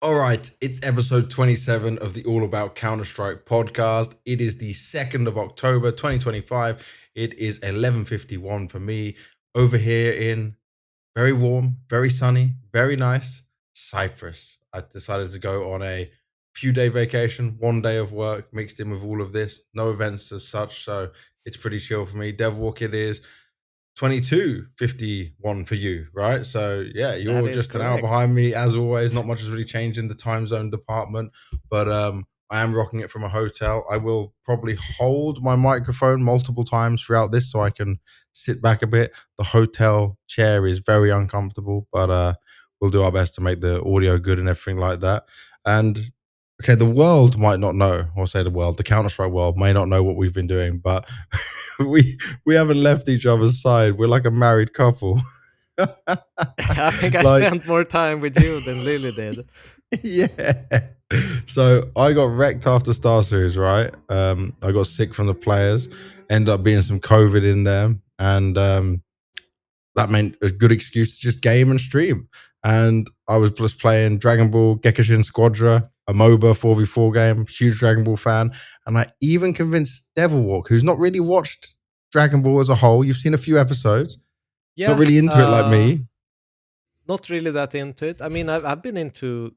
All right, it's episode 27 of the All About Counter-Strike podcast. It is the 2nd of October, 2025. It is 11:51 for me over here in very warm, very sunny, very nice Cyprus. I decided to go on a few-day vacation, 1 day of work mixed in with all of this. No events as such, so it's pretty chill for me. Devilwalk it is. 22:51 for you, right? So yeah, you're just an hour behind me as always. Not much has really changed in the time zone department, but I am rocking it from a hotel. I will probably hold my microphone multiple times throughout this so I can sit back a bit. The hotel chair is very uncomfortable, but we'll do our best to make the audio good and everything like that. And okay, the world might not know, or say the world, the Counter-Strike world may not know what we've been doing, but we haven't left each other's side. We're like a married couple. I think I spent more time with you than Lily did. Yeah. So I got wrecked after Star Series, right? I got sick from the players, ended up being some COVID in there, and that meant a good excuse to just game and stream. And I was just playing Dragon Ball Gekishin Squadra, a MOBA 4v4 game, huge Dragon Ball fan. And I even convinced Devilwalk, who's not really watched Dragon Ball as a whole. You've seen a few episodes. Yeah, not really into it like me. Not really that into it. I mean, I've been into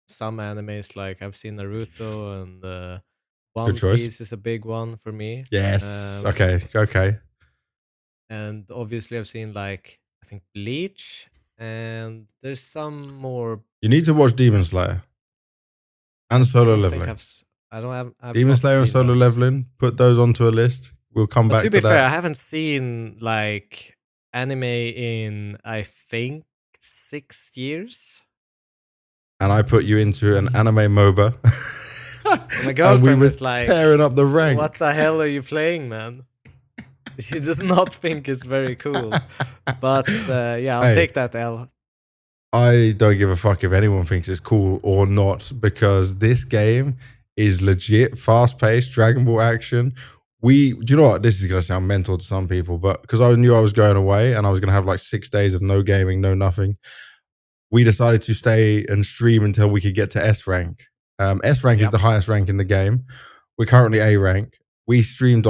some animes, like I've seen Naruto and One Piece is a big one for me. Yes. Okay. And obviously I've seen like, I think Bleach, and there's some more. You need to watch Demon Slayer and Solo Leveling. I don't have Demon Slayer and Solo Leveling. Put those onto a list. We'll come back to that. To be fair, I haven't seen like anime in, I think, 6 years. And I put you into an anime MOBA. My girlfriend was like tearing up the rank. What the hell are you playing, man? She does not think it's very cool. But yeah, I'll take that L. I don't give a fuck if anyone thinks it's cool or not, because this game is legit fast-paced Dragon Ball action. Do you know what? This is going to sound mental to some people, but because I knew I was going away and I was going to have like 6 days of no gaming, no nothing, we decided to stay and stream until we could get to S rank. S rank is the highest rank in the game. We're currently A rank. I streamed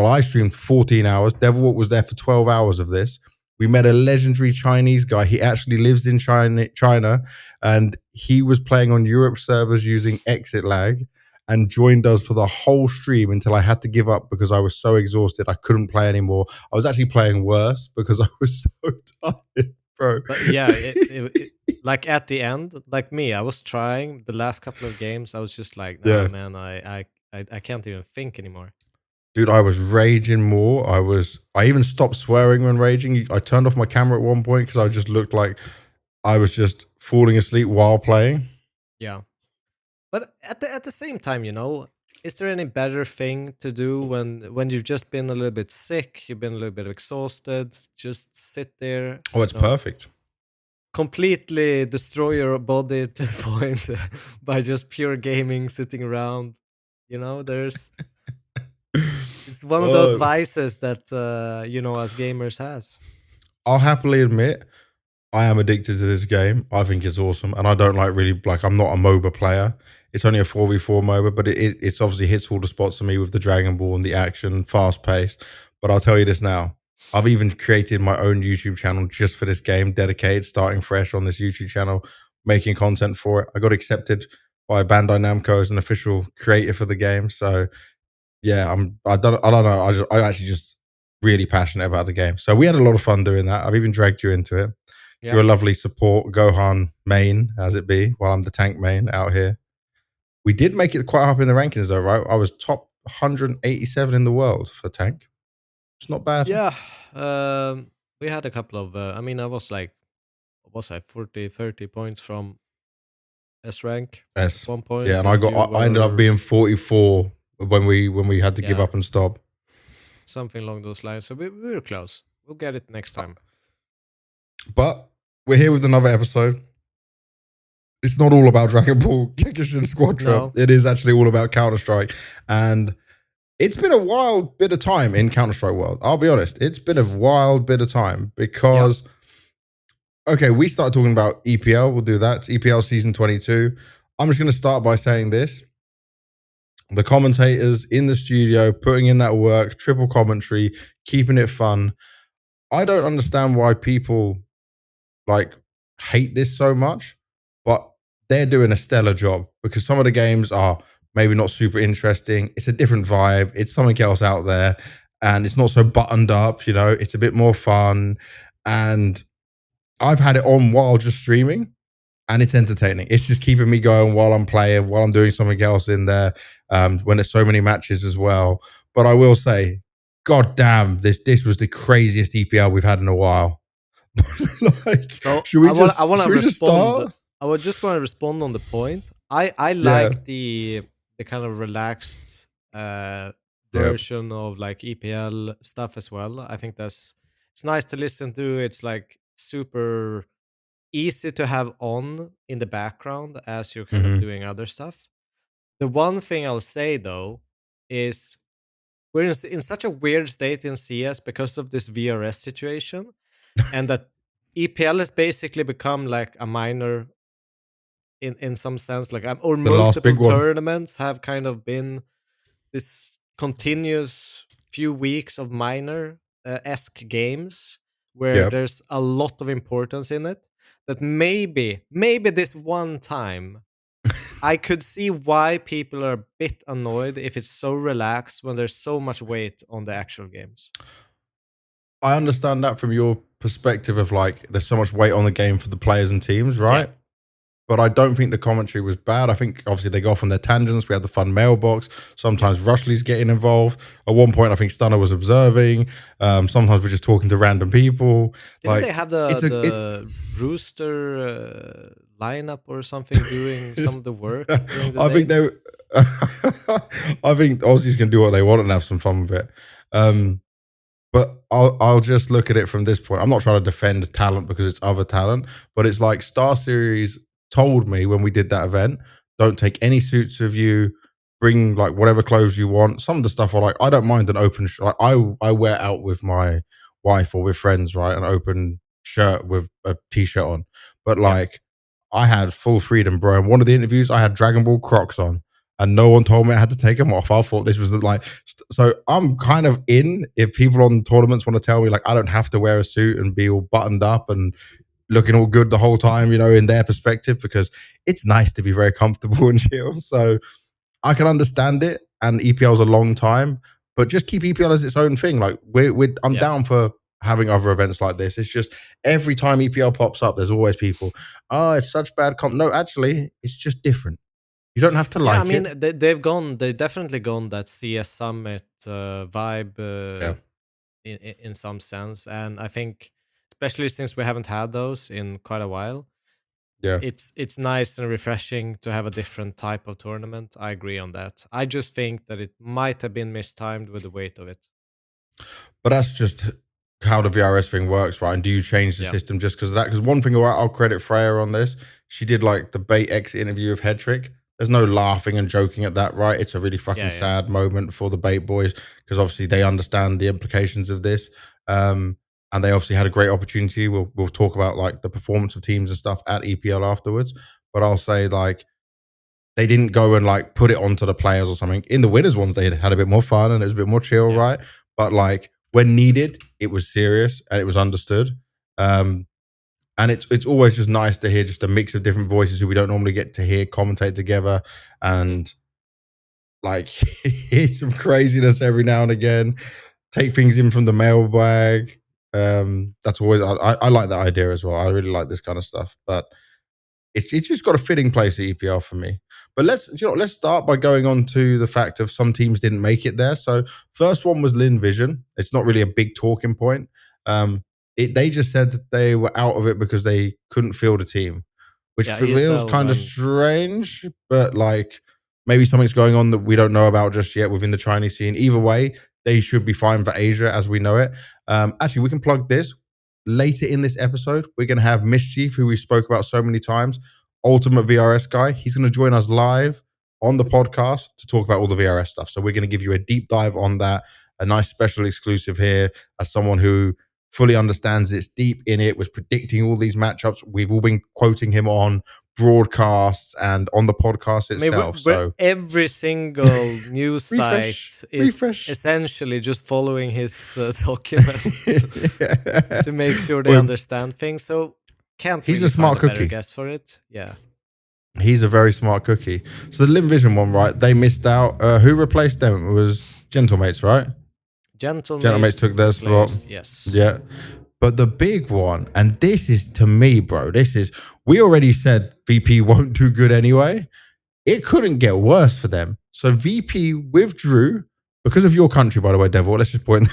14 hours. Devilwalk was there for 12 hours of this. We met a legendary Chinese guy. He actually lives in China, and he was playing on Europe servers using exit lag and joined us for the whole stream until I had to give up because I was so exhausted. I couldn't play anymore. I was actually playing worse because I was so tired, bro. But yeah, like at the end, like me, I was trying the last couple of games. I was just like, no, man, I can't even think anymore. Dude, I was raging more. I even stopped swearing when raging. I turned off my camera at one point because I just looked like I was just falling asleep while playing. Yeah. But at the same time, is there any better thing to do when you've just been a little bit sick, you've been a little bit exhausted, just sit there? Oh, it's perfect. Completely destroy your body to the point by just pure gaming, sitting around. There's it's one of those vices that us gamers has. I'll happily admit I am addicted to this game. I think it's awesome, and I don't I'm not a MOBA player. It's only a 4v4 MOBA, but it's obviously hits all the spots for me with the Dragon Ball and the action, fast paced. But I'll tell you this now. I've even created my own YouTube channel just for this game, dedicated, starting fresh on this YouTube channel, making content for it. I got accepted by Bandai Namco as an official creator for the game. So yeah, I don't know. I actually just really passionate about the game. So we had a lot of fun doing that. I've even dragged you into it. Yeah. You're a lovely support Gohan main, as it be, while I'm the tank main out here. We did make it quite up in the rankings though, right? I was top 187 in the world for tank. It's not bad. Yeah. We had a couple of, I was like, 40, 30 points from S rank. S. 1 point. Yeah, and I ended up being 44 when we had to give up and stop. Something along those lines. So we were close. We'll get it next time. But we're here with another episode. It's not all about Dragon Ball Gekishin Squadra. No. It is actually all about Counter-Strike. And it's been a wild bit of time in Counter-Strike world. I'll be honest. It's been a wild bit of time because, okay, we started talking about EPL. We'll do that. It's EPL Season 22. I'm just going to start by saying this. The commentators in the studio putting in that work, triple commentary, keeping it fun. I don't understand why people like hate this so much, but they're doing a stellar job because some of the games are maybe not super interesting. It's a different vibe. It's something else out there, and it's not so buttoned up. You know, it's a bit more fun. And I've had it on while just streaming, and it's entertaining. It's just keeping me going while I'm playing, while I'm doing something else in there. When there's so many matches as well. But I will say, God damn, this was the craziest EPL we've had in a while. Like, so should we just respond. start? I would just want to respond on the point. I like the kind of relaxed version of like EPL stuff as well. I think it's nice to listen to. It's like super easy to have on in the background as you're kind of doing other stuff. The one thing I'll say though is we're in such a weird state in CS because of this VRS situation, and that EPL has basically become like a minor in some sense, like or The last multiple big one. tournaments have kind of been this continuous few weeks of minor esque games where Yep. there's a lot of importance in it. That maybe this one time I could see why people are a bit annoyed if it's so relaxed when there's so much weight on the actual games. I understand that from your perspective of like, there's so much weight on the game for the players and teams, right? Yeah. But I don't think the commentary was bad. I think obviously they go off on their tangents. We had the fun mailbox. Sometimes Rushley's getting involved. At one point, I think Stunner was observing. Sometimes we're just talking to random people. Didn't they Like, have it's a the rooster lineup or something doing some of the work during the I day? think they. I think Aussies can do what they want and have some fun with it. But I'll just look at it from this point. I'm not trying to defend talent because it's other talent, but it's like Star Series told me when we did that event, don't take any suits with you, bring like whatever clothes you want. Some of the stuff I don't mind an open shirt. I wear out with my wife or with friends, right? An open shirt with a t-shirt on. But like I had full freedom, bro. In one of the interviews, I had Dragon Ball Crocs on and no one told me I had to take them off. I thought this was like, so I'm kind of in if people on tournaments want to tell me like I don't have to wear a suit and be all buttoned up and looking all good the whole time, you know, in their perspective, because it's nice to be very comfortable and chill. So I can understand it. And EPL is a long time, but just keep EPL as its own thing. Like I'm down for having other events like this. It's just every time EPL pops up, there's always people, oh, it's such bad comp. No, actually, it's just different. You don't have to Yeah, I like mean, it. they've definitely gone that CS Summit vibe Yeah. in some sense, and I think especially since we haven't had those in quite a while, Yeah. it's nice and refreshing to have a different type of tournament. I agree on that. I just think that it might have been mistimed with the weight of it. But that's just how the VRS thing works, right? And do you change the system just because of that? Because one thing I'll credit Freya on this, she did like the bait exit interview of Headtrick. There's no laughing and joking at that, right? It's a really fucking sad moment for the bait boys because obviously they understand the implications of this. And they obviously had a great opportunity. We'll talk about like the performance of teams and stuff at EPL afterwards. But I'll say like they didn't go and like put it onto the players or something. In the winners ones, they had a bit more fun and it was a bit more chill, right? But like when needed, it was serious and it was understood. And it's always just nice to hear just a mix of different voices who we don't normally get to hear commentate together and like hear some craziness every now and again. Take things in from the mailbag. That's always I like that idea as well. I really like this kind of stuff, but it's just got a fitting place at EPL for me. But let's start by going on to the fact of some teams didn't make it there. So first one was Lin Vision. It's not really a big talking point. They just said that they were out of it because they couldn't field a team, which feels ESL kind of strange, but like maybe something's going on that we don't know about just yet within the Chinese scene. Either way, they should be fine for Asia as we know it. Actually, we can plug this. Later in this episode, we're going to have Mischief, who we spoke about so many times, ultimate VRS guy. He's going to join us live on the podcast to talk about all the VRS stuff. So we're going to give you a deep dive on that, a nice special exclusive here as someone who fully understands it's deep in it, was predicting all these matchups. We've all been quoting him on broadcasts and on the podcast itself. So every single news refresh, site is essentially just following his document to make sure they understand things. So can't he's really a smart find a better cookie. guess for it. Yeah. He's a very smart cookie. So the Limvision one, right? They missed out. Who replaced them? It was Gentlemates, right? Gentlemates took their spot. Yes. Yeah. But the big one, and this is to me, bro, we already said VP won't do good anyway. It couldn't get worse for them. So VP withdrew because of your country, by the way, Devil. Let's just point.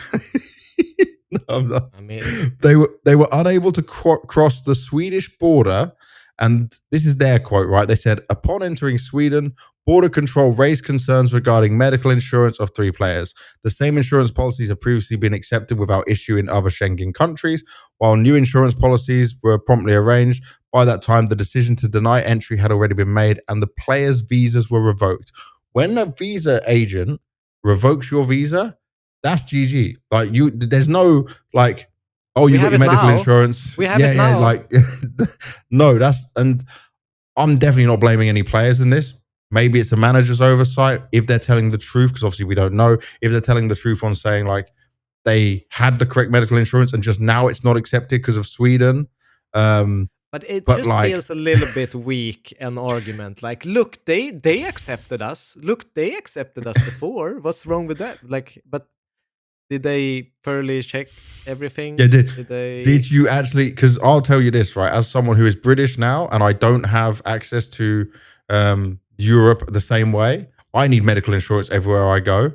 No, I'm not. I mean, they were unable to cross the Swedish border. And this is their quote, right? They said, upon entering Sweden, border control raised concerns regarding medical insurance of 3 players. The same insurance policies have previously been accepted without issue in other Schengen countries, while new insurance policies were promptly arranged. By that time, the decision to deny entry had already been made, and the players' visas were revoked. When a visa agent revokes your visa, that's GG. Like there's no like, oh, you got your medical insurance. We have it now. Like no, and I'm definitely not blaming any players in this. Maybe it's a manager's oversight if they're telling the truth, because obviously we don't know. If they're telling the truth on saying like they had the correct medical insurance and just now it's not accepted because of Sweden. But it just feels a little bit weak, an argument. Like, look, they accepted us. Look, they accepted us before. What's wrong with that? Like, but did they thoroughly check everything? Yeah, did you actually? Because I'll tell you this, right? As someone who is British now, and I don't have access to Europe the same way, I need medical insurance everywhere I go.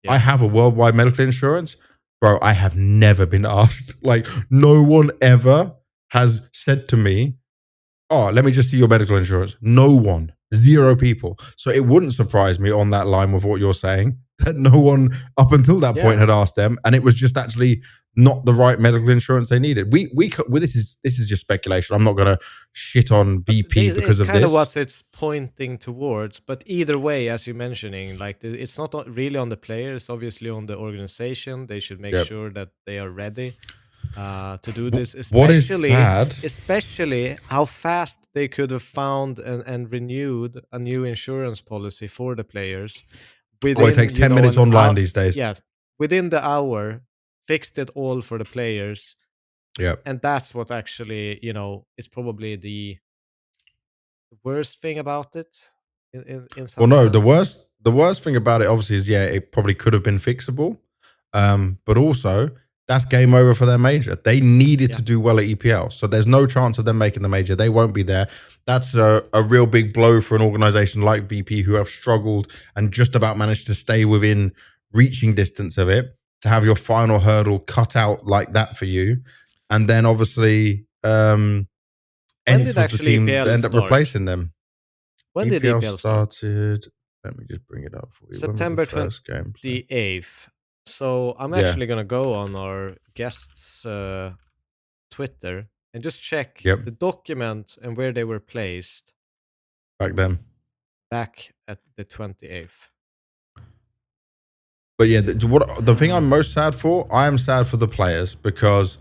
Yeah. I have a worldwide medical insurance. Bro, I have never been asked. Like, no one ever has said to me, oh, let me just see your medical insurance. No one. 0 people. So it wouldn't surprise me on that line with what you're saying that no one up until that point had asked them, and it was just actually not the right medical insurance they needed. This is just speculation. I'm not going to shit on VP because of this. It's kind of what it's pointing towards, but either way, as you're mentioning, like it's not really on the players, obviously on the organization. They should make sure that they are ready to do this. What is sad, especially how fast they could have found and renewed a new insurance policy for the players. It takes 10 minutes online these days. Yeah, within the hour, fixed it all for the players. Yeah, and that's what actually, is probably the worst thing about it. In some sense. The worst thing about it, obviously, is it probably could have been fixable, but also that's game over for their major. They needed to do well at EPL, so there's no chance of them making the major. They won't be there. That's a real big blow for an organization like VP, who have struggled and just about managed to stay within reaching distance of it, to have your final hurdle cut out like that for you. And then obviously, ENCE was the team that ended up replacing them. When did EPL started? Let me just bring it up for you. September 28th. So I'm actually going to go on our guests' Twitter and just check the document and where they were placed. Back then. Back at the 28th. But yeah, the thing I'm most sad for, I am sad for the players, because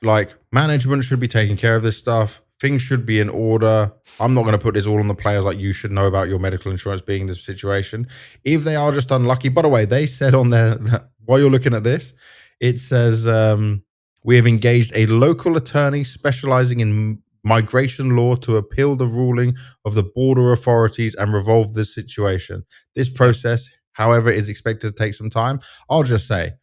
like management should be taking care of this stuff. Things should be in order. I'm not going to put this all on the players, like you should know about your medical insurance being in this situation. If they are just unlucky, by the way, they said on there, while you're looking at this, it says, we have engaged a local attorney specializing in migration law to appeal the ruling of the border authorities and resolve this situation. This process, however, is expected to take some time. I'll just say,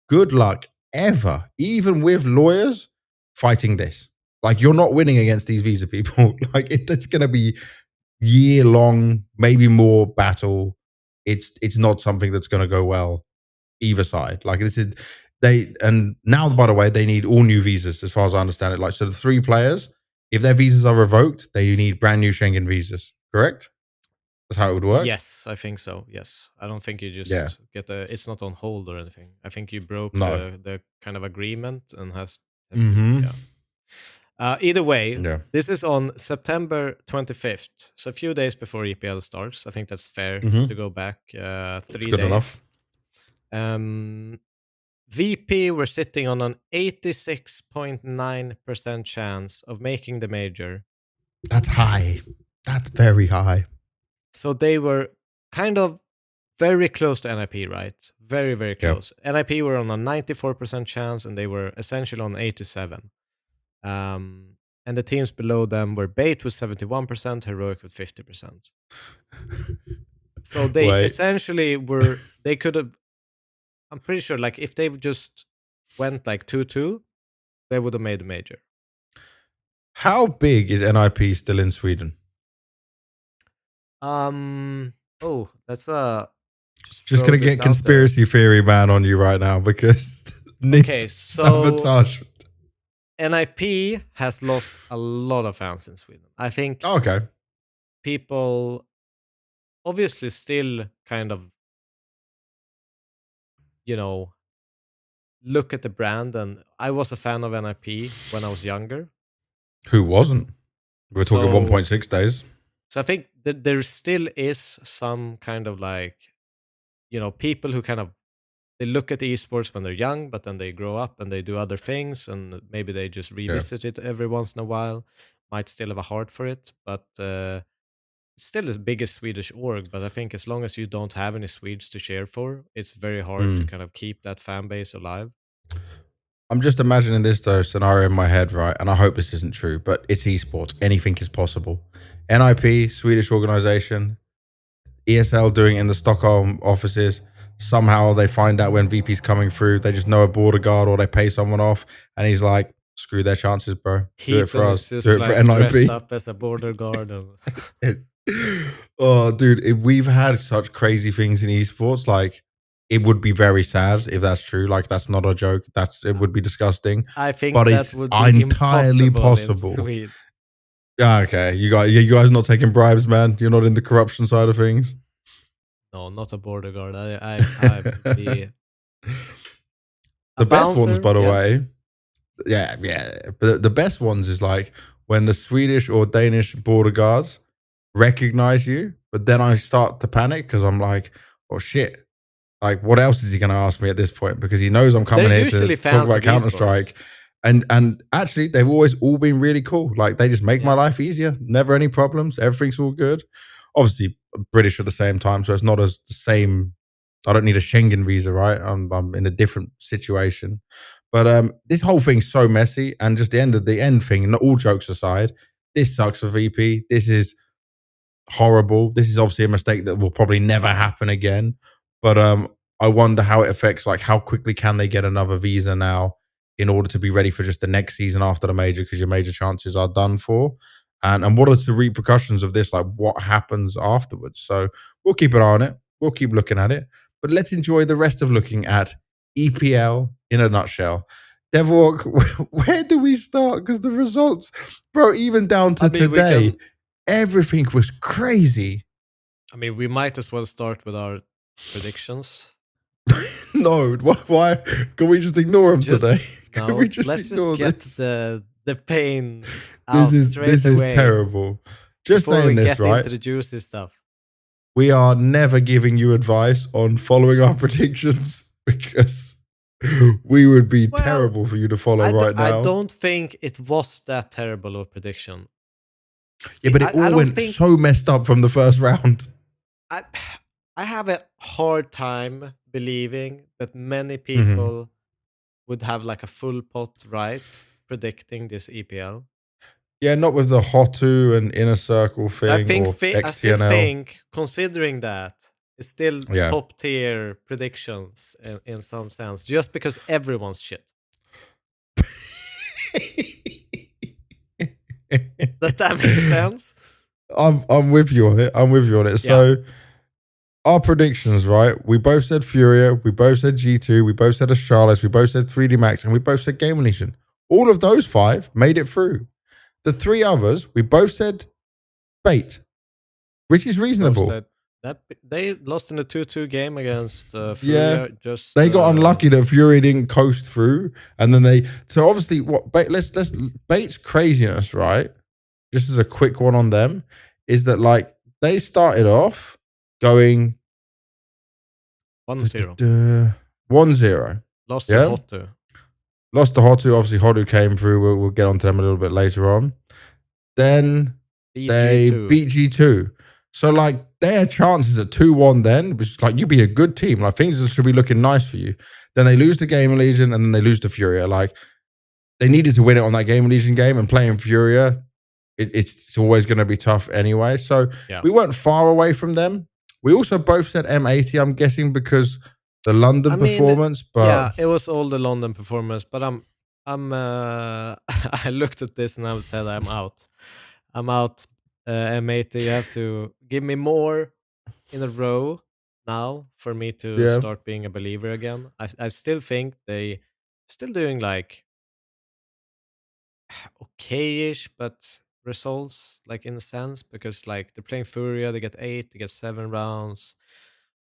good luck ever, even with lawyers, fighting this. Like, you're not winning against these visa people. Like, it's going to be year-long, maybe more battle. It's not something that's going to go well either side. Like, and now, by the way, they need all new visas, as far as I understand it. Like, so the 3 players, if their visas are revoked, they need brand new Schengen visas. Correct? That's how it would work? Yes, I think so. Yes. I don't think you just get it's not on hold or anything. I think you broke the kind of agreement and has... either way, this is on September 25th, so a few days before EPL starts. I think that's fair to go back 3 days. Good enough. VP were sitting on an 86.9% chance of making the major. That's high. That's very high. So they were kind of very close to NIP, right? Very, very close. Yeah. NIP were on a 94% chance, and they were essentially on 87. And the teams below them were Bait with 71%, Heroic with 50%. So they essentially were, they could have, I'm pretty sure, like, if they just went like 2-2, they would have made the major. How big is NIP still in Sweden? Oh, that's a... Just gonna get conspiracy theory man on you right now because okay, so sabotage. NIP has lost a lot of fans in Sweden. I think people obviously still kind of, you know, look at the brand, and I was a fan of NIP when I was younger. Who wasn't? We're talking 1.6 days. So I think that there still is some kind of like, you know, people who kind of, they look at esports when they're young, but then they grow up and they do other things, and maybe they just revisit it every once in a while. Might still have a heart for it, but still as big as Swedish org. But I think as long as you don't have any Swedes to cheer for, it's very hard to kind of keep that fan base alive. I'm just imagining this scenario in my head, right? And I hope this isn't true, but it's esports. Anything is possible. NIP, Swedish organization, ESL doing it in the Stockholm offices. Somehow they find out when VP's coming through. They just know a border guard, or they pay someone off, and he's like, "Screw their chances, bro. Do it for us. Do it like for NIP." Dressed up as a border guard. Oh, dude, we've had such crazy things in esports. Like, it would be very sad if that's true. Like, that's not a joke. It would be disgusting. I think but that it's would be entirely possible. Okay, you guys not taking bribes, man. You're not in the corruption side of things. No, not a border guard. I be the best ones, by the way. Yeah. But the best ones is like when the Swedish or Danish border guards recognize you, but then I start to panic because I'm like, oh shit. Like, what else is he going to ask me at this point? Because he knows I'm coming here to talk about Counter-Strike. And actually, they've always all been really cool. Like, they just make my life easier. Never any problems. Everything's all good. Obviously, British at the same time, so it's not as the same. I don't need a Schengen visa, right? I'm in a different situation. But this whole thing's so messy. And just the end thing, and all jokes aside, this sucks for VP. This is horrible. This is obviously a mistake that will probably never happen again. But I wonder how it affects, like, how quickly can they get another visa now in order to be ready for just the next season after the major, because your major chances are done for. And what are the repercussions of this? Like, what happens afterwards? So we'll keep an eye on it. We'll keep looking at it. But let's enjoy the rest of looking at EPL in a nutshell. Devilwalk, where do we start? Because the results, bro, even down to today, everything was crazy. I mean, we might as well start with our predictions. No, why? Can we just ignore them today? Can we just ignore this? The pain out this is terrible. Just saying this, right? Into the juicy stuff. We are never giving you advice on following our predictions because we would be terrible for you to follow right now. I don't think it was that terrible of a prediction. Yeah, but it all went so messed up from the first round. I have a hard time believing that many people would have like a full pot right predicting this EPL. Yeah, not with the Hotu and Inner Circle thing. So I still think, considering that, it's still top tier predictions in some sense, just because everyone's shit. Does that make sense? I'm with you on it. So our predictions, right? We both said FURIA, we both said G2, we both said Astralis, we both said 3D Max, and we both said GamerLegion. All of those 5 made it through. The 3 others, we both said Bait, which is reasonable. They lost in a 2-2 game against FURIA. They got unlucky that FURIA didn't coast through, and then so obviously Bait's craziness, right? Just as a quick one on them, is that like they started off going 1-0. 1-0. Lost to Yeah. Hotu. Lost to Hotu. Obviously, Hotu came through. We'll get onto them a little bit later on. Then Beat they G2. beat G2. So, like, their chances at 2-1 then, which is like, you'd be a good team. Like, things should be looking nice for you. Then they lose to GamerLegion and then they lose to FURIA. Like, they needed to win it on that GamerLegion game, and playing FURIA, it's always going to be tough anyway. So, Yeah. we weren't far away from them. We also both said M80, I'm guessing, because the London performance, but yeah, it was all the London performance, but I looked at this and I said I'm out. I'm out. M80, you have to give me more in a row now for me to yeah, start being a believer again. I still think they still doing like okay-ish, but results like in a sense because like they're playing Furia, they get 8, they get 7 rounds.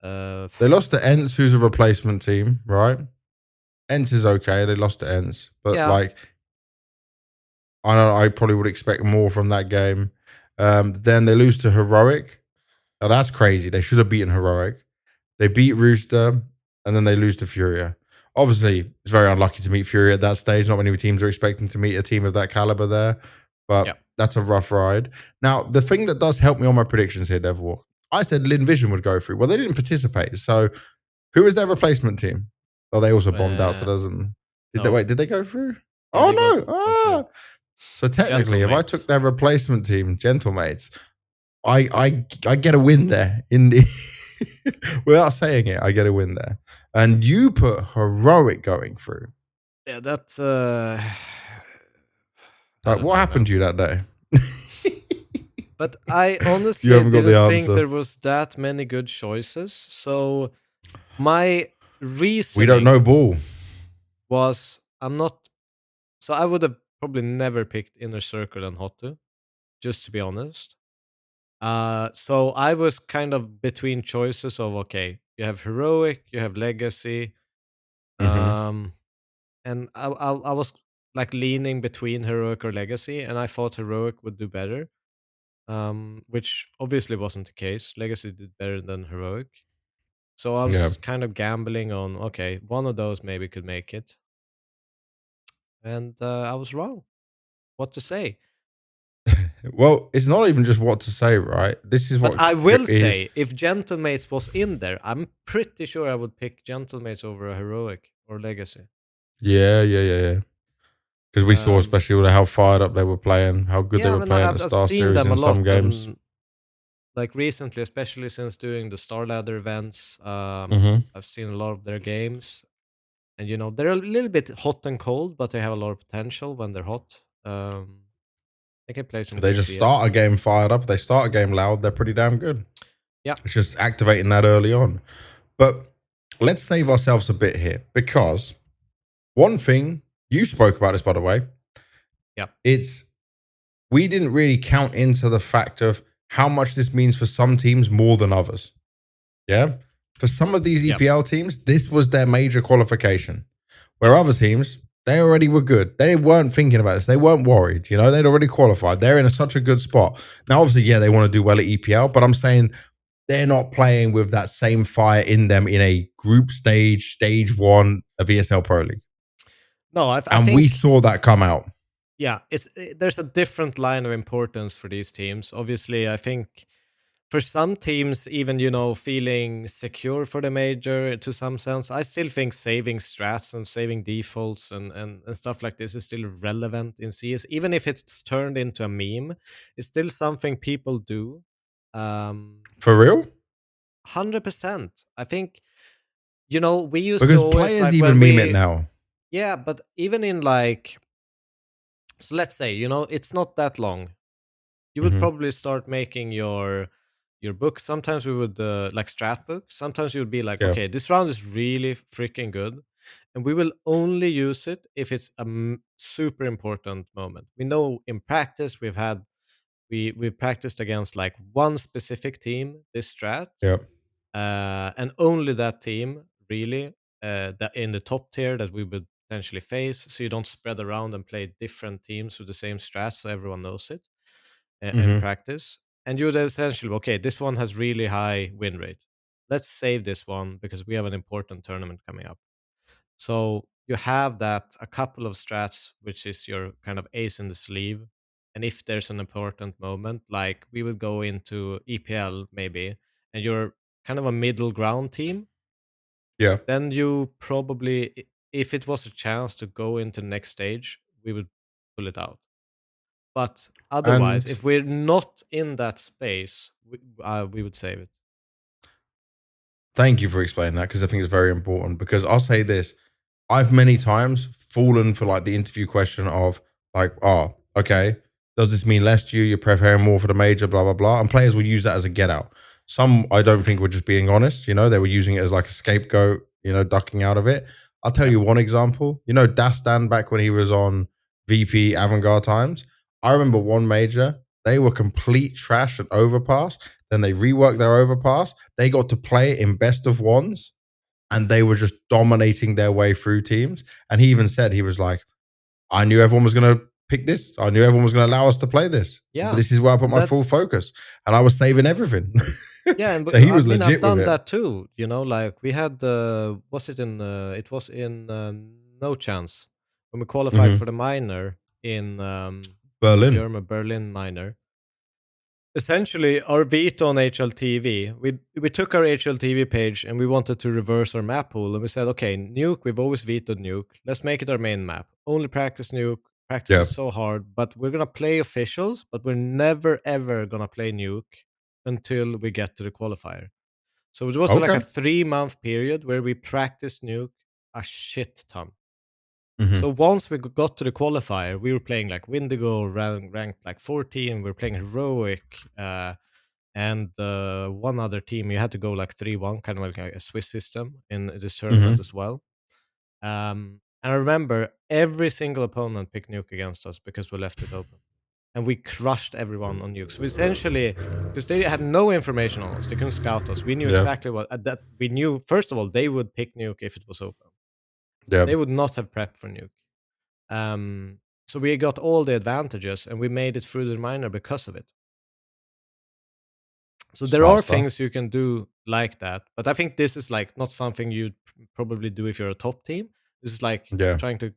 they lost to Ents, who's a replacement team, right? Ents is okay. They lost to Ents, but Yeah, like, I don't know, I probably would expect more from that game. Then they lose to Heroic. Now that's crazy. They should have beaten Heroic. They beat Rooster, and then they lose to Furia. Obviously, it's very unlucky to meet Furia at that stage. Not many teams are expecting to meet a team of that caliber there, yeah. but that's a rough ride. Now, the thing that does help me on my predictions here, Devilwalk, I said Lin Vision would go through. Well, they didn't participate. So, who is their replacement team? Oh, they also bombed out. So, doesn't. Did they No. wait? Did they go through? Yeah, Oh they go no! through. Ah! So technically, if I took Gentlemates. their replacement team, Gentlemates, I get a win there. In the without saying it, I get a win there. And you put Heroic going through. Yeah, that's I Like, don't what know, happened man. to you that day? But I You honestly haven't got the didn't think answer. there was that many good choices. So my We don't know reasoning ball. was I'm not so I would have probably never picked Inner Circle and Hotu, just to be honest. So I was kind of between choices of okay, you have Heroic, you have Legacy, Mm-hmm. um, and I was like leaning between Heroic or Legacy, and I thought Heroic would do better. Which obviously wasn't the case. Legacy did better than Heroic. So I Yeah. was kind of gambling on, okay, one of those maybe could make it. And I was wrong. What to say? Well, it's not even just what to say, right? This is But what I will is. say, if Gentlemates was in there, I'm pretty sure I would pick Gentlemates over a Heroic or Legacy. Yeah. Because we saw, Um, especially with how fired up they were playing, how good they yeah, were and playing the I've Star seen Series them a in some lot, games. and like recently, especially since doing the Star Ladder events, Mm-hmm. I've seen a lot of their games. And they're a little bit hot and cold, but they have a lot of potential when they're hot. They can play some If they good just start CS. a game fired up, if they start a game loud, they're pretty damn good. Yeah, It's just activating that early on. But let's save ourselves a bit here because one thing you spoke about this, by the way, yeah, it's we didn't really count into the fact of how much this means for some teams more than others. Yeah. For some of these yeah. EPL teams, this was their major qualification. Where other Yes. teams, they already were good. They weren't thinking about this. They weren't worried. They'd already qualified. They're in such a good spot. Now, obviously, yeah, they want to do well at EPL, but I'm saying they're not playing with that same fire in them in a group stage 1 of ESL Pro League. No, I And we think saw that come out. yeah. There's a different line of importance for these teams. Obviously, I think for some teams, even feeling secure for the major to some sense, I still think saving strats and saving defaults and stuff like this is still relevant in CS. Even if it's turned into a meme, it's still something people do. Um, For real? 100%. I think, we used to Because always players like even when meme it now. yeah, but even in like, so let's say, it's not that long. You would Mm-hmm. probably start making your book. Sometimes we would like strat book. Sometimes you would be like, Yeah. okay, this round is really freaking good. And we will only use it if it's a super important moment. We know in practice we've practiced against like one specific team, this strat, Yeah. and only that team really that in the top tier that we would potentially face. So you don't spread around and play different teams with the same strat, so everyone knows it in Mm-hmm. practice. And you would essentially, okay, this one has really high win rate. Let's save this one because we have an important tournament coming up. So you have that a couple of strats, which is your kind of ace in the sleeve. And if there's an important moment, like we would go into EPL maybe, and you're kind of a middle ground team, Yeah. then you probably, if it was a chance to go into next stage, we would pull it out. But otherwise, And if we're not in that space, we would save it. thank you for explaining that, because I think it's very important. Because I'll say this, I've many times fallen for like the interview question of like, oh, okay, does this mean less to you? You're preparing more for the major, blah, blah, blah. And players will use that as a get out. Some, I don't think, were just being honest. You know, they were using it as like a scapegoat, you know, ducking out of it. I'll tell Yeah. you one example. You know, Dastan back when he was on VP Avant Times. I remember one major, they were complete trash at overpass. Then they reworked their overpass. They got to play in best of ones, and they were just dominating their way through teams. And he even said, he was like, I knew everyone was going to pick this. I knew everyone was going to allow us to play this. But Yeah. this is where I put And my full that's, focus. And I was saving everything. yeah. And So he I was mean, I've legit with done it. that too. You know, like we had, it was in No Chance when we qualified for Hmm. the minor in the Berlin. German Berlin minor. Essentially, our veto on HLTV, we took our HLTV page and we wanted to reverse our map pool, and we said, okay, Nuke, we've always vetoed Nuke. Let's make it our main map. Only practice Nuke. Practice Yeah. it so hard, but we're gonna play officials, but we're never ever gonna play Nuke until we get to the qualifier. So it was like a Okay. 3-month period where we practiced Nuke a shit ton. Hmm. So once we got to the qualifier, we were playing like Windigo, ranked like 14. We were playing Heroic, and one other team. You had to go like 3-1, kind of like a Swiss system in this Hmm. tournament as well. And I remember every single opponent picked Nuke against us because we left it open. And we crushed everyone on Nuke. So essentially, because they had no information on us, they couldn't scout us. We knew Yeah. exactly what that we knew. First of all, they would pick Nuke if it was open. Yeah. They would not have prepped for Nuke. Um, so we got all the advantages, and we made it through the minor because of it. So there Smart are stuff. things you can do like that, but I think this is like not something you'd probably do if you're a top team. This is like Yeah. trying to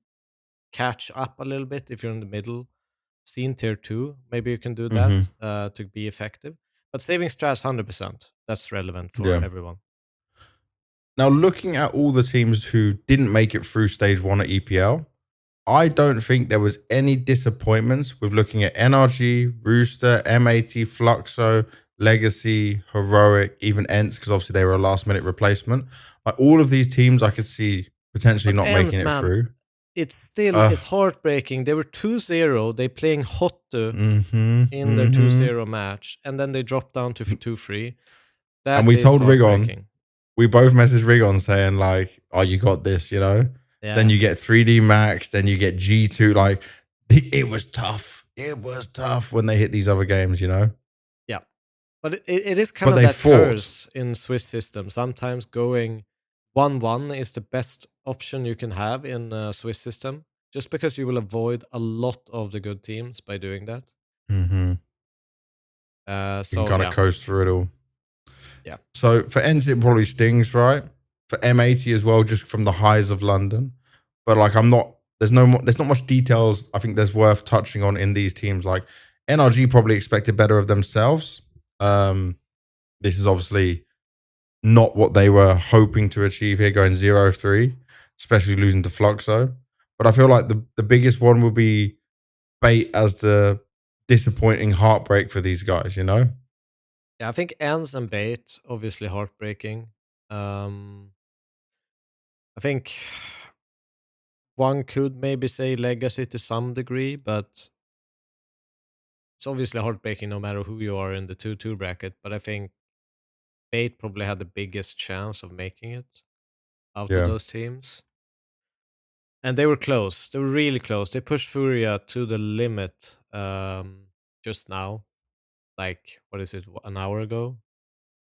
catch up a little bit if you're in the middle scene, tier 2. Maybe you can do that Hmm. to be effective. But saving strats 100%. That's relevant for Yeah. everyone. Now, looking at all the teams who didn't make it through stage one at EPL, I don't think there was any disappointments with looking at NRG, Rooster, M80, Fluxo, Legacy, Heroic, even ENTS, because obviously they were a last minute replacement. Like all of these teams, I could see potentially But not making ends, it man, through. it's heartbreaking. They were 2-0. They playing Hotu Mm-hmm, in their mm-hmm. 2-0 match, and then they dropped down to 2-3. And That we is told Rigon, heartbreaking. we both messaged Rigon saying like, "Oh, you got this," you know. Then Yeah. you get 3D Max, then you get G2. Like, it was tough. It was tough when they hit these other games, you know. Yeah. But it is kind But of they that fought. curse in Swiss system. Sometimes going 1-1 is the best option you can have in a Swiss system, just because you will avoid a lot of the good teams by doing that. Mm-hmm. You can So kind of yeah, coast through it all. yeah, So for Ents, it probably stings, right? For M80 as well, just from the highs of London. But like, I'm not. There's not much details. I think there's worth touching on in these teams. Like NRG probably expected better of themselves. This is obviously not what they were hoping to achieve here, going 0-3, especially losing to Fluxo. But I feel like the biggest one will be Bait as the disappointing heartbreak for these guys. You know? yeah. I think ends and bait obviously heartbreaking. Um, I think one could maybe say legacy to some degree, but it's obviously heartbreaking no matter who you are in the 2-2 bracket. But I think bait probably had the biggest chance of making it out of Yeah. those teams. And they were close. They were really close. They pushed FURIA to the limit just now. Like, what is it, an hour ago?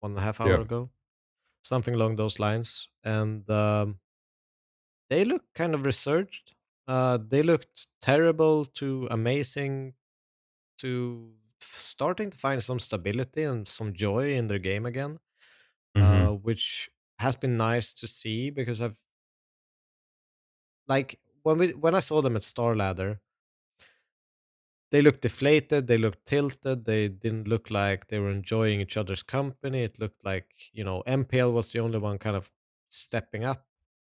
1.5 hour Yeah. ago? Something along those lines. And they looked kind of resurged. They looked terrible to amazing to starting to find some stability and some joy in their game again, Mm-hmm. which has been nice to see because like when I saw them at Star Ladder, they looked deflated, they looked tilted, they didn't look like they were enjoying each other's company. It looked like, MPL was the only one kind of stepping up.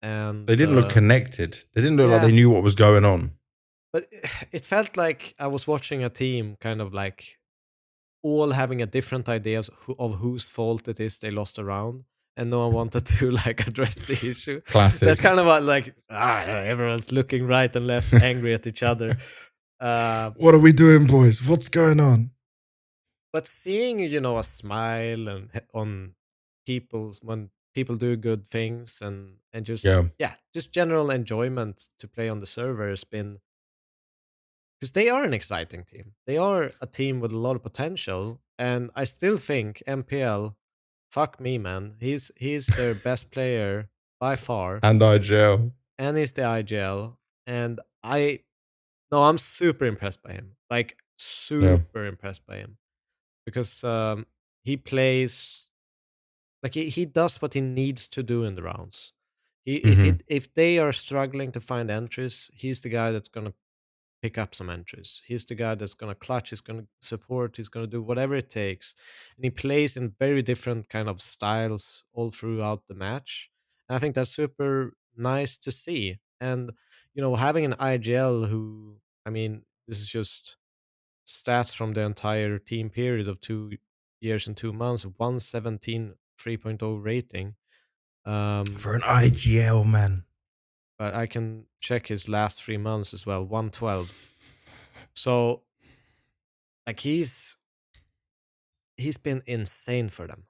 And They didn't look connected. They didn't look like yeah, they knew what was going on. but it felt like I was watching a team kind of like all having a different ideas of whose fault it is they lost a round, and no one wanted to like address the issue. Classic. That's kind of what, like, everyone's looking right and left, angry at each other. What are we doing, boys? What's going on? But seeing, a smile and on people's when people do good things, and just just general enjoyment to play on the server has been, because they are an exciting team. They are a team with a lot of potential, and I still think MPL, fuck me, man, he's their best player by far, And IGL. and he's the IGL, and I'm super impressed by him, like super impressed by him, because he plays like he does what he needs to do in the rounds. If they are struggling to find entries, he's the guy that's gonna pick up some entries. He's the guy that's going to clutch, he's going to support, he's going to do whatever it takes. And he plays in very different kind of styles all throughout the match. And I think that's super nice to see. And, having an IGL who, I mean, this is just stats from the entire team period of 2 years and 2 months, 117 3.0 rating. For an IGL, man. But I can check his last 3 months as well, 112. So, like, he's been insane for them.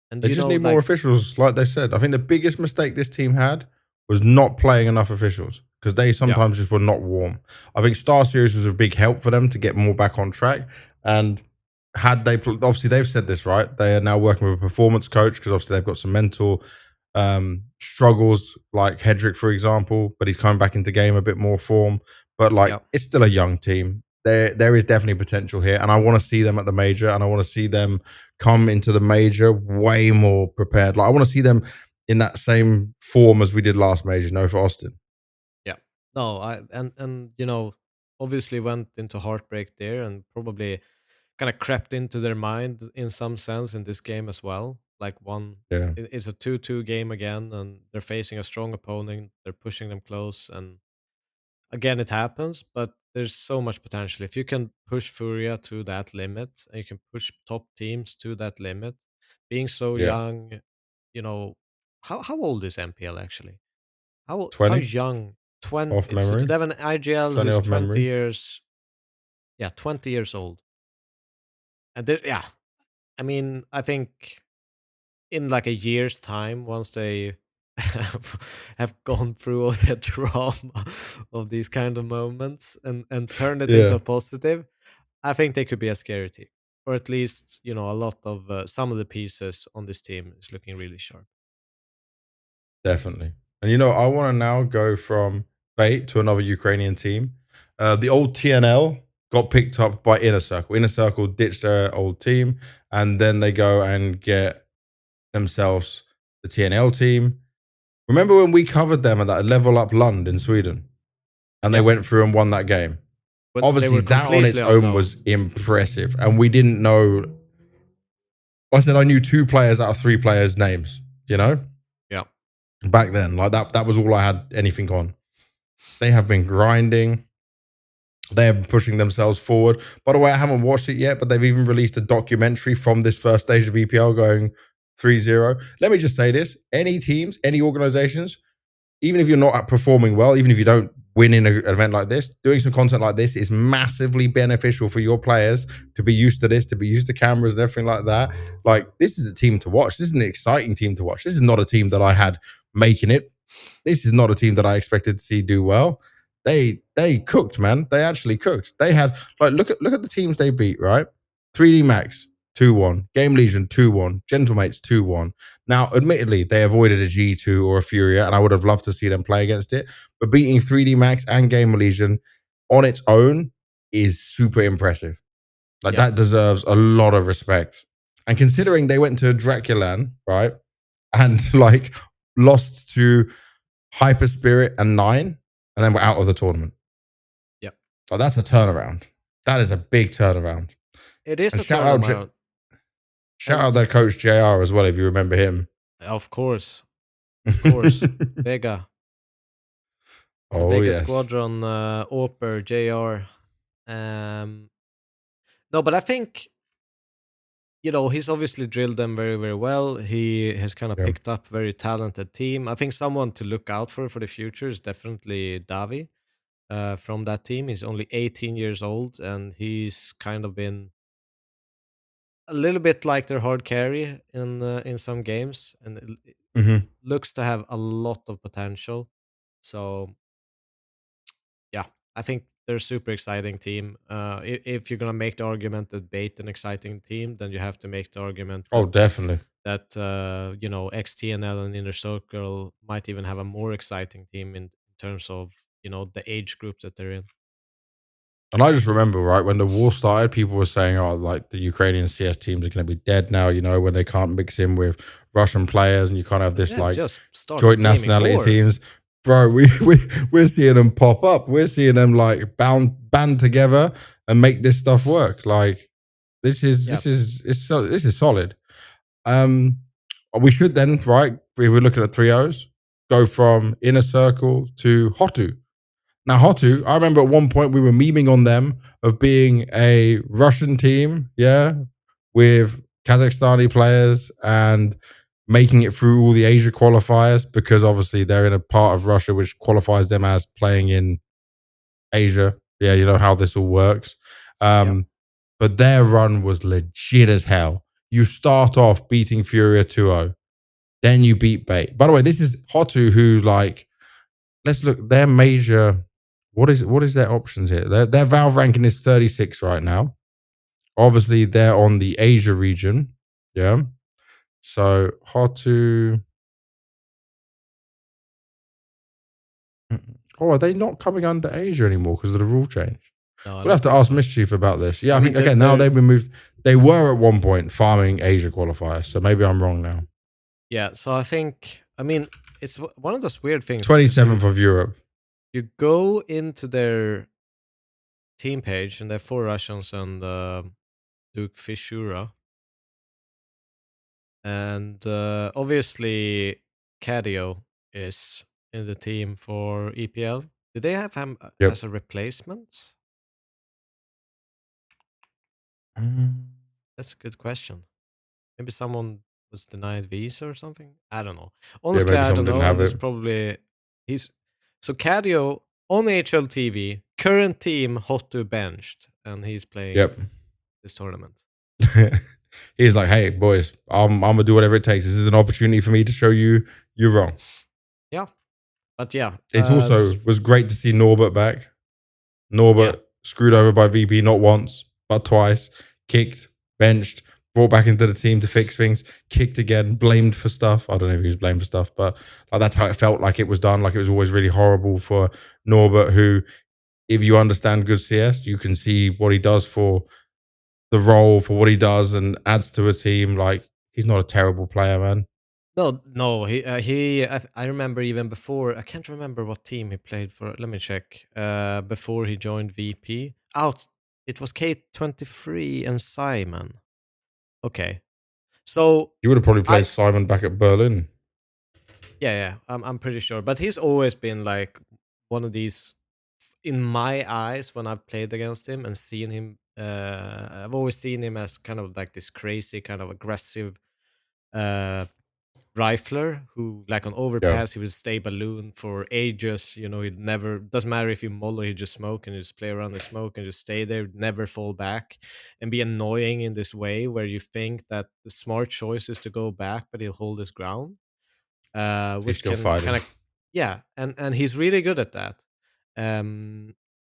And They just need more officials, like they said. I think the biggest mistake this team had was not playing enough officials, because they sometimes just were not warm. I think Star Series was a big help for them to get more back on track. And had they, obviously they've said this, right? They are now working with a performance coach, because obviously they've got some mental struggles, like Hedrick, for example, but he's coming back into game a bit more form. But like, it's still a young team. There is definitely potential here, and I want to see them at the major, and I want to see them come into the major way more prepared. Like, I want to see them in that same form as we did last major, for Austin. Yeah. No, obviously went into heartbreak there, and probably kind of crept into their mind in some sense in this game as well. Like, it's a 2-2 game again, and they're facing a strong opponent. They're pushing them close, and again, it happens, but there's so much potential. If you can push FURIA to that limit, and you can push top teams to that limit, being so young, how old is MPL actually? How 20 young? off 20. So memory. to have an IGL 20 who's off 20 memory. years, 20 years old. And there, I mean, I think in like a year's time, once they have gone through all the trauma of these kind of moments, and turn it into a positive, I think they could be a scary team, or at least, a lot of some of the pieces on this team is looking really sharp. Definitely. And I want to now go from Bait to another Ukrainian team. The old TNL got picked up by Inner Circle. Inner Circle ditched their old team, and then they go and get themselves the TNL team. Remember when we covered them at that Level Up Lund in Sweden? And they went through and won that game. But obviously, that on its own was impressive. And we didn't know. I said I knew 2 players out of 3 players' names, Yeah. Back then. Like, that was all I had anything on. They have been grinding. They have been pushing themselves forward. By the way, I haven't watched it yet, but they've even released a documentary from this first stage of EPL going 3-0. Let me just say this. Any teams, any organizations, even if you're not performing well, even if you don't win in an event like this, doing some content like this is massively beneficial for your players to be used to this, to be used to cameras and everything like that. Like, this is a team to watch. This is an exciting team to watch. This is not a team that I had making it. This is not a team that I expected to see do well. They cooked, man. They actually cooked. They had, like, look at the teams they beat, right? 3D Max 2-1, GamerLegion 2-1, Gentlemates 2-1. Now, admittedly, they avoided a G2 or a FURIA, and I would have loved to see them play against it. But beating 3D Max and GamerLegion on its own is super impressive. Like, that deserves a lot of respect. And considering they went to Draculan, right, and like lost to Hyper Spirit, and 9, and then we're out of the tournament. Yeah. Oh, that's a turnaround. That is a big turnaround. It is And a turnaround. Shout out their coach JR as well, if you remember him. Of course. Of course. Vega. It's a Oh, Vega yes. Squadron, Oper, JR. No, but I think, he's obviously drilled them very, very well. He has kind of Yeah. picked up very talented team. I think someone to look out for the future is definitely Davi from that team. He's only 18 years old, and he's kind of been a little bit like their hard carry in some games, and Mm-hmm. looks to have a lot of potential. So yeah, I think they're a super exciting team. If you're gonna make the argument that bait an exciting team, then you have to make the argument Oh, definitely. that XTNL and Inner Circle might even have a more exciting team in terms of the age group that they're in. And I just remember, right, when the war started, people were saying, oh, like the Ukrainian CS teams are going to be dead now, when they can't mix in with Russian players and you can't have this Just start joint gaming nationality more. teams. Bro, we're seeing them pop up. We're seeing them like band together and make this stuff work. Like this is solid. We should then, right, if we're looking at 3-0s, go from Inner Circle to Hotu. Now, Hotu, I remember at one point we were memeing on them of being a Russian team, with Kazakhstani players and making it through all the Asia qualifiers because obviously they're in a part of Russia which qualifies them as playing in Asia. Yeah, you know how this all works. But their run was legit as hell. You start off beating FURIA 2-0, then you beat Bait. By the way, this is Hotu who let's look, their major. What is their options here? Their Valve ranking is 36 right now. Obviously, they're on the Asia region. Yeah. So Hotu. Oh, are they not coming under Asia anymore because of the rule change? No, We'll have to ask Mischief about this. Yeah, I think okay. Now they've been moved. They were at one point farming Asia qualifiers, so maybe I'm wrong now. Yeah, so I think it's one of those weird things. 27th of Europe. You go into their team page, and they're 4 Russians and Duke Fishura. And obviously, Cadio is in the team for EPL. Did they have him as a replacement? That's a good question. Maybe someone was denied visa or something. I don't know. Honestly, I don't know. And he's so Cadio on HLTV, current team Hotu benched, and he's playing this tournament. He's like, hey boys, I'm gonna do whatever it takes. This is an opportunity for me to show you you're wrong. Yeah, but yeah, it also was great to see Norbert back. Norbert screwed over by VP not once but twice, kicked, benched, brought back into the team to fix things, kicked again, blamed for stuff. I don't know if he was blamed for stuff, but that's how it felt like it was done. Like it was always really horrible for Norbert, who, if you understand good CS, you can see what he does for the role, for what he does and adds to a team. Like he's not a terrible player, man. No. I remember even before. I can't remember what team he played for. Let me check. Before he joined VP, it was K23 and Simon. Okay, so you would have probably played Simon back at Berlin. Yeah, I'm pretty sure. But he's always been like one of these, in my eyes, when I've played against him and seen him. I've always seen him as kind of like this crazy, kind of aggressive rifler who, like on overpass, he would stay balloon for ages. He'd never, doesn't matter if you mollo, he'd just smoke and just play around the smoke and just stay there, never fall back, and be annoying in this way where you think that the smart choice is to go back, but he'll hold his ground. Which still can fighting. kind of, and he's really good at that.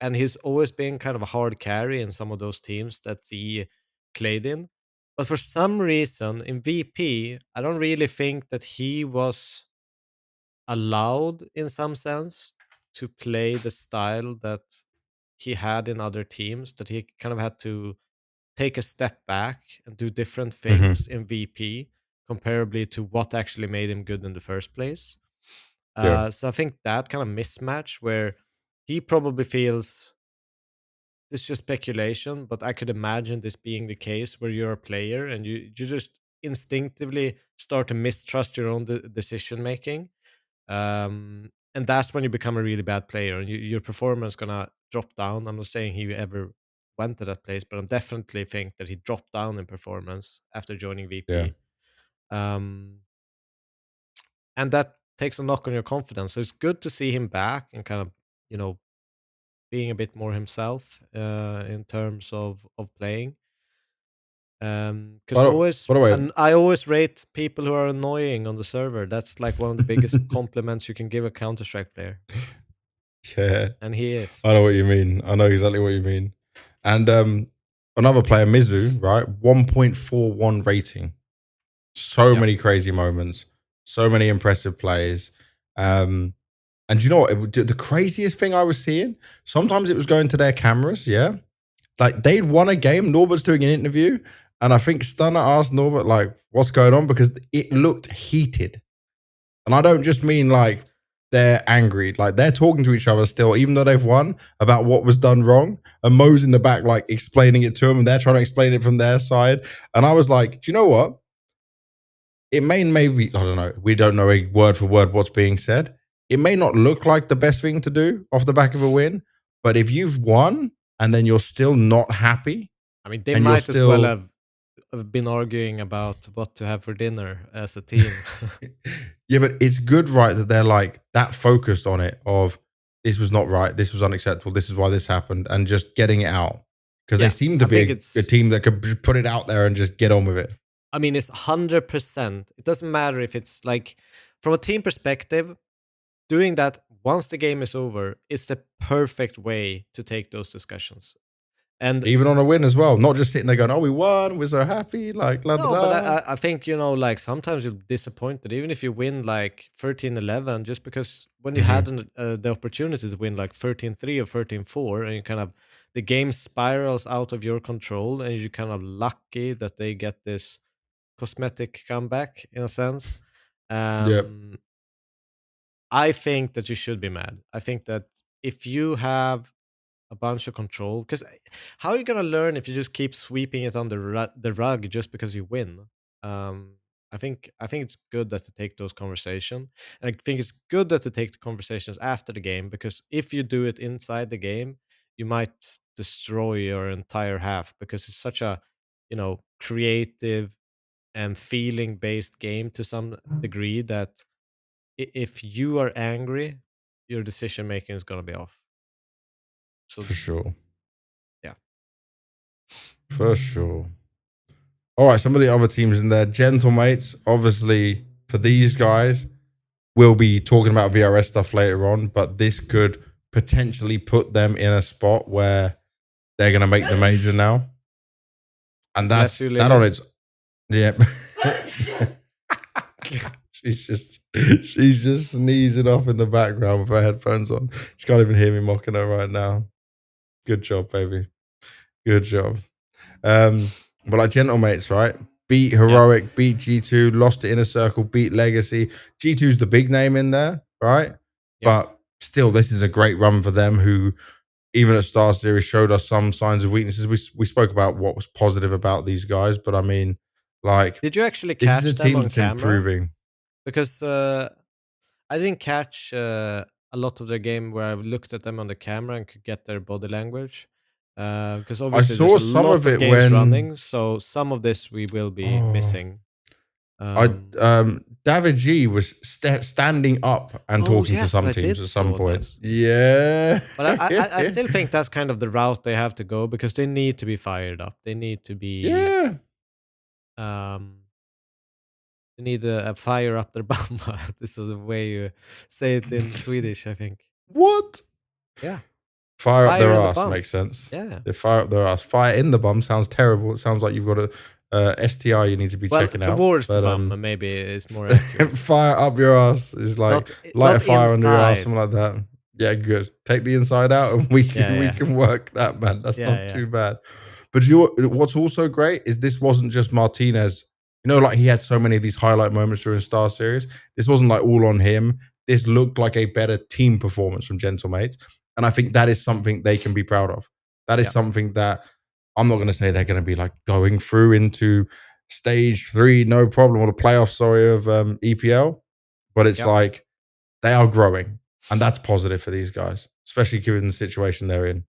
And he's always been kind of a hard carry in some of those teams that he played in. But for some reason in VP, I don't really think that he was allowed, in some sense, to play the style that he had in other teams. That he kind of had to take a step back and do different things in VP, comparably to what actually made him good in the first place. So I think that kind of mismatch where he probably feels this is just speculation, but I could imagine this being the case where you're a player and you just instinctively start to mistrust your own decision making. And that's when you become a really bad player and your performance gonna drop down. I'm not saying he ever went to that place, but I definitely think that he dropped down in performance after joining Yeah. VP. Um, and that takes a knock on your confidence. So it's good to see him back and kind of, you know, being a bit more himself in terms of playing. Because always, By the way, and I always rate people who are annoying on the server. That's like one of the biggest compliments you can give a Counter-Strike player. yeah, And he is. I know what you mean. I know exactly what you mean. And another player, Mizu, right? 1.41 rating. So Yep. many crazy moments, so many impressive plays. And you know what? The craziest thing I was seeing, sometimes it was going to their cameras, yeah? Like they'd won a game, Norbert's doing an interview, and I think Stunner asked Norbert, like, what's going on? Because it looked heated. And I don't just mean like they're angry, like they're talking to each other still, even though they've won, about what was done wrong. And Mo's in the back, like explaining it to them, and they're trying to explain it from their side. And I was like, do you know what? It maybe, I don't know, we don't know a word for word what's being said. It may not look like the best thing to do off the back of a win, but if you've won and then you're still not happy, I mean, they and you're might as well still have been arguing about what to have for dinner as a team. yeah, but it's good, right, that they're like that focused on it of this was not right, this was unacceptable, this is why this happened, and just getting it out. Because they Yeah, seem I to think be a it's. team that could put it out there and just get on with it. I mean, it's 100%. It doesn't matter if it's like from a team perspective. Doing that once the game is over is the perfect way to take those discussions. And Even on a win as well, not just sitting there going, "Oh, we won, we're so happy," like la da no, but da. I think, you know, like sometimes you're disappointed, even if you win like 13-11, just because when you had the opportunity to win like 13-3 or 13-4, and you kind of, the game spirals out of your control, and you're kind of lucky that they get this cosmetic comeback in a sense. Yep, Um, I think that you should be mad. I think that if you have a bunch of control, because how are you gonna learn if you just keep sweeping it on the rug just because you win? Um, I think it's good that to take those conversations, and I think it's good that to take the conversations after the game, because if you do it inside the game, you might destroy your entire half, because it's such a, you know, creative and feeling based game to some degree that if you are angry, your decision making is gonna be off. So for sure, yeah. for sure. All right, some of the other teams in there, Gentlemates. Obviously, for these guys, we'll be talking about VRS stuff later on, but this could potentially put them in a spot where they're going to make the major now, and Bless that's you, that on Lily. its. Yeah, she's just sneezing off in the background with her headphones on. She can't even hear me mocking her right now. Good job, baby. Good job. But like Gentlemates, right? Beat Yeah. Heroic, beat G2, lost to Inner Circle, beat Legacy. G2's the big name in there, right? Yep. But still, this is a great run for them, who even at Star Series showed us some signs of weaknesses. We spoke about what was positive about these guys, but I mean, like, Did you actually this is a catch them team on that's camera? improving. Because I didn't catch a lot of their game where I looked at them on the camera and could get their body language. Because I obviously there's saw a some lot of of it games when running, so some of this we will be oh missing. I David G was standing up and Oh talking to yes, some I teams did at some saw point. this. Yeah. But I still think that's kind of the route they have to go, because they need to be fired up. They need to be Yeah. um they need a fire up their bum. This is a way you say it in Swedish, I think. What? Yeah. Fire up Fire their in the ass bum. makes sense. Yeah. They fire up their ass. Fire in the bum sounds terrible. It sounds like you've got a STI you need to be Well, checking out. towards the But bum maybe is more accurate. fire up your ass is like light a Not fire under your ass, inside. something like that. Yeah, good. Take the inside out, and we Yeah, can we yeah. can work that, man. That's Yeah, not yeah. too bad. But what's also great is this wasn't just Martinez. You know, like he had so many of these highlight moments during Star Series. This wasn't like all on him. this looked like a better team performance from Gentlemates. And I think that is something they can be proud of. That is something that I'm not going to say they're going to be like going through into stage 3, no problem, or the playoffs, of EPL. But it's like they are growing. And that's positive for these guys, especially given the situation they're in.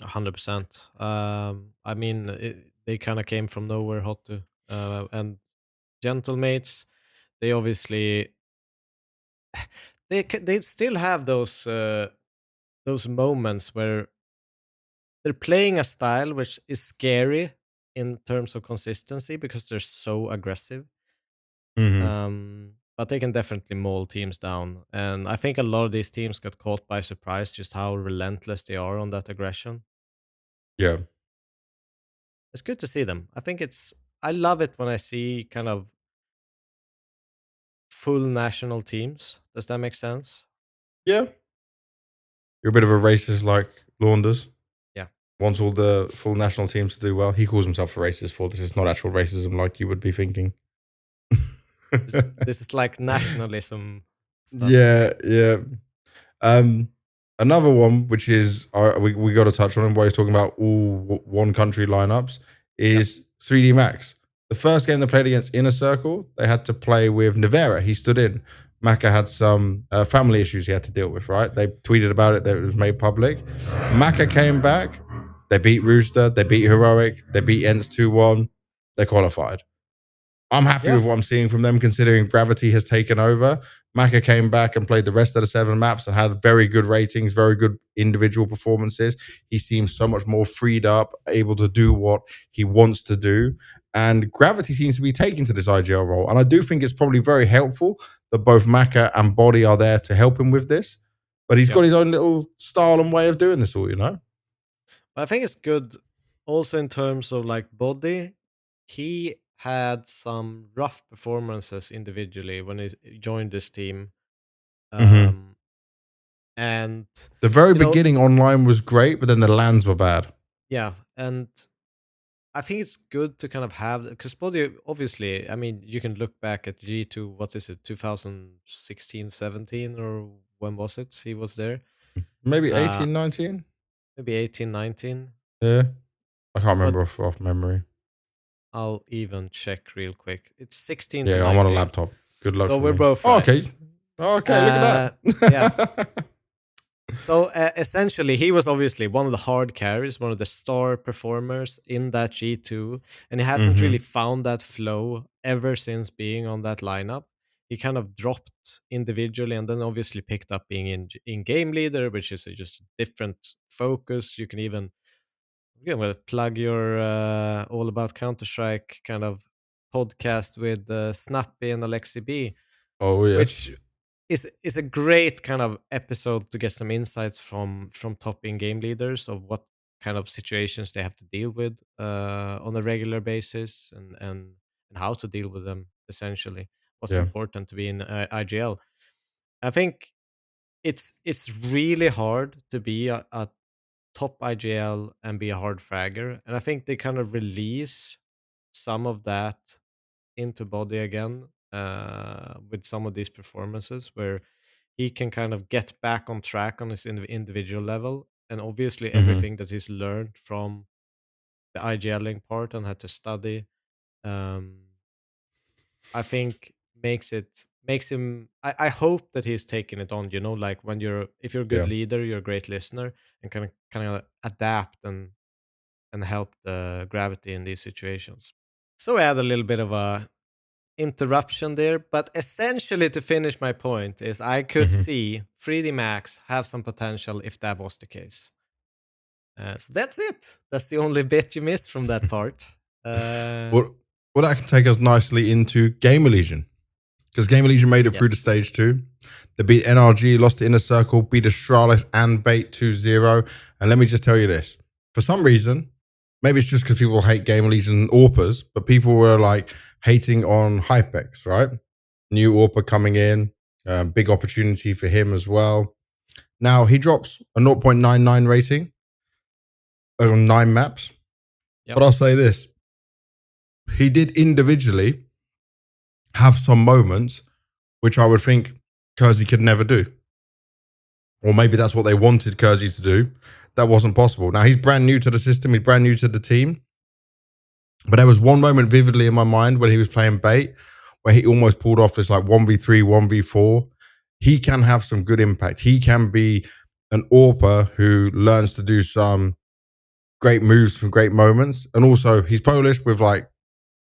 100%. I mean, they kind of came from nowhere, Hotu. And Gentlemates, they obviously they still have those moments where they're playing a style which is scary in terms of consistency because they're so aggressive. But they can definitely maul teams down, and I think a lot of these teams got caught by surprise just how relentless they are on that aggression. Yeah. It's good to see them. I love it when I see kind of full national teams. Does that make sense? Yeah. You're a bit of a racist like Launders. Yeah. Wants all the full national teams to do well. He calls himself a racist for this. Is not actual racism like you would be thinking. This is like nationalism stuff. Yeah. Another one, which is we got to touch on him while he's talking about all one country lineups, is 3D Max. The first game they played against Inner Circle, they had to play with Nevera. He stood in. Maka had some family issues he had to deal with, right? They tweeted about it, that it was made public. Maka came back. They beat Rooster. They beat Heroic. They beat Ents 2-1. They qualified. I'm happy with what I'm seeing from them, considering Gravity has taken over. Maka came back and played the rest of the 7 maps and had very good ratings, very good individual performances. He seems so much more freed up, able to do what he wants to do. And Gravity seems to be taking to this IGL role. And I do think it's probably very helpful that both Maka and Body are there to help him with this. But he's got his own little style and way of doing this all, you know? I think it's good also in terms of like Body. He had some rough performances individually when he joined this team. And the very beginning online was great, but then the lands were bad. Yeah, and I think it's good to kind of have, because Body, obviously, I mean, you can look back at G2, what is it, 2016, 17, or when was it he was there? Maybe 18, 19? Maybe 18, 19. Yeah. I can't remember off memory. I'll even check real quick. It's 16 to 19. I'm on a laptop. Good luck. So we're me. both right. Okay. Look at that. Yeah. So essentially, he was obviously one of the hard carries, one of the star performers in that G2, and he hasn't really found that flow ever since being on that lineup. He kind of dropped individually, and then obviously picked up being in game leader, which is just a different focus. You can even plug your All About Counter-Strike kind of podcast with Snappy and Alexi B. Oh yes. Which is a great kind of episode to get some insights from top in game leaders of what kind of situations they have to deal with on a regular basis, and how to deal with them, essentially what's important to be in IGL. I think it's really hard to be a top IGL and be a hard fragger, and I think they kind of release some of that into Body again with some of these performances where he can kind of get back on track on his individual level, and obviously everything that he's learned from the IGLing part and had to study, I think makes him. I hope that he's taking it on. Like if you're a good leader, you're a great listener, and kind of adapt and help the Gravity in these situations. So I had a little bit of a interruption there, but essentially to finish my point is I could see 3D Max have some potential if that was the case. So that's it. That's the only bit you missed from that part. Well, that can take us nicely into GamerLegion, because GamerLegion made it through to stage 2. They beat NRG, lost to Inner Circle, beat Astralis and Bait 2-0. And let me just tell you this. For some reason, maybe it's just because people hate GamerLegion AWPers, but people were like hating on Hypex, right? New AWPer coming in, big opportunity for him as well. Now, he drops a 0.99 rating on 9 maps. But I'll say this. He did individually have some moments which I would think Kersey could never do. Or maybe that's what they wanted Kersey to do. That wasn't possible. Now, he's brand new to the system. He's brand new to the team. But there was one moment vividly in my mind when he was playing bait where he almost pulled off this like 1v3, 1v4. He can have some good impact. He can be an AWPer who learns to do some great moves from great moments. And also, he's Polish with like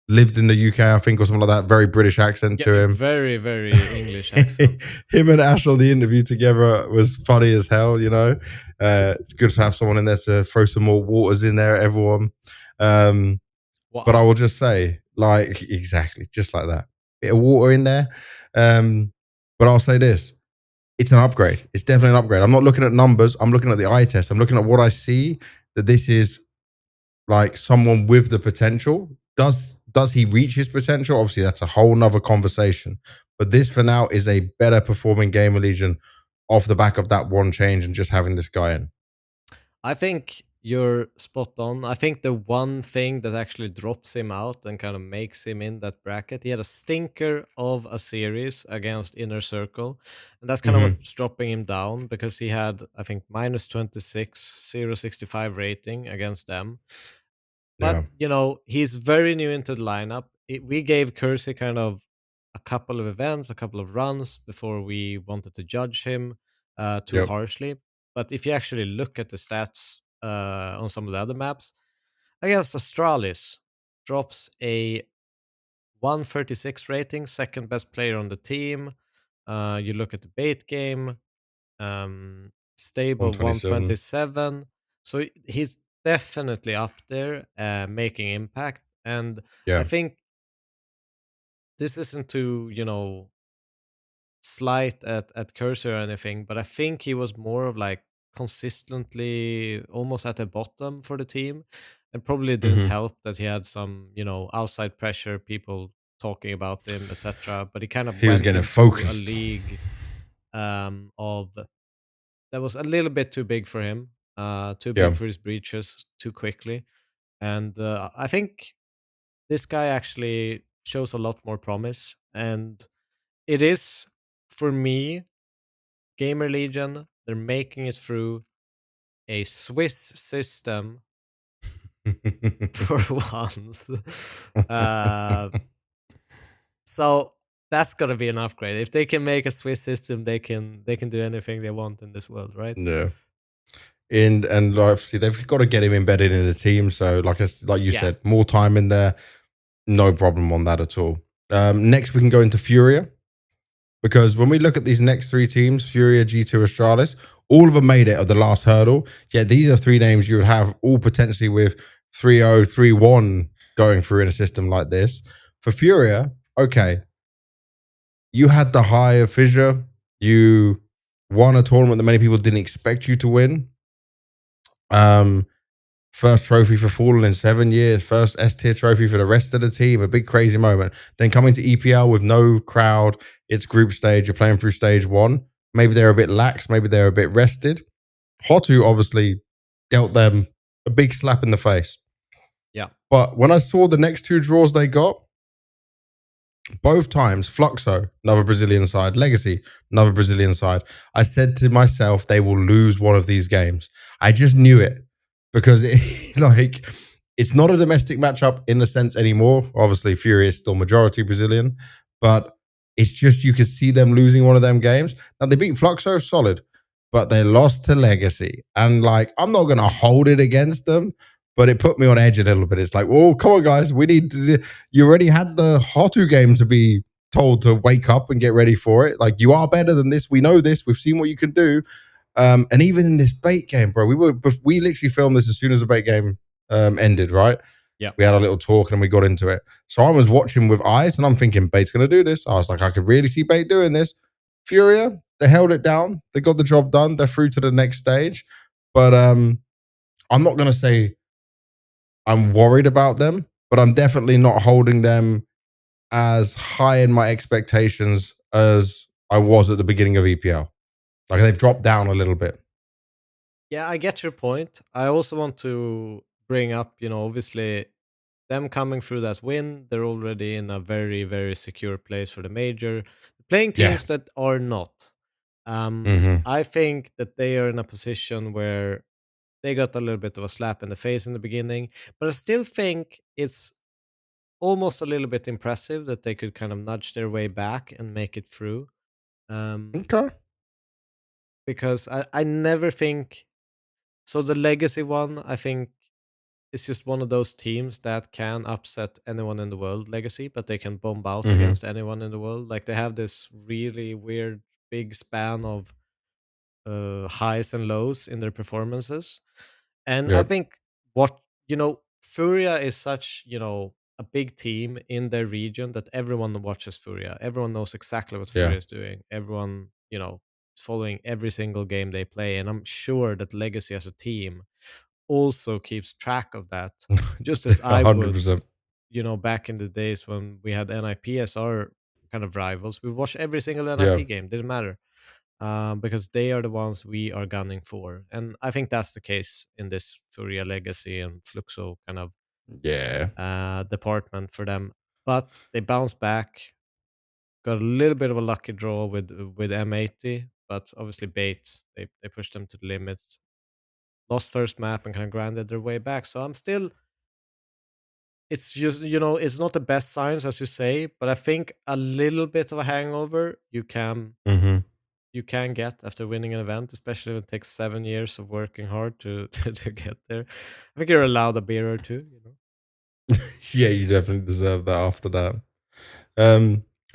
lived in the UK, I think, or something like that. Very British accent to him. Very, very English accent. Him and Ash on the interview together was funny as hell, you know. It's good to have someone in there to throw some more waters in there, everyone. Wow. But I will just say, like, exactly, just like that. Bit of water in there. But I'll say this. It's an upgrade. It's definitely an upgrade. I'm not looking at numbers. I'm looking at the eye test. I'm looking at what I see, that this is like someone with the potential. Does he reach his potential? Obviously, that's a whole nother conversation. But this, for now, is a better performing GamerLegion off the back of that one change and just having this guy in. I think you're spot on. I think the one thing that actually drops him out and kind of makes him in that bracket, he had a stinker of a series against Inner Circle. And that's kind of what's dropping him down, because he had, I think, minus 26, 0.65 rating against them. Yeah. But, you know, he's very new into the lineup. We gave Kersey kind of a couple of events, a couple of runs before we wanted to judge him too Yep. harshly. But if you actually look at the stats on some of the other maps, against Astralis, drops a 136 rating, second best player on the team. You look at the bait game, stable 127. 127. So he's definitely up there, making impact. And I Yeah. think this isn't to, you know, slight at Cursor or anything, but I think he was more of like consistently almost at the bottom for the team. And probably didn't help that he had some, you know, outside pressure, people talking about him, etc. But he kind of He was went getting into a focused. league of that was a little bit too big for him, too Yeah. big for his breaches too quickly. And I think this guy actually shows a lot more promise. And it is, for me, GamerLegion, they're making it through a Swiss system for once. Uh, so that's gonna be an upgrade. If they can make a Swiss system, they can do anything they want in this world, right? Yeah. And obviously they've got to get him embedded in the team. So like you Yeah. said, more time in there, no problem on that at all. Next we can go into FURIA, because when we look at these next three teams, FURIA, G2, Astralis, all of them made it at the last hurdle. Yeah, these are three names you would have all potentially with 3-0, 3-1 going through in a system like this. For FURIA, okay, you had the high of Fissure. You won a tournament that many people didn't expect you to win. First trophy for Fallen in 7 years. First S tier trophy for the rest of the team. A big crazy moment. Then coming to EPL with no crowd. It's group stage. You're playing through stage one. Maybe they're a bit lax. Maybe they're a bit rested. Hotu obviously dealt them a big slap in the face. Yeah. But when I saw the next two draws they got, both times, Fluxo, another Brazilian side, Legacy, another Brazilian side, I said to myself, they will lose one of these games. I just knew it, because it's not a domestic matchup in the sense anymore. Obviously, Fury is still majority Brazilian, but it's just you could see them losing one of them games. Now, they beat Fluxo, solid, but they lost to Legacy. And like, I'm not going to hold it against them, but it put me on edge a little bit. It's like, well, come on, guys. We need to, you already had the Hotu game to be told to wake up and get ready for it. Like, you are better than this. We know this. We've seen what you can do. And even in this bait game, bro, we literally filmed this as soon as the bait game ended, right? Yeah. We had a little talk and we got into it. So I was watching with eyes and I'm thinking, bait's going to do this. I was like, I could really see bait doing this. Furia, they held it down. They got the job done. They're through to the next stage. But I'm not going to say I'm worried about them, but I'm definitely not holding them as high in my expectations as I was at the beginning of EPL. Like, they've dropped down a little bit. Yeah, I get your point. I also want to bring up, you know, obviously them coming through that win, they're already in a very, very secure place for the major. The playing Yeah. teams that are not. Mm-hmm. I think that they are in a position where they got a little bit of a slap in the face in the beginning, but I still think it's almost a little bit impressive that they could kind of nudge their way back and make it through. Okay. Because I never think so. The legacy one, I think, is just one of those teams that can upset anyone in the world, legacy, but they can bomb out Mm-hmm. against anyone in the world. Like they have this really weird big span of highs and lows in their performances. And I Yep. think what FURIA is such a big team in their region that everyone watches FURIA. Everyone knows exactly what Yeah. FURIA is doing. Everyone is following every single game they play, and I'm sure that Legacy as a team also keeps track of that, just as I would. 100%. Back in the days when we had NIP as our kind of rivals, we watched every single Yeah. NIP game. Didn't matter because they are the ones we are gunning for. And I think that's the case in this Furia Legacy and Fluxo kind of Yeah. department for them. But they bounced back, got a little bit of a lucky draw with M80, but obviously Bait, they pushed them to the limits, lost first map and kind of grinded their way back. So I'm still, it's just, it's not the best signs as you say, but I think a little bit of a hangover Mm-hmm. you can get after winning an event, especially when it takes 7 years of working hard to to get there. I think you're allowed a beer or two. Yeah, you definitely deserve that after that.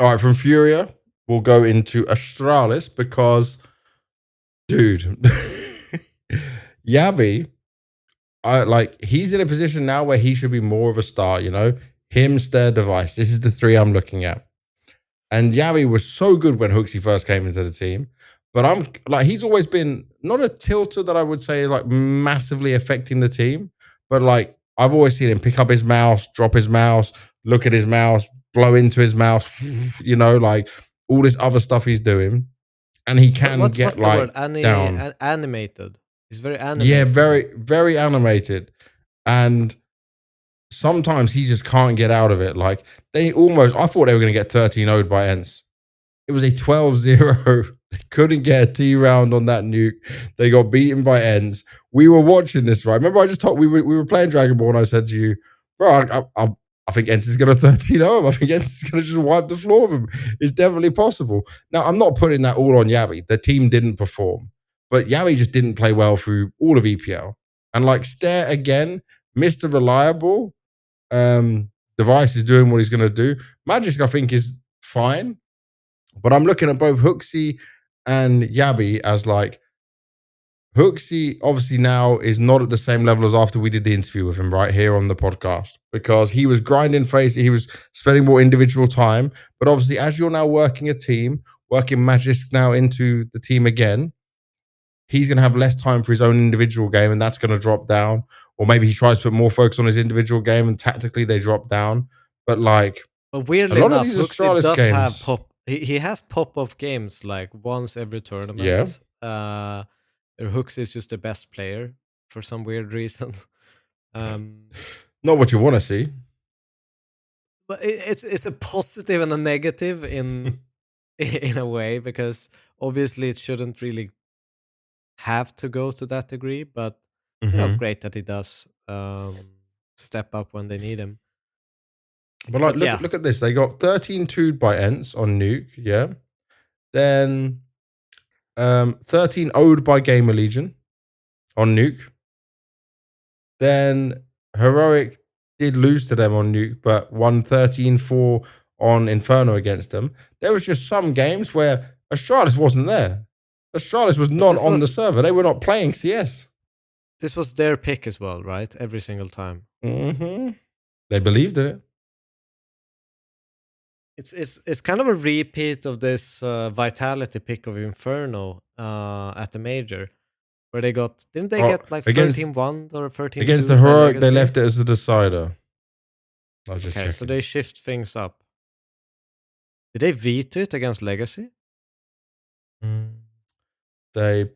All right, from Furia, we'll go into Astralis because, dude, Yabi, he's in a position now where he should be more of a star, Him, Stare, Device. This is the three I'm looking at. And Yabi was so good when Hooksy first came into the team. But I'm like, he's always been not a tilter that I would say is like massively affecting the team. But like, I've always seen him pick up his mouse, drop his mouse, look at his mouse, blow into his mouse, like all this other stuff he's doing. And he can get What's the word? like down. Animated. He's very Yeah, animated. very, very animated. And sometimes he just can't get out of it. Like I thought they were going to get 13-0'd by ENCE. It was a 12-0. They couldn't get a T round on that nuke. They got beaten by ENCE. We were watching this, right? Remember I just told we were playing Dragon Ball and I said to you, bro, I think ENCE is going to 13-0 him. I think ENCE is going to just wipe the floor of him. It's definitely possible. Now, I'm not putting that all on Yabi. The team didn't perform. But Yabi just didn't play well through all of EPL. And like Stare again, Mr. Reliable, Device is doing what he's going to do. Magic, I think, is fine. But I'm looking at both Hooksy and Yabi as like, Hooksy obviously now is not at the same level as after we did the interview with him right here on the podcast because he was grinding FaZe, he was spending more individual time. But obviously, as you're now working a team, working Magic now into the team again, he's going to have less time for his own individual game and that's going to drop down. Or maybe he tries to put more focus on his individual game and tactically they drop down. But like, But a weirdly lot of enough, these Hooksy Astralis does have games, pop. He has pop-off games like once every yeah, tournament. Hooksy is just the best player for some weird reason. um, not what you want to see. but it's a positive and a negative in in a way because obviously it shouldn't really have to go to that degree. But Mm-hmm. great that he does step up when they need him. But like, But yeah, look at this. They got 13-2'd by ENCE on Nuke, yeah. Then 13-0'd by GamerLegion on Nuke. Then Heroic did lose to them on Nuke, but won 13-4 on Inferno against them. There was just some games where Astralis wasn't there. Astralis was but not on the server. They were not playing CS. this was their pick as well, right? Every single time. Mm-hmm. They believed in it. It's kind of a repeat of this vitality pick of Inferno at the major, where didn't they get like Against 13-1 or against the 13-2 by Heroic, they Legacy? left it as a decider. I was just Okay, so checking. they shift things up. Did they veto it against Legacy? They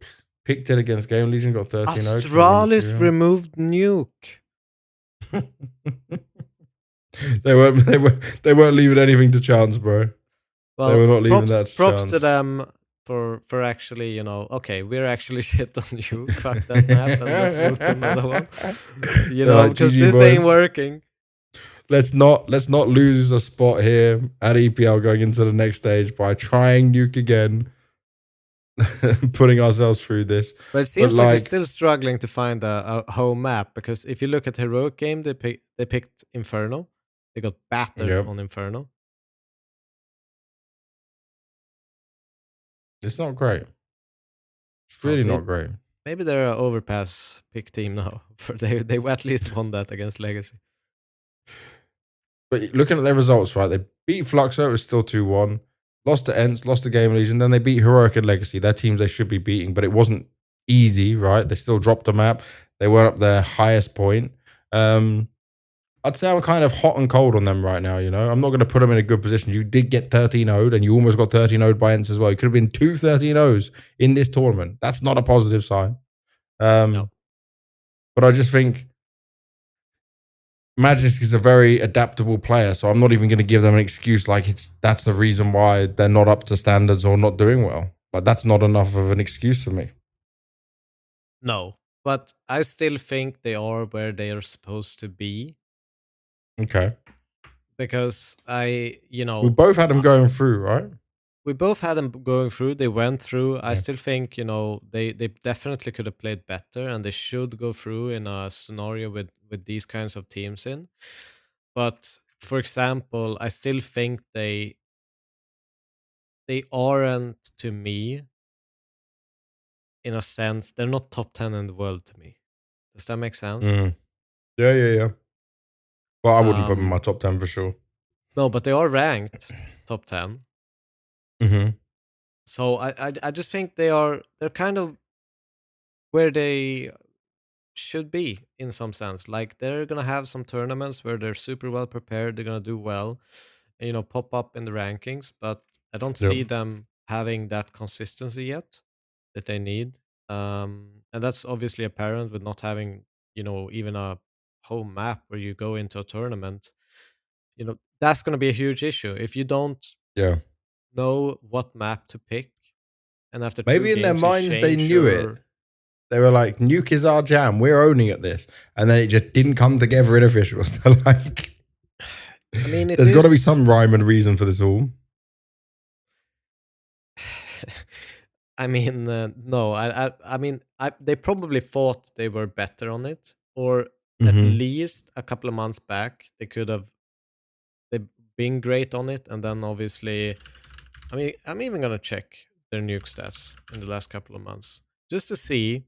picked it against GamerLegion, got 13-0. Astralis removed Nuke. They weren't leaving anything to chance, bro. They were not leaving that props to chance. them for actually, you know, okay, we're actually shit on you. Fuck that map, and let's move to another one. You They're know, like, because GG this ain't boys. working. Let's not lose a spot here at EPL going into the next stage by trying Nuke again, putting ourselves through this. But it seems like they're still struggling to find a home map, because if you look at Heroic Game, they picked Inferno. They got battered on Inferno. It's not great. It's really not great. Maybe they're an overpass pick team now. They at least won that against Legacy. But looking at their results, right? They beat Fluxo, it was still 2-1. Lost to ENCE, lost to GamerLegion. Then they beat Heroic and Legacy. They're teams they should be beating, but it wasn't easy, right? They still dropped the map. They weren't up their highest point. I'd say I'm kind of hot and cold on them right now, you know? I'm not going to put them in a good position. You did get 13-0'd, and you almost got 13-0'd by ENCE as well. You could have been 2 13-0s in this tournament. That's not a positive sign. No. But I just think Magisk is a very adaptable player, so I'm not even going to give them an excuse like that's the reason why they're not up to standards or not doing well. But that's not enough of an excuse for me. No, but I still think they are where they are supposed to be. Okay. Because we both had them going through, right? We both had them going through. They went through. I still think, they definitely could have played better, and they should go through in a scenario with these kinds of teams in. But for example, I still think they aren't, to me, in a sense, they're not top 10 in the world to me. Does that make sense? Yeah. Well, I wouldn't put them in my top 10 for sure. No, but they are ranked top 10. So I just think they're kind of where they should be in some sense. Like, they're gonna have some tournaments where they're super well prepared, they're gonna do well, and, pop up in the rankings, but I don't see them having that consistency yet that they need. And that's obviously apparent with not having, even a home map where you go into a tournament. That's gonna be a huge issue if you don't know what map to pick, and after maybe 2 in their games minds they knew it. They were like, Nuke is our jam, we're owning at this, and then it just didn't come together in officials. So like, I mean, there's got to be some rhyme and reason for this all. I mean, no. I mean, they probably thought they were better on it, or at least a couple of months back they could have been great on it, and then obviously, I mean, I'm even gonna check their Nuke stats in the last couple of months just to see,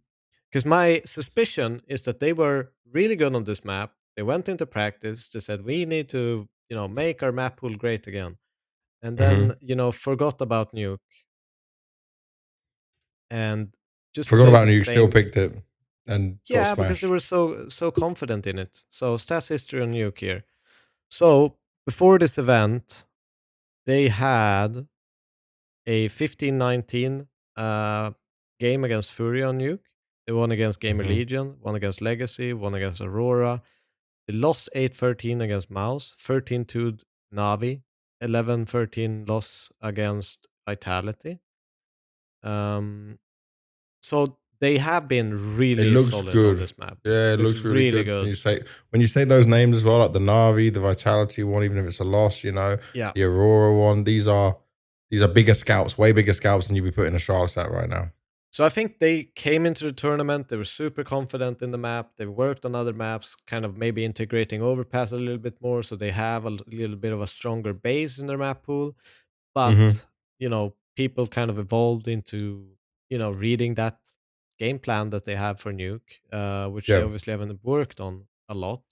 because my suspicion is that they were really good on this map. They went into practice. They said we need to, make our map pool great again, and then forgot about Nuke and just forgot played about the Nuke. Still same. picked it and got smashed. Because they were so confident in it. So stats history on Nuke here. So before this event, they had a 15-19 game against FURIA on Nuke. They won against GamerLegion, won against Legacy, won against Aurora. They lost 8-13 against Mouse, 13-2 Navi, 11-13 loss against Vitality. So they have been really solid on this map. Yeah, it looks really good. When you say those names as well, like the Navi, the Vitality one, even if it's a loss, the Aurora one, these are bigger scouts, way bigger scouts than you'd be putting Astralis at right now. So I think they came into the tournament, they were super confident in the map, they worked on other maps, kind of maybe integrating Overpass a little bit more, so they have a little bit of a stronger base in their map pool. But, people kind of evolved into, reading that game plan that they have for Nuke, which they obviously haven't worked on a lot.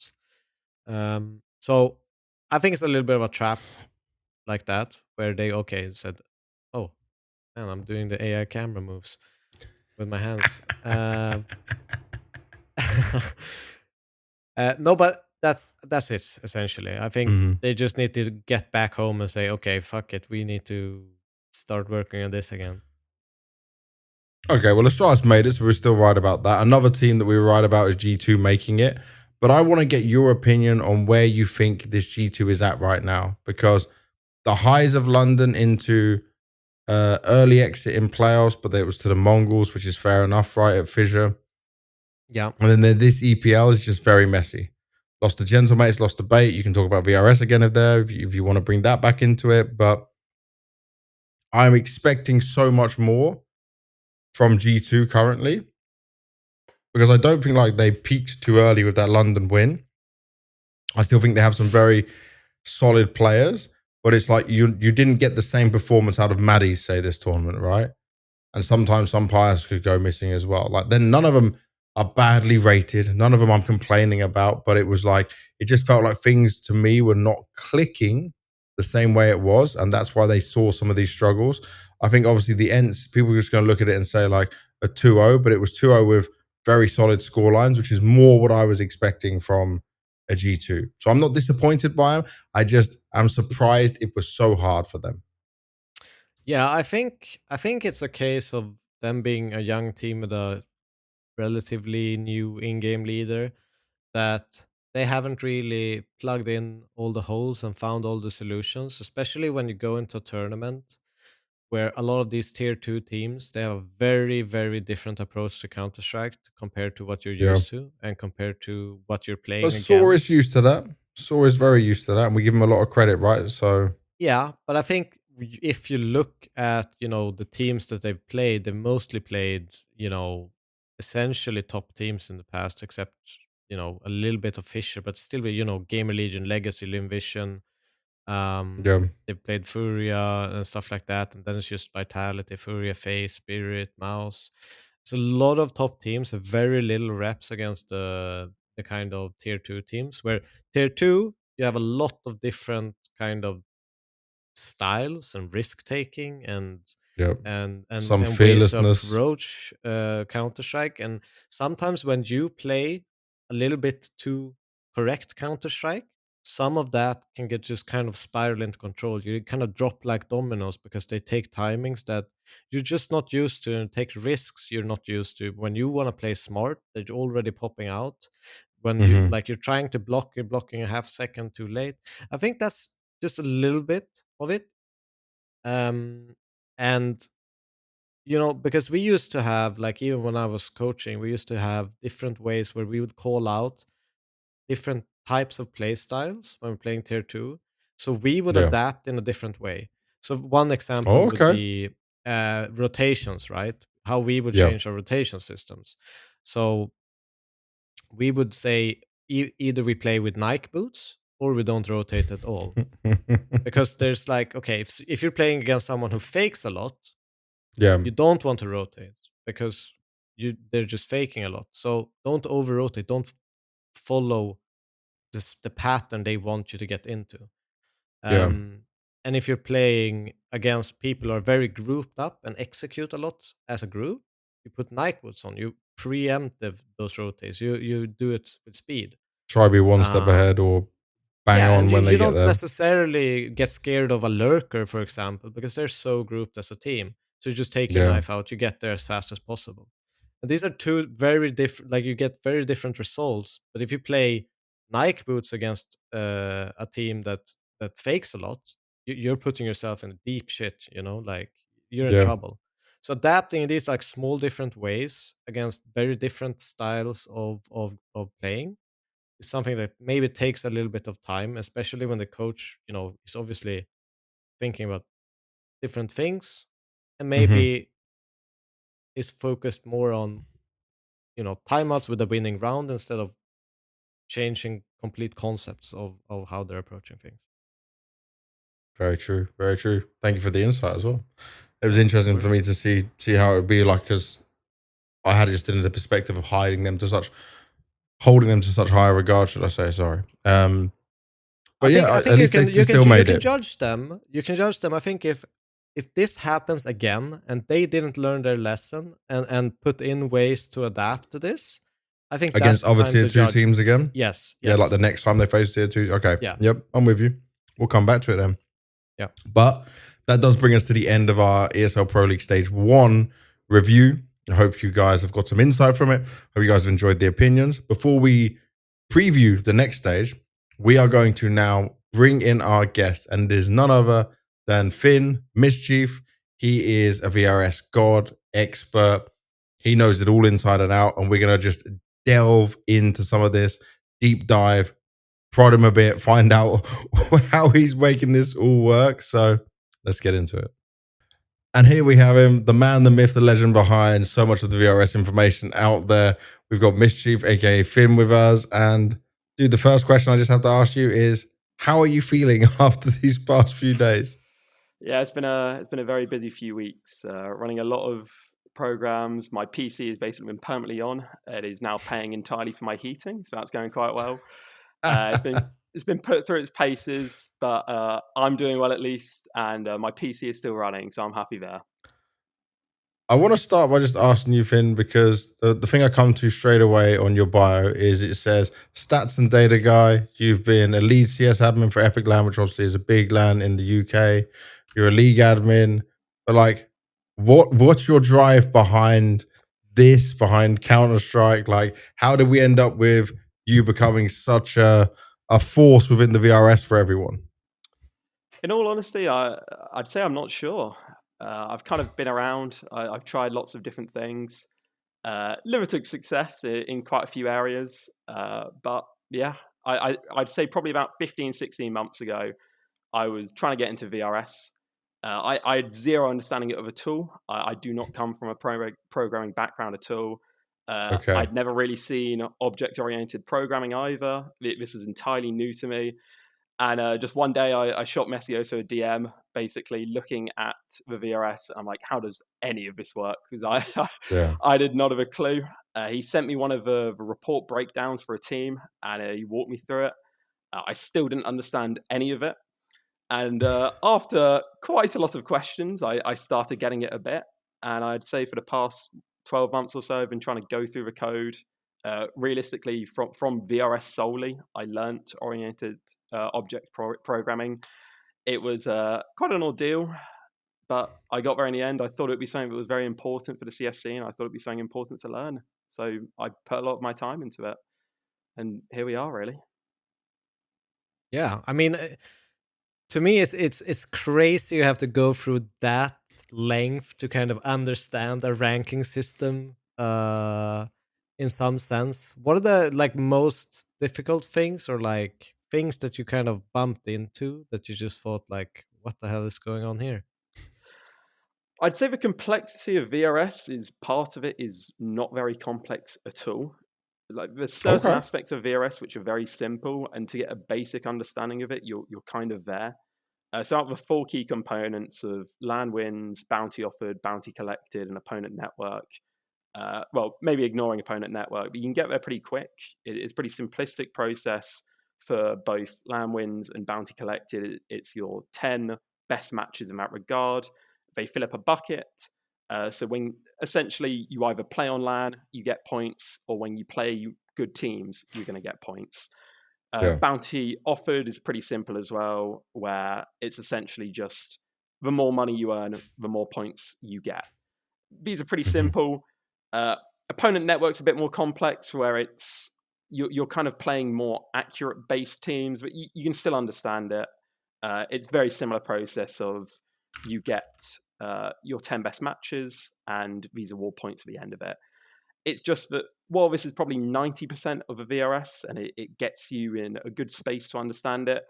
So I think it's a little bit of a trap like that, where they said, "Oh, man, I'm doing the AI camera moves with my hands." No, but that's it essentially. I think they just need to get back home and say, "Okay, fuck it, we need to start working on this again." Okay, well, Astralis made it, so we're still right about that. Another team that we were right about is G2 making it. But I want to get your opinion on where you think this G2 is at right now, because the highs of London into early exit in playoffs, but it was to the Mongols, which is fair enough, right, at Fissure. Yeah. And then this EPL is just very messy. Lost to Gentlemates, lost to Bait. You can talk about VRS again if you want to bring that back into it. But I'm expecting so much more from G2 currently, because I don't think like they peaked too early with that London win. I still think they have some very solid players, but it's like you didn't get the same performance out of Maddie's, say, this tournament, right? And sometimes some players could go missing as well. Like, then none of them are badly rated. None of them I'm complaining about, but it was like, it just felt like things to me were not clicking the same way it was. And that's why they saw some of these struggles. I think obviously the ends, people are just going to look at it and say like a 2-0, but it was 2-0 with very solid score lines, which is more what I was expecting from a G2. So I'm not disappointed by them. I'm surprised it was so hard for them. Yeah, I think it's a case of them being a young team with a relatively new in-game leader, that they haven't really plugged in all the holes and found all the solutions, especially when you go into a tournament where a lot of these tier 2 teams, they have a very, very different approach to Counter-Strike compared to what you're Yeah. used to and compared to what you're But playing Saw is against. used to that. Saw is very used to that, and we give him a lot of credit, right? So Yeah, but I think if you look at, the teams that they've mostly played, essentially top teams in the past, except, a little bit of Fisher, but still, GamerLegion, Legacy, Limvision. yeah, They've played Furia and stuff like that, and then it's just Vitality, Furia, FaZe, Spirit, Mouse. It's a lot of top teams, very little reps against the kind of tier 2 teams, where tier 2, you have a lot of different kind of styles and risk taking and yeah. and and Some and ways to fearlessness. approach Counter-Strike. And sometimes when you play a little bit too correct Counter-Strike, some of that can get just kind of spiral into control. You kind of drop like dominoes because they take timings that you're just not used to, and take risks you're not used to. When you want to play smart, they're already popping out. When you Mm-hmm. like, you're trying to block, you're blocking a half second too late. I think that's just a little bit of it. And because we used to have, like, even when I was coaching, we used to have different ways where we would call out different types of play styles when we're playing tier 2. So we would Yeah. adapt in a different way. So one example Oh, would okay. be rotations, right? How we would Yeah. change our rotation systems. So we would say either we play with Nike boots or we don't rotate at all. Because there's like, okay, if you're playing against someone who fakes a lot, yeah. you don't want to rotate because they're just faking a lot. So don't over rotate. Don't follow the pattern they want you to get into. Yeah. And if you're playing against people who are very grouped up and execute a lot as a group, you put Nike boots on. You preempt those rotates. You do it with speed. Try to be one step Um, ahead or bang Yeah, and on you, when they you get don't there. necessarily get scared of a lurker, for example, because they're so grouped as a team. So you just take your Yeah. knife out, you get there as fast as possible. And these are two very different, like, you get very different results. But if you play Nike boots against a team that fakes a lot, you're putting yourself in deep shit, like, you're in Yeah. trouble. So adapting in these like small different ways against very different styles of playing is something that maybe takes a little bit of time, especially when the coach, is obviously thinking about different things and Mm-hmm. maybe is focused more on, timeouts with a winning round instead of changing complete concepts of how they're approaching things. Very true. Very true. Thank you for the insight as well. It was Yeah, of interesting for course. me to see how it would be like, because I had it just in the perspective of holding them to such higher regard, should I say? Sorry. I But think yeah, I at think you least they can you can still you made can it judge them. You can judge them. I think if this happens again and they didn't learn their lesson and put in ways to adapt to this, I think that's against the other time tier to two judge. teams again. Yes, Yeah, like the yes. next time they face tier two. Okay. Yeah. Yep, I'm with you. We'll come back to it then. Yeah. But that does bring us to the end of our ESL Pro League Stage 1 review. I hope you guys have got some insight from it. Hope you guys have enjoyed the opinions. Before we preview the next stage, we are going to now bring in our guest, and it is none other Then Finn, Mischief. He is a VRS God expert. He knows it all inside and out. And we're going to just delve into some of this, deep dive, prod him a bit, find out how he's making this all work. So let's get into it. And here we have him, the man, the myth, the legend behind so much of the VRS information out there. We've got Mischief, aka Finn, with us. And dude, the first question I just have to ask you is, how are you feeling after these past few days? Yeah, it's been a very busy few weeks. Running a lot of programs. My PC has basically been permanently on. It is now paying entirely for my heating, so that's going quite well. It's been put through its paces, but I'm doing well at least, and my PC is still running, so I'm happy there. I want to start by just asking you, Finn, because the thing I come to straight away on your bio is it says stats and data guy. You've been a lead CS admin for Epic LAN, which obviously is a big LAN in the UK. You're a league admin, but like, what's your drive behind this, behind Counter-Strike? Like, how did we end up with you becoming such a force within the VRS for everyone? In all honesty, I'd say I'm not sure. I've kind of been around. I've tried lots of different things. Limited success in quite a few areas. But yeah, I'd say probably about 15, 16 months ago, I was trying to get into VRS. I had zero understanding of a tool. I do not come from a programming background at all. Okay. I'd never really seen object-oriented programming either. This was entirely new to me. And just one day I shot Messioso a DM, basically looking at the VRS. I'm like, how does any of this work? Because I did not have a clue. He sent me one of the report breakdowns for a team, and he walked me through it. I still didn't understand any of it. And after quite a lot of questions, I started getting it a bit. And I'd say for the past 12 months or so, I've been trying to go through the code. Realistically, from VRS solely, I learnt oriented object programming. It was quite an ordeal, but I got there in the end. I thought it would be something that was very important for the CSC, and I thought it would be something important to learn. So I put a lot of my time into it. And here we are, really. Yeah, I mean, to me, it's crazy you have to go through that length to kind of understand a ranking system. In some sense, what are the like most difficult things, or like things that you kind of bumped into that you just thought like, what the hell is going on here? I'd say the complexity of VRS is part of it is not very complex at all. Like there's certain aspects of VRS which are very simple, and to get a basic understanding of it, you're kind of there. So out of the four key components of LAN wins, bounty offered, bounty collected, and opponent network. Well, maybe ignoring opponent network, but you can get there pretty quick. It's a pretty simplistic process for both LAN wins and bounty collected. It's your 10 best matches in that regard. They fill up a bucket. So when essentially you either play on LAN, you get points, or when you play good teams, you're going to get points. Bounty offered is pretty simple as well, where it's essentially just the more money you earn, the more points you get. These are pretty simple. Opponent network's a bit more complex, where it's you're kind of playing more accurate based teams, but you can still understand it. It's very similar process of you get your 10 best matches, and these award points at the end of it. It's just that while this is probably 90% of a VRS, and it gets you in a good space to understand it,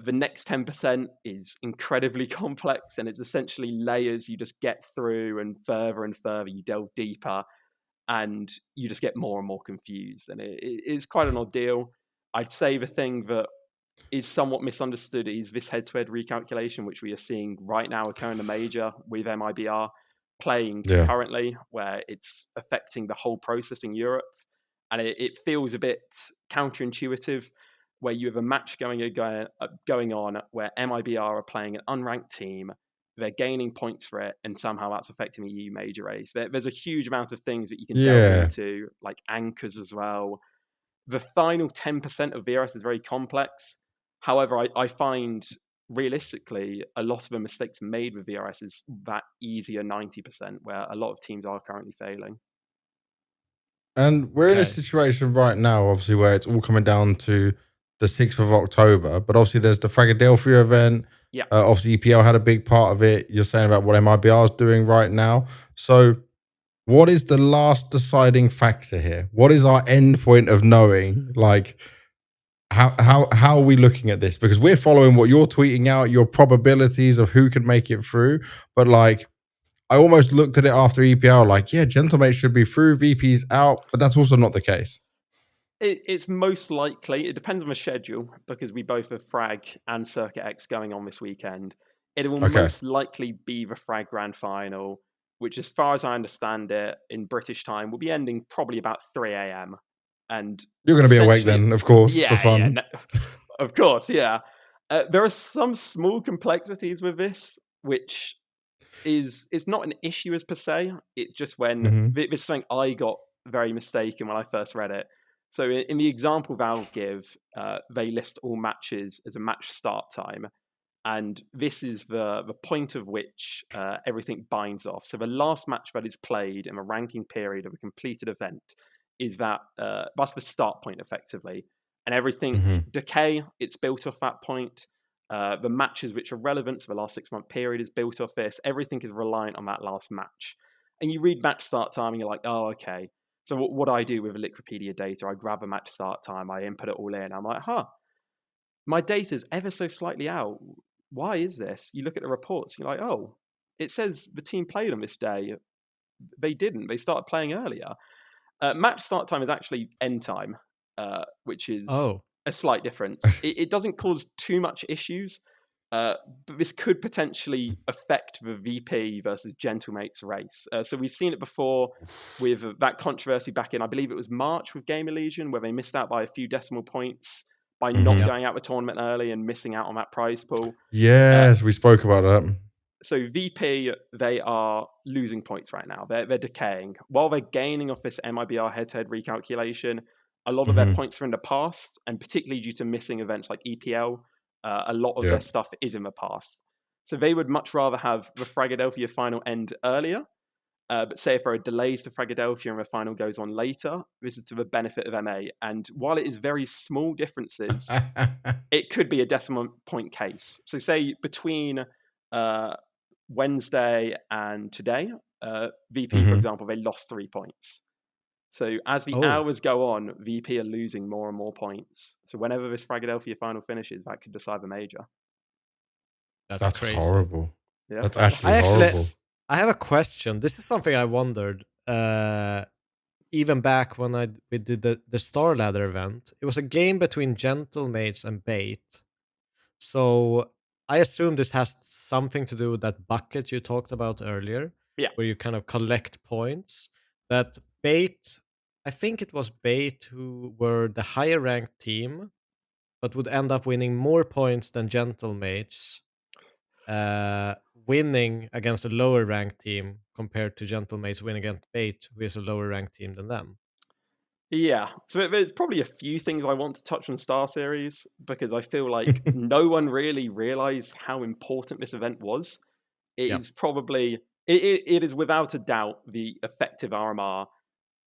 the next 10% is incredibly complex, and it's essentially layers you just get through, and further you delve deeper, and you just get more and more confused. And it's quite an ordeal. I'd say the thing that is somewhat misunderstood is this head-to-head recalculation, which we are seeing right now occur in the major with MIBR playing concurrently, where it's affecting the whole process in Europe. And it feels a bit counterintuitive, where you have a match going on where MIBR are playing an unranked team. They're gaining points for it, and somehow that's affecting the EU major race. There's a huge amount of things that you can delve into, like anchors as well. The final 10% of VRS is very complex. However, I find realistically a lot of the mistakes made with VRS is that easier 90%, where a lot of teams are currently failing. And we're in a situation right now, obviously, where it's all coming down to the 6th of October. But obviously, there's the Philadelphia event. Yeah. Obviously, EPL had a big part of it. You're saying about what MIBR is doing right now. So, what is the last deciding factor here? What is our end point of knowing, like, how are we looking at this? Because we're following what you're tweeting out, your probabilities of who can make it through. But like, I almost looked at it after EPL, like, yeah, Gentlemates should be through, VP's out, but that's also not the case. It's most likely, it depends on the schedule, because we both have Frag and Circuit X going on this weekend. It will Okay. most likely be the Frag Grand Final, which, as far as I understand it, in British time, will be ending probably about 3 a.m. And You're going to be awake essentially, then, of course, for yeah, fun. no, of course, yeah. There are some small complexities with this, which it's not an issue as per se. It's just when this is something I got very mistaken when I first read it. So in the example Valve give, they list all matches as a match start time, and this is the point of which everything binds off. So the last match that is played in the ranking period of a completed event is that's the start point effectively, and everything decay, it's built off that point. The matches which are relevant to the last 6-month period is built off this. Everything is reliant on that last match. And you read match start time and you're like, oh, okay. So what I do with the Liquipedia data, I grab a match start time, I input it all in. I'm like, my data's ever so slightly out. Why is this? You look at the reports, you're like, oh, it says the team played on this day. They didn't. They started playing earlier. Match start time is actually end time, which is a slight difference. It doesn't cause too much issues, but this could potentially affect the VP versus Gentlemates race. So we've seen it before with that controversy back in, I believe it was March with GamerLegion, where they missed out by a few decimal points by not going out the tournament early and missing out on that prize pool. Yes, we spoke about that. So VP, they are losing points right now. They're decaying. While they're gaining off this MIBR head-to-head recalculation, a lot of their points are in the past, and particularly due to missing events like EPL, a lot of their stuff is in the past. So they would much rather have the Fragadelphia final end earlier. But say if there are delays to Fragadelphia and the final goes on later, this is to the benefit of MA. And while it is very small differences, it could be a decimal point case. So say between Wednesday and today, VP, for example, they lost 3 points. So as the hours go on, VP are losing more and more points. So whenever this Fragadelphia final finishes, that could decide the major. That's crazy. Horrible. Yeah, that's actually horrible. I have a question. This is something I wondered even back when we did the Star Ladder event. It was a game between Gentlemates and Bait. So I assume this has something to do with that bucket you talked about earlier, where you kind of collect points. That Bait, I think it was Bait who were the higher ranked team, but would end up winning more points than Gentlemates, winning against a lower ranked team compared to Gentlemates winning against Bait, who is a lower ranked team than them. Yeah, so there's probably a few things I want to touch on Star Series, because I feel like no one really realized how important this event was. It is probably, it is without a doubt the effective RMR,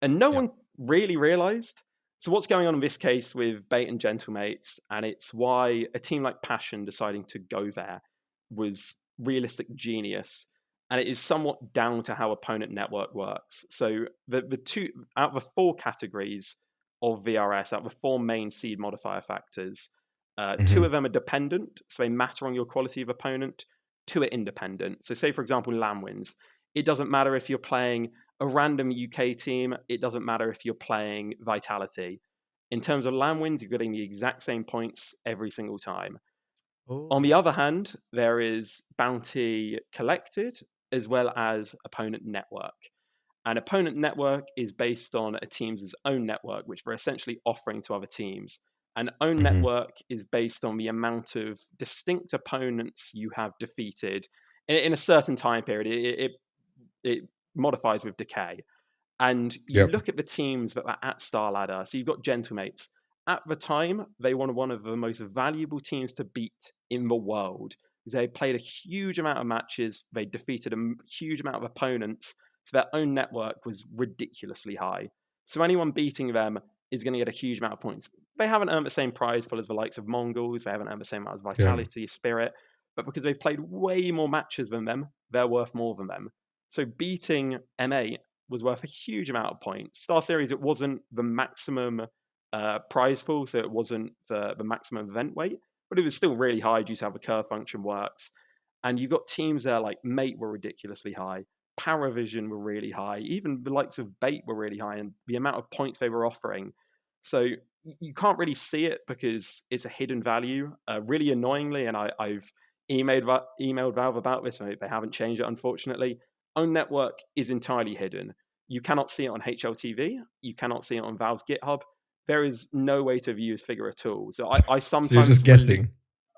and no one really realized. So what's going on in this case with Bait and Gentlemates, and it's why a team like Passion deciding to go there was realistic genius. And it is somewhat down to how opponent network works. So the two out of the 4 categories of VRS, out of the 4 main seed modifier factors, 2 of them are dependent, so they matter on your quality of opponent. 2 are independent. So say, for example, LAN wins. It doesn't matter if you're playing a random UK team. It doesn't matter if you're playing Vitality. In terms of LAN wins, you're getting the exact same points every single time. On the other hand, there is bounty collected as well as opponent network. And opponent network is based on a team's own network, which they're essentially offering to other teams. And own network is based on the amount of distinct opponents you have defeated in a certain time period. It modifies with decay. And you look at the teams that are at Star Ladder. So you've got Gentlemates. At the time, they were one of the most valuable teams to beat in the world. They played a huge amount of matches. They defeated a huge amount of opponents. So their own network was ridiculously high. So anyone beating them is going to get a huge amount of points. They haven't earned the same prize pool as the likes of Mongols. They haven't earned the same amount as Vitality, Spirit. but because they've played way more matches than them, they're worth more than them. So beating M8 was worth a huge amount of points. Star Series, it wasn't the maximum prize pool, so it wasn't the maximum event weight, but it was still really high due to how the curve function works. And you've got teams there like Mate were ridiculously high, Paravision were really high, even the likes of Bait were really high, and the amount of points they were offering. So you can't really see it because it's a hidden value. Really annoyingly, and I've emailed Valve about this, and they haven't changed it, unfortunately. Own network is entirely hidden. You cannot see it on HLTV. You cannot see it on Valve's GitHub. There is no way to view this figure at all. So I So you're sometimes just guessing.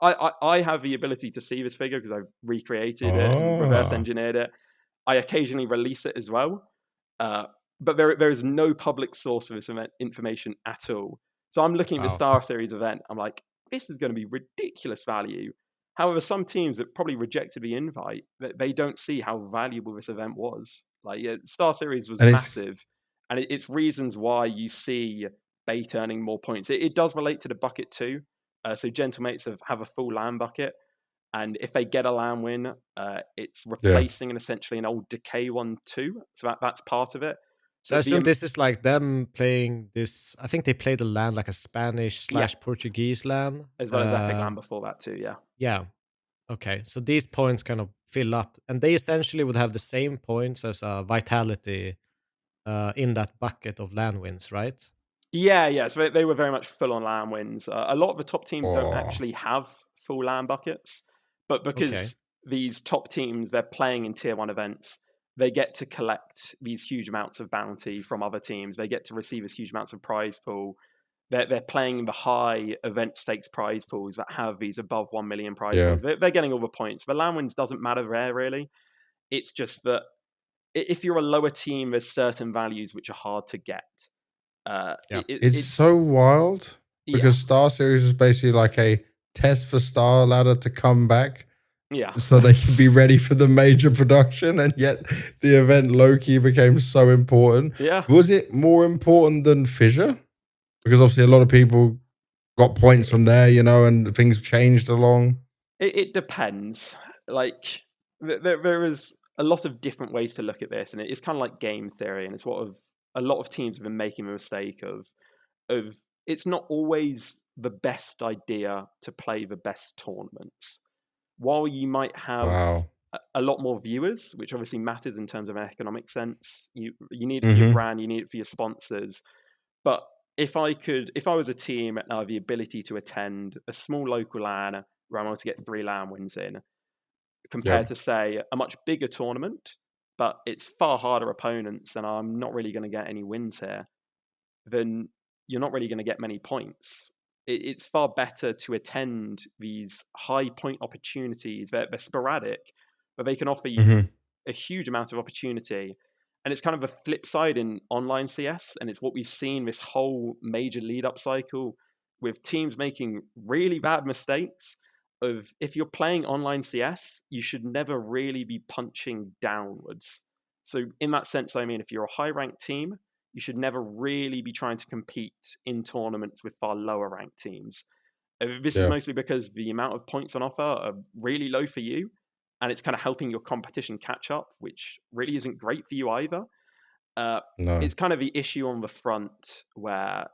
I have the ability to see this figure because I've recreated it and reverse engineered it. I occasionally release it as well. But there is no public source of this information at all. So I'm looking at the Star Series event. I'm like, this is going to be ridiculous value. However, some teams that probably rejected the invite, they don't see how valuable this event was. Like Star Series was massive, and it's reasons why you see Bait earning more points. It does relate to the bucket too. So Gentlemates have a full LAN bucket, and if they get a LAN win, it's replacing essentially an old Decay one too. So that's part of it. So I assume this is like them playing this. I think they played the LAN like a Spanish/Portuguese LAN, as well as Epic LAN before that too. Yeah. Yeah. Okay. So these points kind of fill up, and they essentially would have the same points as Vitality in that bucket of LAN wins, right? Yeah. So they were very much full on LAN wins. A lot of the top teams don't actually have full LAN buckets, but because these top teams, they're playing in tier 1 events, they get to collect these huge amounts of bounty from other teams. They get to receive these huge amounts of prize pool. They're playing the high event stakes prize pools that have these above 1 million prize pools. They're getting all the points. The LAN wins doesn't matter there, really. It's just that if you're a lower team, there's certain values which are hard to get. It's so wild because Star Series is basically like a test for Star Ladder to come back. So they can be ready for the major production, and yet the event low-key became so important. Was it more important than Fissure? Because obviously a lot of people got points from there, and things changed along. It depends. Like there is a lot of different ways to look at this, and it's kind of like game theory, and it's what a lot of teams have been making the mistake of it's not always the best idea to play the best tournaments. While you might have a lot more viewers, which obviously matters in terms of an economic sense, you need it for your brand, you need it for your sponsors. But if I was a team and I had the ability to attend a small local LAN where I'm able to get 3 LAN wins in, compared to say a much bigger tournament, but it's far harder opponents and I'm not really going to get any wins here, then you're not really going to get many points. It's far better to attend these high point opportunities. They're sporadic, but they can offer you a huge amount of opportunity. And it's kind of a flip side in online CS. And it's what we've seen this whole major lead up cycle with teams making really bad mistakes of if you're playing online CS, you should never really be punching downwards. So in that sense, I mean, if you're a high ranked team, you should never really be trying to compete in tournaments with far lower ranked teams. This is mostly because the amount of points on offer are really low for you, and it's kind of helping your competition catch up, which really isn't great for you either. It's kind of the issue on the front where,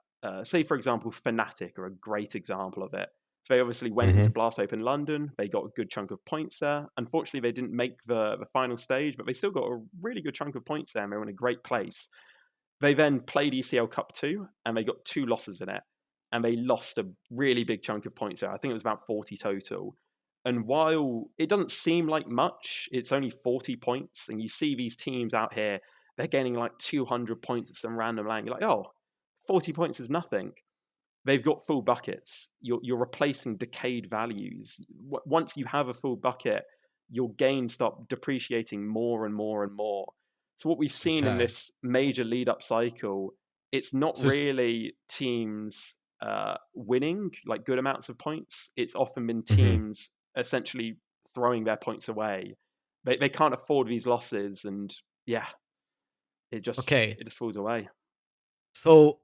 say, for example, Fnatic are a great example of it. So they obviously went into Blast Open London. They got a good chunk of points there. Unfortunately, they didn't make the final stage, but they still got a really good chunk of points there, and they were in a great place. They then played ECL Cup 2, and they got 2 losses in it. And they lost a really big chunk of points there. I think it was about 40 total. And while it doesn't seem like much, it's only 40 points. And you see these teams out here, they're gaining like 200 points at some random LAN. You're like, oh, 40 points is nothing. They've got full buckets. You're replacing decayed values. Once you have a full bucket, your gains start depreciating more and more and more. So what we've seen in this major lead-up cycle, it's not really teams winning like good amounts of points. It's often been teams essentially throwing their points away. They can't afford these losses, and it just falls away. So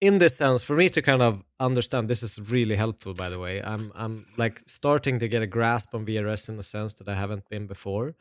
in this sense, for me to kind of understand, this is really helpful, by the way. I'm like starting to get a grasp on VRS in a sense that I haven't been before.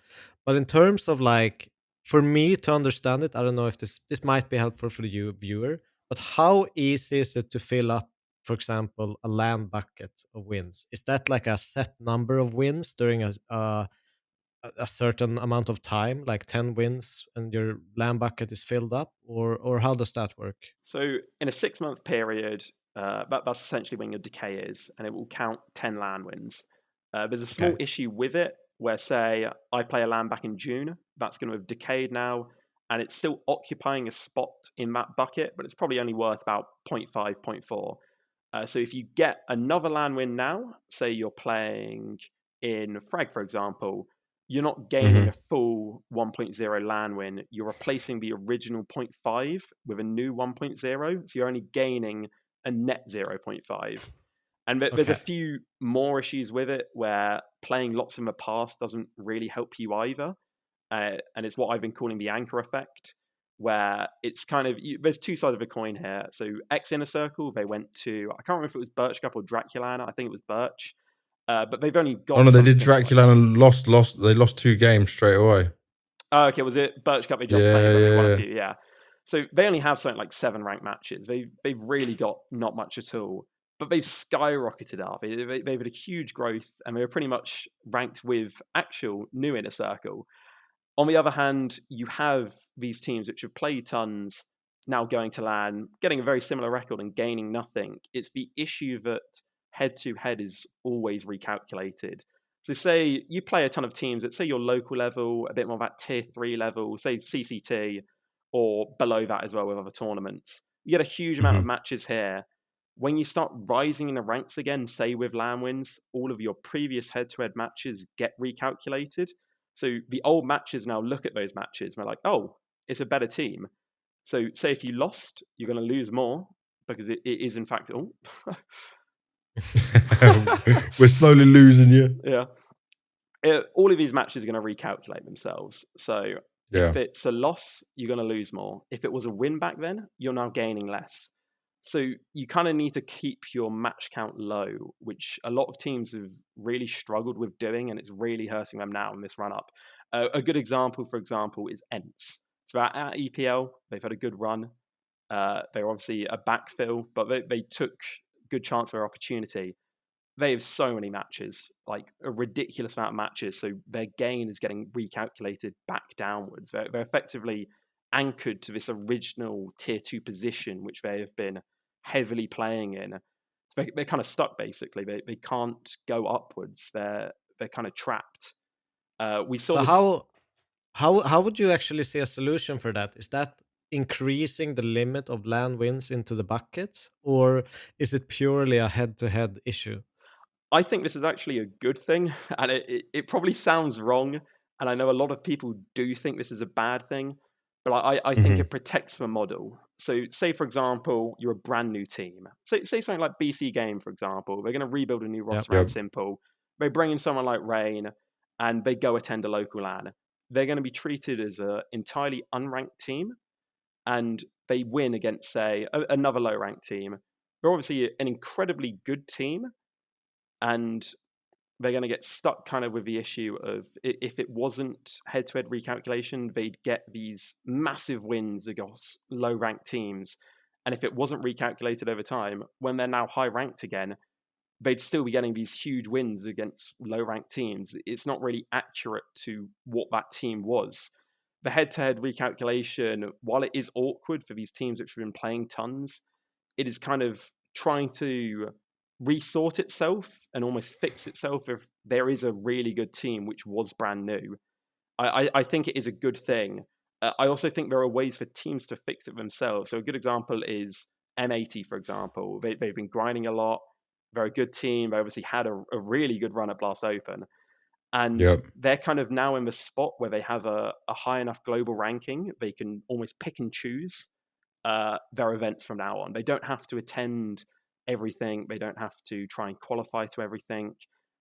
But in terms of like, for me to understand it, I don't know if this might be helpful for the viewer, but how easy is it to fill up, for example, a land bucket of wins? Is that like a set number of wins during a certain amount of time, like 10 wins, and your land bucket is filled up, or how does that work? So in a 6-month period, that's essentially when your decay is, and it will count 10 LAN wins. There's a small Okay. issue with it where, say, I play a LAN back in June, that's going to have decayed now, and it's still occupying a spot in that bucket, but it's probably only worth about 0.5, 0.4. So if you get another LAN win now, say you're playing in Frag, for example, you're not gaining a full 1.0 LAN win. You're replacing the original 0.5 with a new 1.0. So you're only gaining a net 0.5. And there's a Okay. few more issues with it where playing lots in the past doesn't really help you either. And it's what I've been calling the anchor effect, where it's kind of, there's two sides of a coin here. So X Inner Circle, they went to, I can't remember if it was Birch Cup or Draculana. I think it was Birch. But they've only got Oh no, they did something like, Dracula and lost. They lost 2 games straight away. oh, okay, was it Birch Cup they just played Yeah, when they won a yeah. few? Yeah. So they only have something like 7 ranked matches. They've really got not much at all, but they've skyrocketed up. They've had a huge growth, and they're pretty much ranked with actual new Inner Circle. On the other hand, you have these teams which have played tons, now going to LAN, getting a very similar record and gaining nothing. It's the issue that head-to-head is always recalculated. So say you play a ton of teams at, say, your local level, a bit more of that tier 3 level, say CCT, or below that as well with other tournaments. You get a huge amount of matches here. When you start rising in the ranks again, say with LAN wins, all of your previous head-to-head matches get recalculated. So the old matches now look at those matches and they're like, oh, it's a better team. So say if you lost, you're going to lose more because it is in fact, oh, We're slowly losing you. yeah. All of these matches are going to recalculate themselves. So Yeah. if it's a loss, you're going to lose more. If it was a win back then, you're now gaining less. So you kind of need to keep your match count low, which a lot of teams have really struggled with doing, and it's really hurting them now in this run up. A good example, for example, is ENTS. So at EPL, they've had a good run. They're obviously a backfill, but they took good chance of their opportunity. They have so many matches, like a ridiculous amount of matches. So their gain is getting recalculated back downwards. They're effectively anchored to this original tier 2 position, which they have been heavily playing in. So they're kind of stuck basically. They can't go upwards. They're kind of trapped. We saw So this. how would you actually see a solution for that? Is that increasing the limit of land wins into the bucket, or is it purely a head-to-head issue? I think this is actually a good thing, and it probably sounds wrong, and I know a lot of people do think this is a bad thing, but I think it protects the model. So, say for example, you're a brand new team. Say something like BC Game, for example. They're going to rebuild a new Yep. roster around Simple. They bring in someone like Rain, and they go attend a local LAN. They're going to be treated as an entirely unranked team, and they win against, say, another low-ranked team. They're obviously an incredibly good team, and they're going to get stuck kind of with the issue of, if it wasn't head-to-head recalculation, they'd get these massive wins against low-ranked teams. And if it wasn't recalculated over time, when they're now high-ranked again, they'd still be getting these huge wins against low-ranked teams. It's not really accurate to what that team was. The head-to-head recalculation, while it is awkward for these teams which have been playing tons, it is kind of trying to resort itself and almost fix itself if there is a really good team which was brand new. I think it is a good thing. I also think there are ways for teams to fix it themselves. So a good example is M80, for example. They've been grinding a lot. They're a good team. They obviously had a really good run at Blast Open. And Yep. they're kind of now in the spot where they have a high enough global ranking. They can almost pick and choose their events from now on. They don't have to attend everything. They don't have to try and qualify to everything.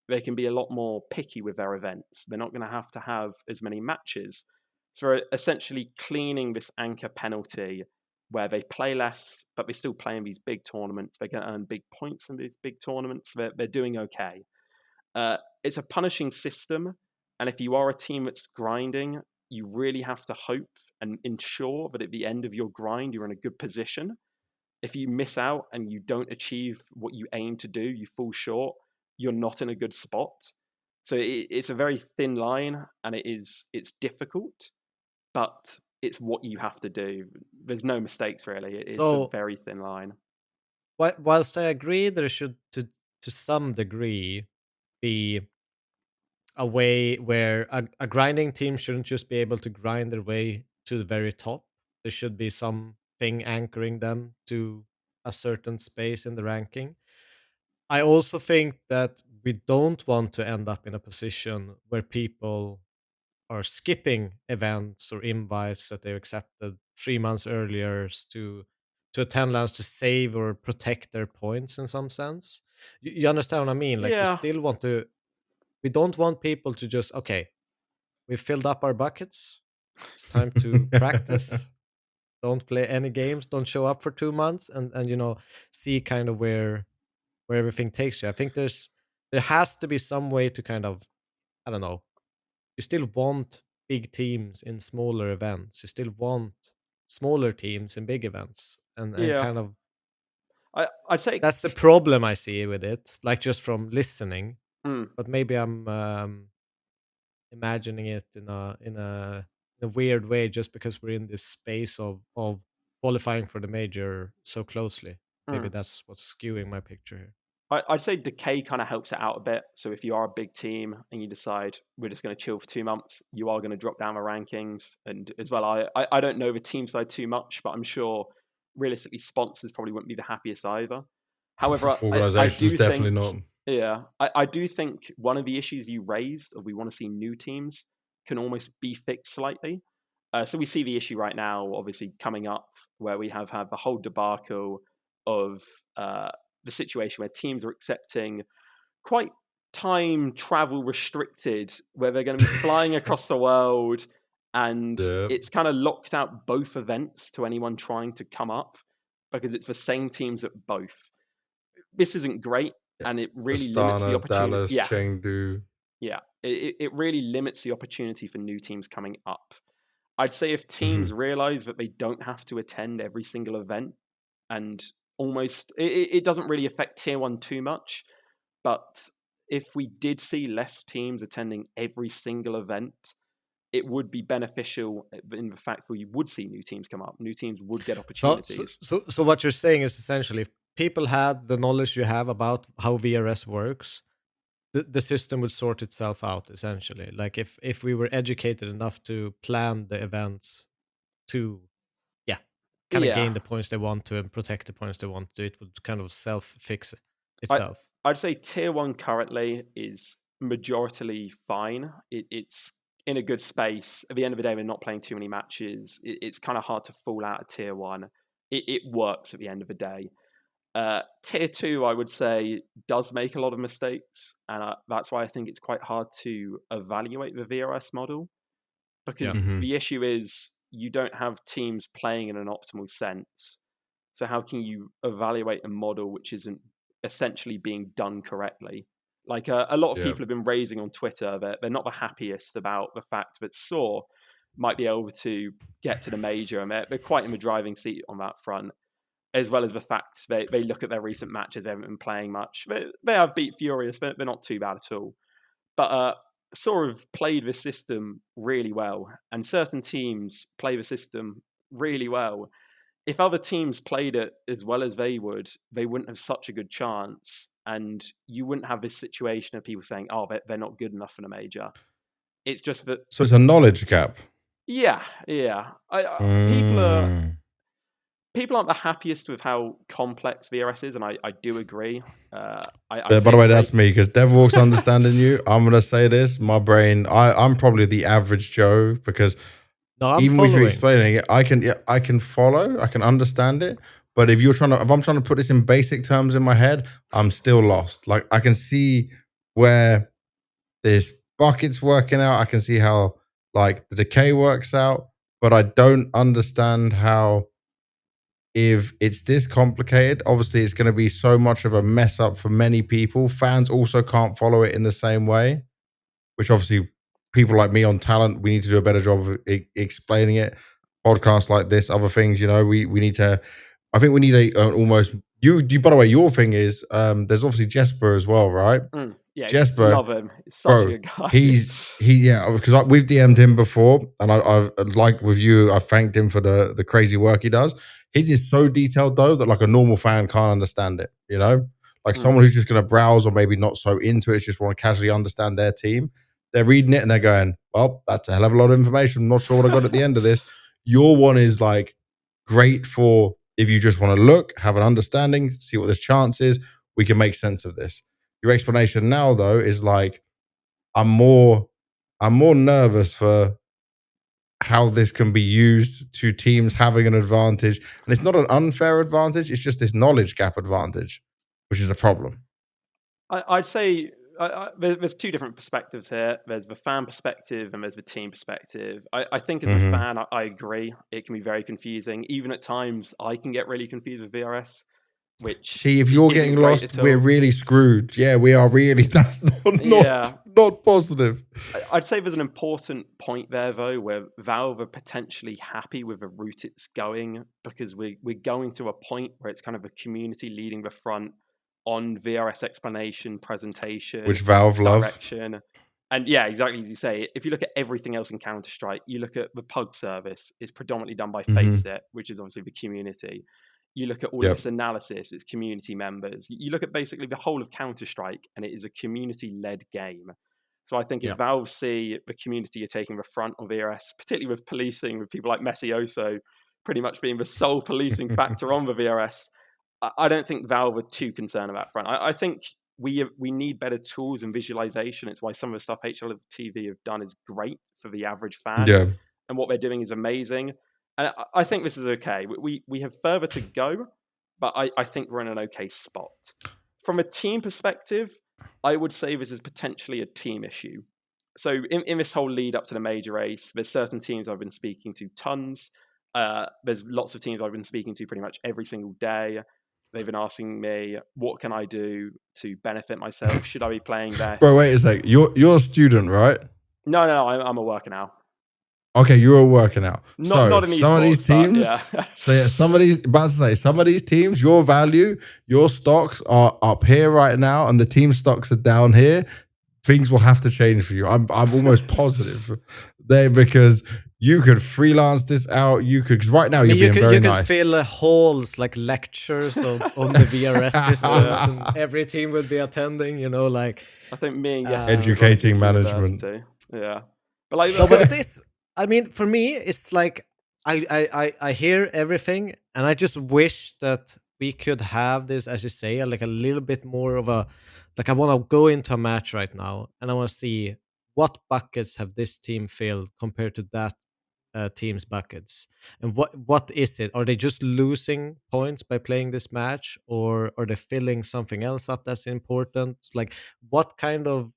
They can be a lot more picky with their events. They're not going to have as many matches. So they're essentially cleaning this anchor penalty where they play less, but they're still playing these big tournaments. They're going to earn big points in these big tournaments. They're doing okay. It's a punishing system, and if you are a team that's grinding, you really have to hope and ensure that at the end of your grind, you're in a good position. If you miss out and you don't achieve what you aim to do, you fall short, you're not in a good spot. So it's a very thin line, and it's difficult, but it's what you have to do. There's no mistakes really. It's a very thin line. Whilst I agree there should to some degree be a way where a grinding team shouldn't just be able to grind their way to the very top. There should be something anchoring them to a certain space in the ranking. I also think that we don't want to end up in a position where people are skipping events or invites that they accepted 3 months earlier to attend lands to save or protect their points in some sense. You understand what I mean? Like Yeah. we don't want people to just, okay, we filled up our buckets. It's time to practice. Don't play any games. Don't show up for 2 months, and see kind of where everything takes you. I think there has to be some way to kind of, I don't know. You still want big teams in smaller events. You still want smaller teams in big events, and Yeah. kind of. I'd say That's the problem I see with it, like just from listening. Mm. But maybe I'm imagining it in a weird way, just because we're in this space of qualifying for the major so closely. Maybe that's what's skewing my picture here. I'd say decay kind of helps it out a bit. So if you are a big team and you decide we're just going to chill for 2 months, you are going to drop down the rankings. And as well, I don't know the team side too much, but I'm sure realistically sponsors probably wouldn't be the happiest either. However, I do definitely think, not. yeah, I do think one of the issues you raised of we want to see new teams can almost be fixed slightly. So we see the issue right now, obviously coming up, where we have had the whole debacle of the situation where teams are accepting quite time travel restricted, where they're going to be flying across the world, and it's kind of locked out both events to anyone trying to come up because it's the same teams at both. This isn't great, and it really limits the Astana, opportunity. Dallas, Chengdu. Yeah, it really limits the opportunity for new teams coming up. I'd say if teams realize that they don't have to attend every single event, and almost it doesn't really affect tier 1 too much, but if we did see less teams attending every single event, it would be beneficial in the fact that you would see new teams come up. New teams would get opportunities. So what you're saying is essentially, if people had the knowledge you have about how VRS works, the system would sort itself out essentially. Like if we were educated enough to plan the events to kind of gain the points they want to and protect the points they want to, it would kind of self-fix itself. I'd say tier 1 currently is majoritarily fine. It's in a good space. At the end of the day, we're not playing too many matches. It's kind of hard to fall out of tier 1. It works at the end of the day. Tier 2, I would say, does make a lot of mistakes, and that's why I think it's quite hard to evaluate the VRS model, because the issue is you don't have teams playing in an optimal sense. So how can you evaluate a model which isn't essentially being done correctly? Like a lot of people have been raising on Twitter that they're not the happiest about the fact that Saw might be able to get to the major, and they're quite in the driving seat on that front, as well as the fact they look at their recent matches, they haven't been playing much. They have beat Furious, they're not too bad at all. But Saw have played the system really well, and certain teams play the system really well. If other teams played it as well as they would, they wouldn't have such a good chance, and you wouldn't have this situation of people saying, "Oh, they're not good enough for the major." It's just that. So it's a knowledge gap. Yeah. People aren't the happiest with how complex VRS is, and I do agree. By the way, that's me, because Devilwalk's understanding you. I'm gonna say this. My brain, I'm probably the average Joe, because even with you explaining it, I can follow, I can understand it. But if I'm trying to put this in basic terms in my head, I'm still lost. Like, I can see where this bucket's working out. I can see how like the decay works out, but I don't understand how if it's this complicated, obviously it's going to be so much of a mess up for many people. Fans also can't follow it in the same way, which obviously people like me on talent, we need to do a better job of explaining it. Podcasts like this, other things, we need to. I think we need a almost you. By the way, your thing is there's obviously Jesper as well, right? Yeah, Jesper, love him. He's such a bro, good guy. because we've DM'd him before, and I like with you, I thanked him for the crazy work he does. His is so detailed though that like a normal fan can't understand it. Like someone who's just going to browse or maybe not so into it, just want to casually understand their team. They're reading it and they're going, "Well, that's a hell of a lot of information. I'm not sure what I got at the end of this." Your one is like great for if you just want to look, have an understanding, see what this chance is. We can make sense of this. Your explanation now though is like, I'm more nervous for how this can be used to teams having an advantage. And it's not an unfair advantage, it's just this knowledge gap advantage, which is a problem. I'd say there's two different perspectives here. There's the fan perspective and there's the team perspective. I think as a fan, I agree. It can be very confusing. Even at times, I can get really confused with VRS. Which see, if you're getting lost, we're really screwed. Yeah, we are really. That's not positive. I'd say there's an important point there though, where Valve are potentially happy with the route it's going, because we're going to a point where it's kind of a community leading the front on VRS explanation, presentation, which Valve direction. love. And yeah, exactly as you say. If you look at everything else in Counter-Strike, you look at the PUG service, it's predominantly done by FaZe, which is obviously the community. You look at all of this analysis, it's community members. You look at basically the whole of Counter-Strike, and it is a community-led game. So I think if Valve see the community are taking the front on VRS, particularly with policing, with people like Messioso pretty much being the sole policing factor on the VRS, I don't think Valve are too concerned about front. I think we need better tools and visualization. It's why some of the stuff HLTV have done is great for the average fan. And what they're doing is amazing. And I think this is okay. We have further to go, but I think we're in an okay spot. From a team perspective, I would say this is potentially a team issue. So in this whole lead up to the major race, there's certain teams I've been speaking to tons. There's lots of teams I've been speaking to pretty much every single day. They've been asking me, what can I do to benefit myself? Should I be playing this? Bro, wait a sec. You're a student, right? No, I'm a worker now. Okay, you're working out. Not in some of these teams, some of these teams, your value, your stocks are up here right now, and the team stocks are down here. Things will have to change for you. I'm almost positive there, because you could freelance this out. You could, because right now you're being very nice. You could fill halls like lectures on the VRS systems, and every team would be attending. I think me and educating management. Yeah, but but it is. I mean, for me, it's like I hear everything, and I just wish that we could have this, as you say, like a little bit more of a, like, I want to go into a match right now, and I want to see what buckets have this team filled compared to that team's buckets, and what is it? Are they just losing points by playing this match, or are they filling something else up that's important? Like, what kind of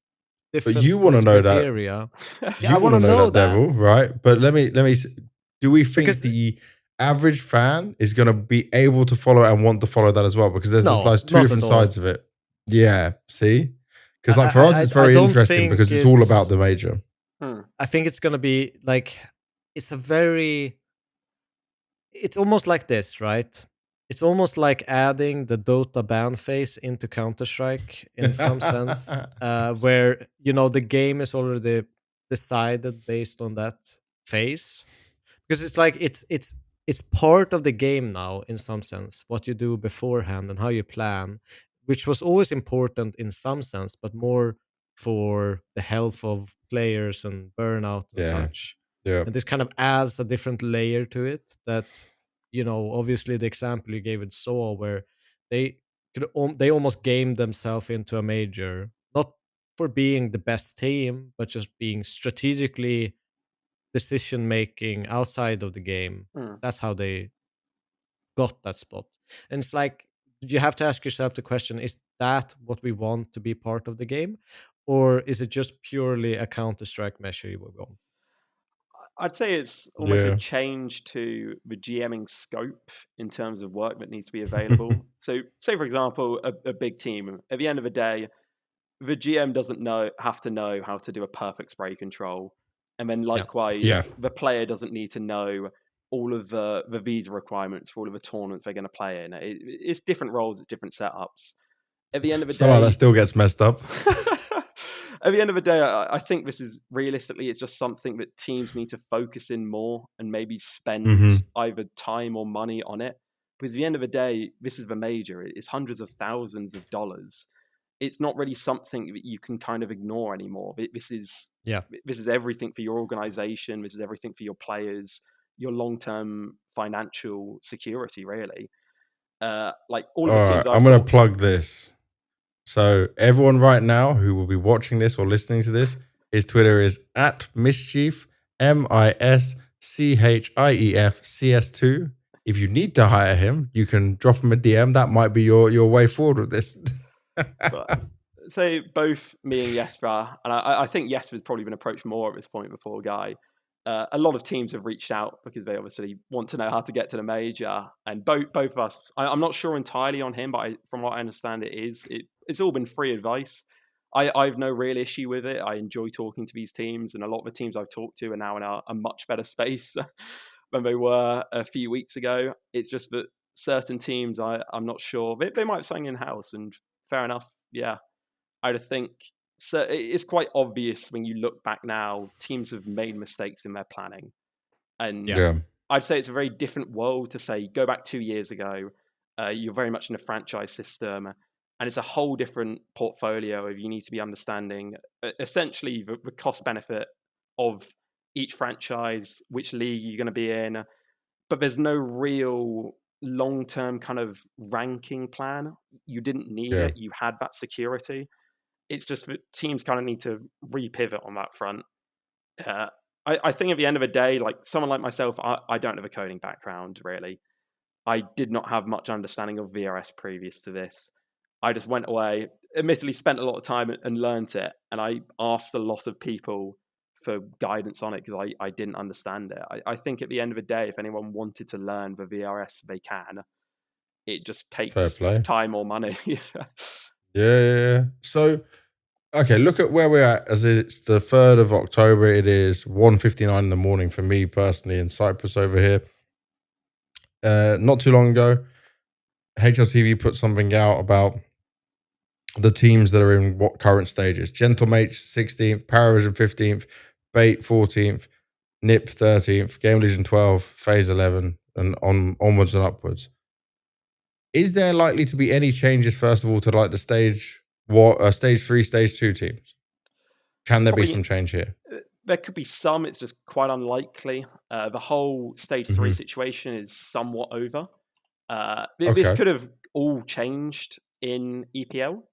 different but you want to know criteria. That you want to know that, Devil, right? But let me do we think the average fan is going to be able to follow and want to follow that as well? Because there's two different sides of it. Yeah, see, because like for us it's very interesting because it's all about the major. I think it's going to be like, it's almost like this, right? It's almost like adding the Dota ban phase into Counter-Strike in some sense, where the game is already decided based on that phase, because it's like it's part of the game now in some sense, what you do beforehand and how you plan, which was always important in some sense, but more for the health of players and burnout and such. And this kind of adds a different layer to it that, obviously the example you gave with Saw, where they they almost gamed themselves into a major, not for being the best team, but just being strategically decision making outside of the game. That's how they got that spot. And it's like, you have to ask yourself the question, is that what we want to be part of the game? Or is it just purely a Counter-Strike measure you will go? I'd say it's almost a change to the GMing scope in terms of work that needs to be available. So, say for example, a big team. At the end of the day, the GM doesn't have to know how to do a perfect spray control, and then likewise, the player doesn't need to know all of the visa requirements for all of the tournaments they're going to play in. It's different roles at different setups. At the end of the Somehow day, that still gets messed up. At the end of the day, I think this is realistically, it's just something that teams need to focus in more and maybe spend either time or money on it. Because at the end of the day, this is the major. It's hundreds of thousands of dollars. It's not really something that you can kind of ignore anymore. This is everything for your organization. This is everything for your players, your long-term financial security, really. Like all of the teams I'm going to plug this. So everyone right now who will be watching this or listening to this, his Twitter is at Mischief, MISCHIEFCS2. If you need to hire him, you can drop him a DM. That might be your way forward with this. But say both me and Jesper, and I think Jesper's probably been approached more at this point before Guy. A lot of teams have reached out because they obviously want to know how to get to the major, and both of us. I'm not sure entirely on him, but from what I understand, it's all been free advice. I've no real issue with it. I enjoy talking to these teams, and a lot of the teams I've talked to are now in a much better space than they were a few weeks ago. It's just that certain teams, I'm not sure. They might have something in-house, and fair enough. Yeah, I'd think so. It's quite obvious when you look back now, teams have made mistakes in their planning. And I'd say it's a very different world to say, go back 2 years ago, you're very much in a franchise system, and it's a whole different portfolio of you need to be understanding essentially the cost benefit of each franchise, which league you're going to be in, but there's no real long-term kind of ranking plan. You didn't need it. You had that security. It's just that teams kind of need to repivot on that front. I think at the end of the day, like someone like myself, I don't have a coding background, really. I did not have much understanding of VRS previous to this. I just went away, admittedly spent a lot of time and learned it. And I asked a lot of people for guidance on it because I didn't understand it. I think at the end of the day, if anyone wanted to learn the VRS, they can. It just takes time or money. Yeah. So, okay, look at where we're at. As it's the 3rd of October. It is 1:59 in the morning for me personally in Cyprus over here. Not too long ago, HLTV put something out about the teams that are in what current stages. Gentlemates 16th, Paravision 15th, Bait 14th, NIP 13th, GamerLegion 12, FaZe 11, and onwards and upwards. Is there likely to be any changes, first of all, to like the stage 3, stage 2 teams? Can there be some change here? There could be some. It's just quite unlikely. The whole stage 3 situation is somewhat over. This could have all changed in EPL.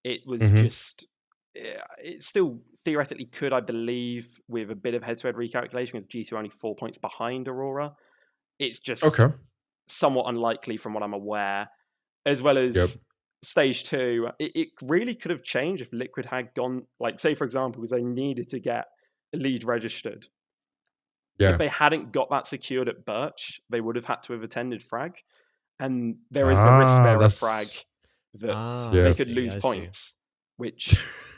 It was just, it still theoretically could, I believe, with a bit of head-to-head recalculation, with G2 only 4 points behind Aurora. It's just somewhat unlikely from what I'm aware, as well as stage 2. It really could have changed if Liquid had gone, like, say, for example, because they needed to get a lead registered. If they hadn't got that secured at Birch, they would have had to have attended Frag. And there is the risk there of Frag that they could lose points, which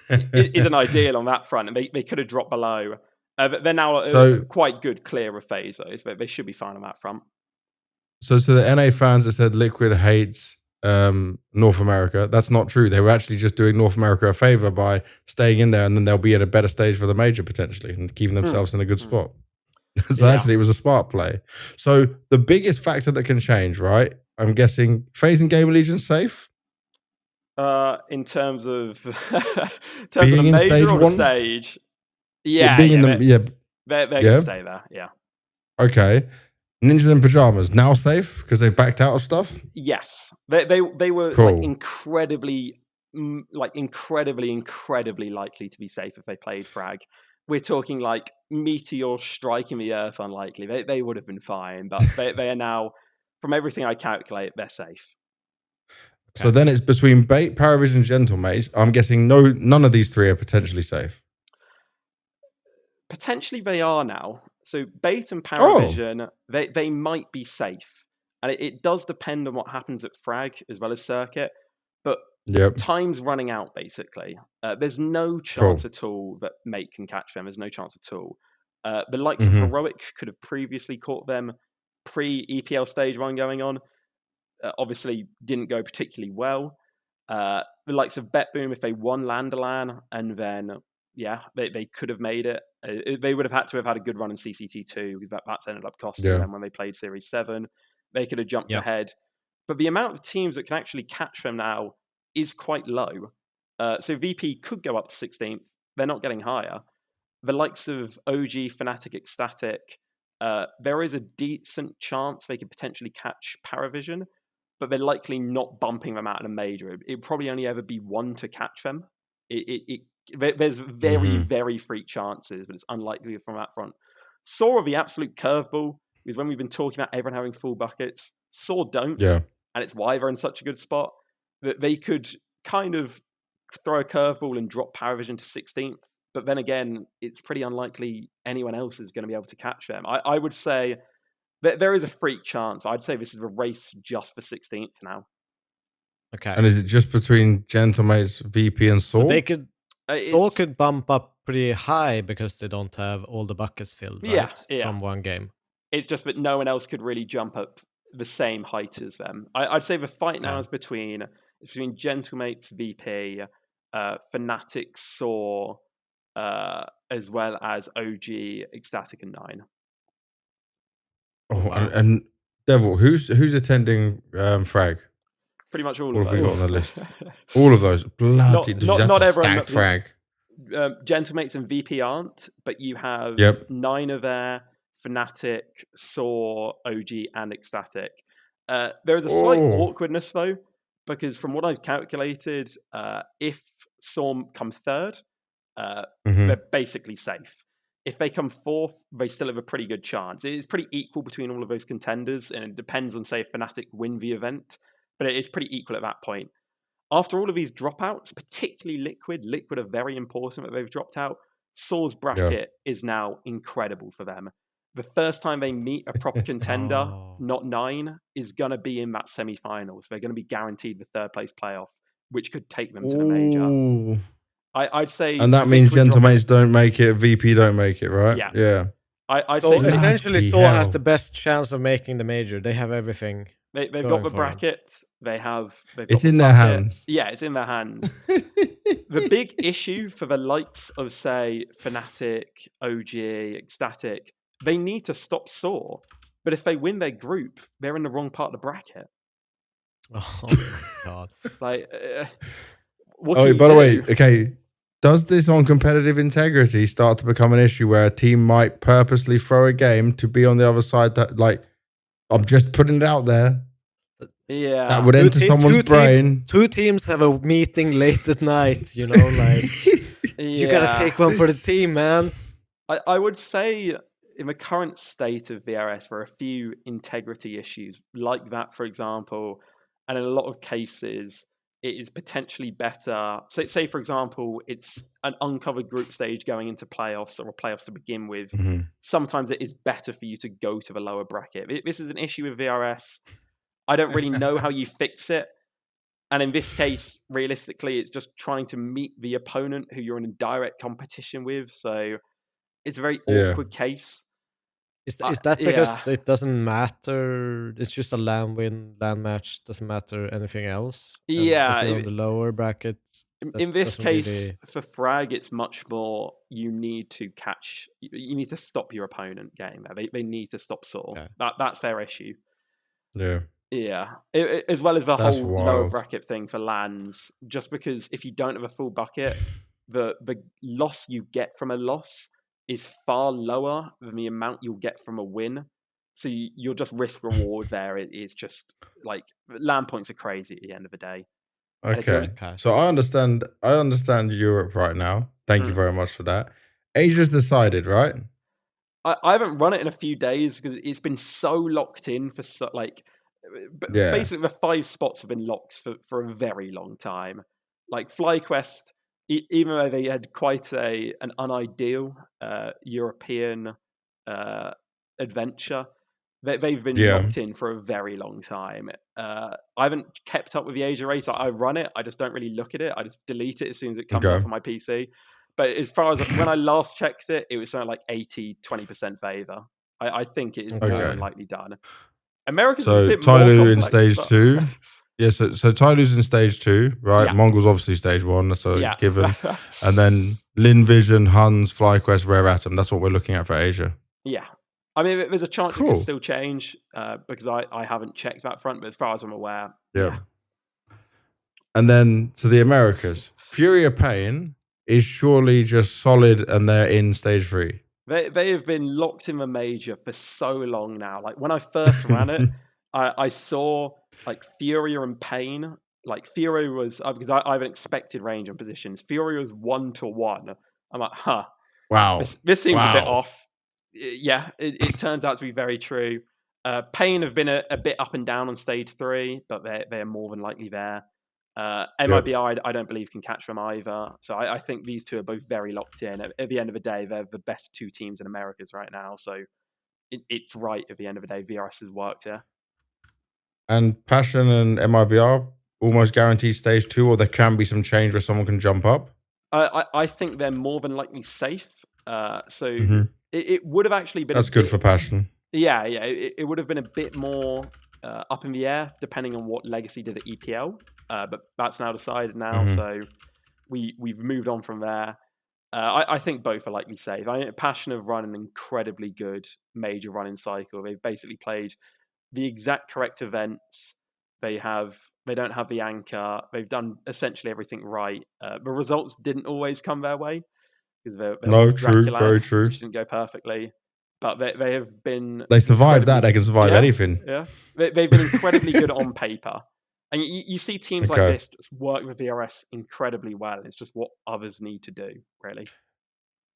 isn't ideal on that front. And they could have dropped below. But they're now quite good clear of FaZe, so they should be fine on that front. So to the NA fans that said Liquid hates North America, that's not true. They were actually just doing North America a favor by staying in there, and then they'll be in a better stage for the major potentially and keeping themselves in a good spot. So actually it was a smart play. So the biggest factor that can change, right? I'm guessing FaZe and GamerLegion safe? In terms of being the in major or the 1? stage? They're going to stay there, yeah. Okay. Ninjas in Pajamas, now safe because they backed out of stuff? Yes. They were like incredibly likely to be safe if they played Frag. We're talking like meteor striking the earth unlikely. They would have been fine, but they are now, from everything I calculate, they're safe. So then it's between Bait, Paravision, Gentlemates. I'm guessing none of these 3 are potentially safe. Potentially they are now. So Bait and Paravision, they might be safe. And it does depend on what happens at Frag as well as Circuit. But time's running out, basically. There's no chance at all that Mate can catch them. There's no chance at all. The likes of Heroic could have previously caught them pre-EPL Stage 1 going on. Obviously didn't go particularly well. The likes of BetBoom, if they won Landalan, and then, they could have made it. They would have had to have had a good run in CCT2, because that's ended up costing them when they played Series 7. They could have jumped ahead. But the amount of teams that can actually catch them now is quite low. So VP could go up to 16th. They're not getting higher. The likes of OG, Fnatic, Ecstatic, there is a decent chance they could potentially catch Paravision, but they're likely not bumping them out in a major. It'd probably only ever be one to catch them. There's very, very freak chances, but it's unlikely from that front. Saw the absolute curveball is when we've been talking about everyone having full buckets. Saw don't, and it's why they're in such a good spot that they could kind of throw a curveball and drop Paravision to 16th. But then again, it's pretty unlikely anyone else is going to be able to catch them. I would say that there is a freak chance. I'd say this is a race just for 16th now. Okay. And is it just between Gentlemates, VP, and Saw? So they could Saw could bump up pretty high because they don't have all the buckets filled, right? From one game. It's just that no one else could really jump up the same height as them. I'd say the fight now is between Gentlemates, VP, Fnatic, Saw, as well as OG, Ecstatic, and 9. And Devil, who's attending Frag? Pretty much all What of have those. we got on the list? All of those. Bloody, that's not a everyone. stacked Frag. Gentlemates and VP aren't, but you have 9 are there, Fnatic, Saw, OG, and Ecstatic. There is a slight awkwardness, though, because from what I've calculated, if Saw come third, they're basically safe. If they come fourth, they still have a pretty good chance. It is pretty equal between all of those contenders, and it depends on, say, if Fnatic win the event, but it is pretty equal at that point. After all of these dropouts, particularly Liquid are very important that they've dropped out. Saw's bracket is now incredible for them. The first time they meet a proper contender, not 9, is going to be in that semi-finals. They're going to be guaranteed the third place playoff, which could take them to the major. I'd say, and that means Gentlemates don't make it, VP don't make it, right? Yeah. I'd say essentially, Saw has the best chance of making the major. They have everything. They've got the bracket. They've it's got in their hands. Yeah, it's in their hands. The big issue for the likes of, say, Fnatic, OG, Ecstatic, they need to stop Saw. But if they win their group, they're in the wrong part of the bracket. Oh my god! Like, by the way, okay. Does this on competitive integrity start to become an issue where a team might purposely throw a game to be on the other side? That, like, I'm just putting it out there. Yeah, that would enter someone's brain. Two teams have a meeting late at night. You know, like you gotta take one for the team, man. I would say in the current state of VRS, there are a few integrity issues like that, for example, and in a lot of cases, it is potentially better. Say, for example, it's an uncovered group stage going into playoffs or playoffs to begin with. Sometimes it is better for you to go to the lower bracket. This is an issue with VRS. I don't really know how you fix it. And in this case, realistically, it's just trying to meet the opponent who you're in a direct competition with. So it's a very awkward case. Is that because it doesn't matter? It's just a land match. Doesn't matter anything else. Yeah, if you're on the lower brackets. In this case, for Frag, it's much more. You need to catch. You need to stop your opponent getting there. They need to stop Saw. Okay. That's their issue. Yeah. As well as the whole lower bracket thing for lands. Just because if you don't have a full bucket, the loss you get from a loss is far lower than the amount you'll get from a win. So you'll just risk reward there. It's just like land points are crazy at the end of the day. Okay. So I understand Europe right now. Thank you very much for that. Asia's decided, right? I haven't run it in a few days because it's been so locked in for basically the 5 spots have been locked for a very long time. Like FlyQuest even though they had quite an unideal European adventure, they've been locked in for a very long time. I haven't kept up with the Asia race. I run it. I just don't really look at it. I just delete it as soon as it comes up on my PC. But as far as when I last checked it, it was something like 80-20% favor. I think it is more than likely done. America's is a bit more complex. In stage 2. Yeah, so Tyloo's in stage 2, right? Yeah. Mongol's obviously stage 1, so given. And then Lin Vision, Huns, FlyQuest, Rare Atom. That's what we're looking at for Asia. Yeah. I mean, there's a chance it could still change because I haven't checked that front, but as far as I'm aware, yeah. And then to the Americas, FURIA Pain is surely just solid and they're in stage 3. They have been locked in the major for so long now. Like when I first ran it, I saw like FURIA and Pain. Like FURIA was because I have an expected range on positions. FURIA was 1-1. I'm like, huh. Wow. This seems a bit off. Yeah, it turns out to be very true. Pain have been a bit up and down on stage 3, but they're more than likely there. MIBI, I don't believe can catch them either. So I think these two are both very locked in. At the end of the day, they're the best 2 teams in Americas right now. So it's right at the end of the day. VRS has worked here. And Passion and MIBR almost guaranteed stage 2, or there can be some change where someone can jump up? I think they're more than likely safe. It would have actually been That's good for Passion. Yeah. It would have been a bit more up in the air, depending on what Legacy did at EPL. But that's now decided now, so we've moved on from there. I think both are likely safe. Passion have run an incredibly good major running cycle. They've basically played the exact correct events. They don't have the anchor. They've done essentially everything right. The results didn't always come their way because there was Dracula, very true, which didn't go perfectly. But they have been. They survived that. They can survive anything. Yeah, they've been incredibly good on paper. And you see teams like this work with VRS incredibly well. It's just what others need to do, really.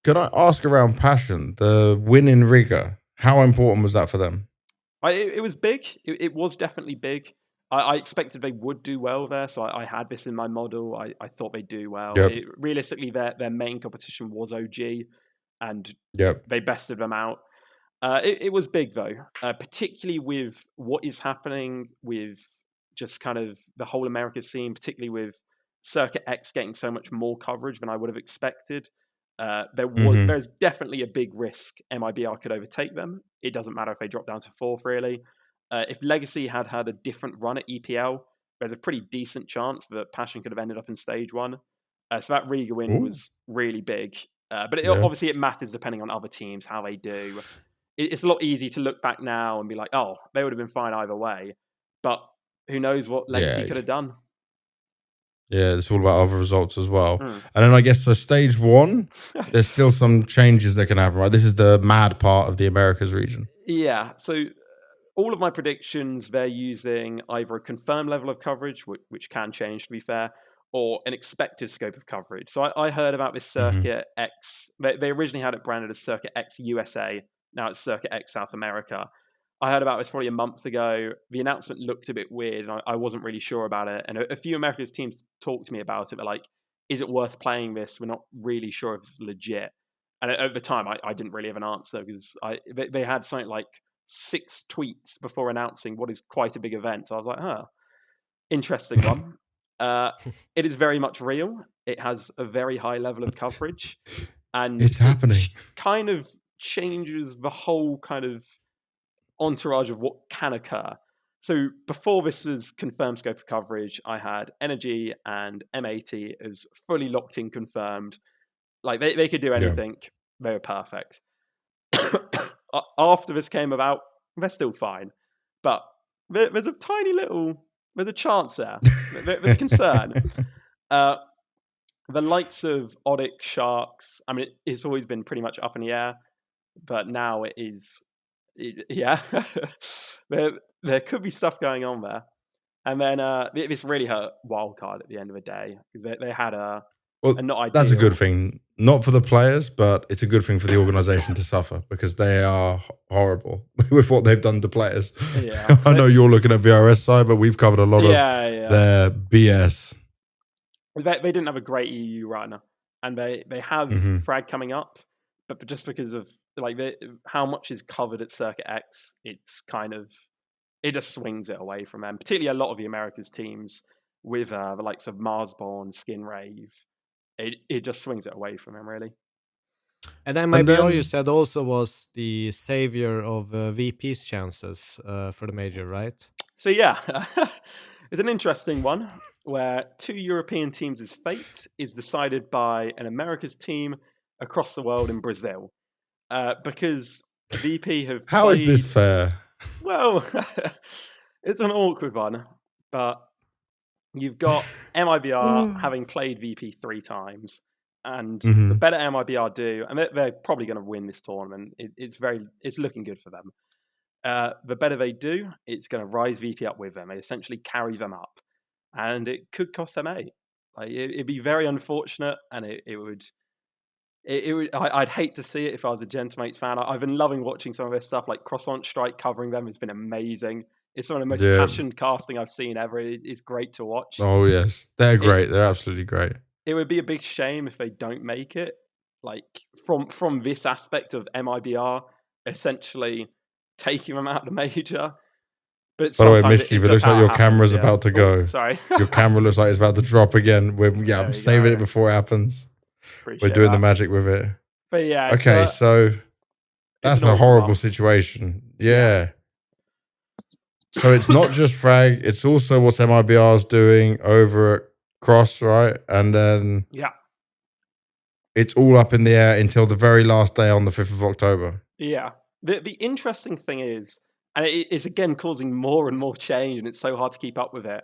Can I ask around Passion, the win in Riga, how important was that for them? It was big. It was definitely big. I expected they would do well there, so I had this in my model. I thought they'd do well. Realistically, their main competition was OG, and they bested them out. It was big, though, particularly with what is happening with just kind of the whole America scene, particularly with Circuit X getting so much more coverage than I would have expected. There's definitely a big risk MIBR could overtake them. It doesn't matter if they drop down to 4th, really. If Legacy had a different run at EPL, there's a pretty decent chance that Passion could have ended up in stage 1. So that Riga win was really big. But obviously it matters depending on other teams, how they do. It's a lot easier to look back now and be like, oh, they would have been fine either way. But who knows what Legacy could have done. Yeah, it's all about other results as well. And then I guess so stage 1, there's still some changes that can happen, right? This is the mad part of the Americas region. Yeah, so all of my predictions, they're using either a confirmed level of coverage, which can change, to be fair, or an expected scope of coverage. So I heard about this Circuit X. They originally had it branded as Circuit X USA. Now it's Circuit X South America. I heard about this probably a month ago. The announcement looked a bit weird, and I wasn't really sure about it. And a few Americas teams talked to me about it. They're like, is it worth playing this? We're not really sure if it's legit. And at the time, I didn't really have an answer because they had something like 6 tweets before announcing what is quite a big event. So I was like, huh, interesting one. It is very much real. It has a very high level of coverage. And it's happening. Kind of changes the whole kind of entourage of what can occur. So before this was confirmed scope of coverage, I had Energy and M80 as fully locked in confirmed. Like they could do anything. They were perfect. After this came about, they're still fine. But there's a tiny little, there's a chance there. There's concern. The likes of Odic, Sharks, I mean, it's always been pretty much up in the air. But now it is, there could be stuff going on there. And then this really hurt Wildcard at the end of the day. They had a not ideal. That's a good thing. Not for the players, but it's a good thing for the organization to suffer because they are horrible with what they've done to players. Yeah, I know you're looking at VRS side, but we've covered a lot of their BS. They didn't have a great EU run, and they have Frag coming up, but just because of like how much is covered at Circuit X, it's kind of it just swings it away from them. Particularly a lot of the Americas teams with the likes of Marsborn, Skin Rave, it just swings it away from them really. And MIBR, you said, also was the savior of VP's chances for the major, right? So yeah, it's an interesting one where 2 European teams' fate is decided by an America's team across the world in Brazil, because VP have How played. Is this fair? Well, it's an awkward one, but you've got MIBR having played VP 3 times, and the better MIBR do, and they're probably going to win this tournament. It's looking good for them. The better they do, it's going to rise VP up with them. They essentially carry them up, and it could cost them 8. Like it'd be very unfortunate, and it would. I'd hate to see it if I was a Gentamates fan. I've been loving watching some of their stuff, like Croissant Strike covering them has been amazing. It's some of the most passionate casting I've seen ever. It's great to watch. Oh yes, they're great. They're absolutely great. It would be a big shame if they don't make it. Like from this aspect of MIBR, essentially taking them out of the major. But by the way, sometimes Mischief, it's it just looks like how your it happens, camera's yeah. about to go. Sorry. Your camera looks like it's about to drop again. I'm saving it before it happens. Appreciate We're doing that. the magic with it. But yeah, okay, so that's a horrible situation. Yeah. So it's not just Frag, it's also what MIBR's doing over at Cross, right? And then it's all up in the air until the very last day on the 5th of October. Yeah. The interesting thing is, and it's again causing more and more change, and it's so hard to keep up with it.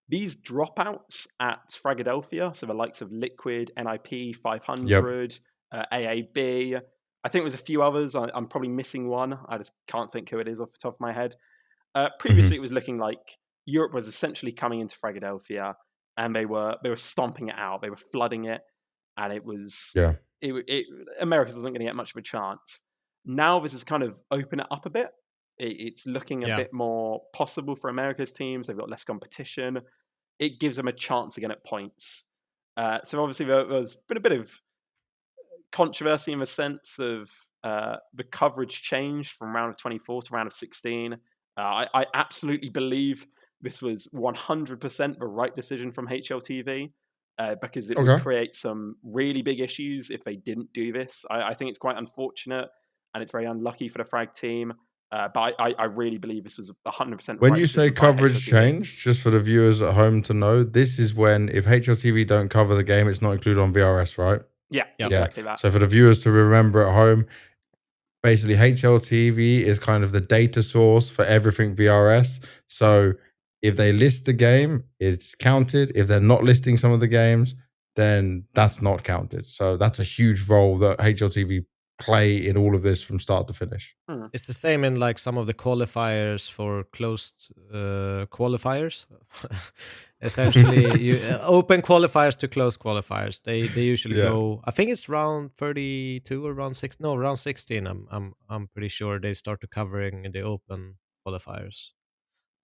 These dropouts at Fragadelphia, so the likes of Liquid, NIP, 500, AAB, I think there's a few others. I'm probably missing one. I just can't think who it is off the top of my head. Previously, it was looking like Europe was essentially coming into Fragadelphia, and they were stomping it out. They were flooding it, and it was America wasn't going to get much of a chance. Now this has kind of opened it up a bit. It's looking a bit more possible for America's teams. They've got less competition. It gives them a chance again at points. So obviously there's been a bit of controversy in the sense of the coverage changed from round of 24 to round of 16. I absolutely believe this was 100% the right decision from HLTV. Because it would create some really big issues if they didn't do this. I think it's quite unfortunate, and it's very unlucky for the Frag team. But I really believe this was 100% when right you say coverage change, just for the viewers at home to know, this is when if HLTV don't cover the game, it's not included on VRS, right? Yeah, exactly that. So for the viewers to remember at home, basically HLTV is kind of the data source for everything VRS. So if they list the game, it's counted. If they're not listing some of the games, then that's not counted. So that's a huge role that HLTV play in all of this from start to finish. It's the same in like some of the qualifiers for closed qualifiers. Essentially, you open qualifiers to closed qualifiers. They usually go. I think it's round 32 or round 6. No, round 16. I'm pretty sure they start to covering the open qualifiers.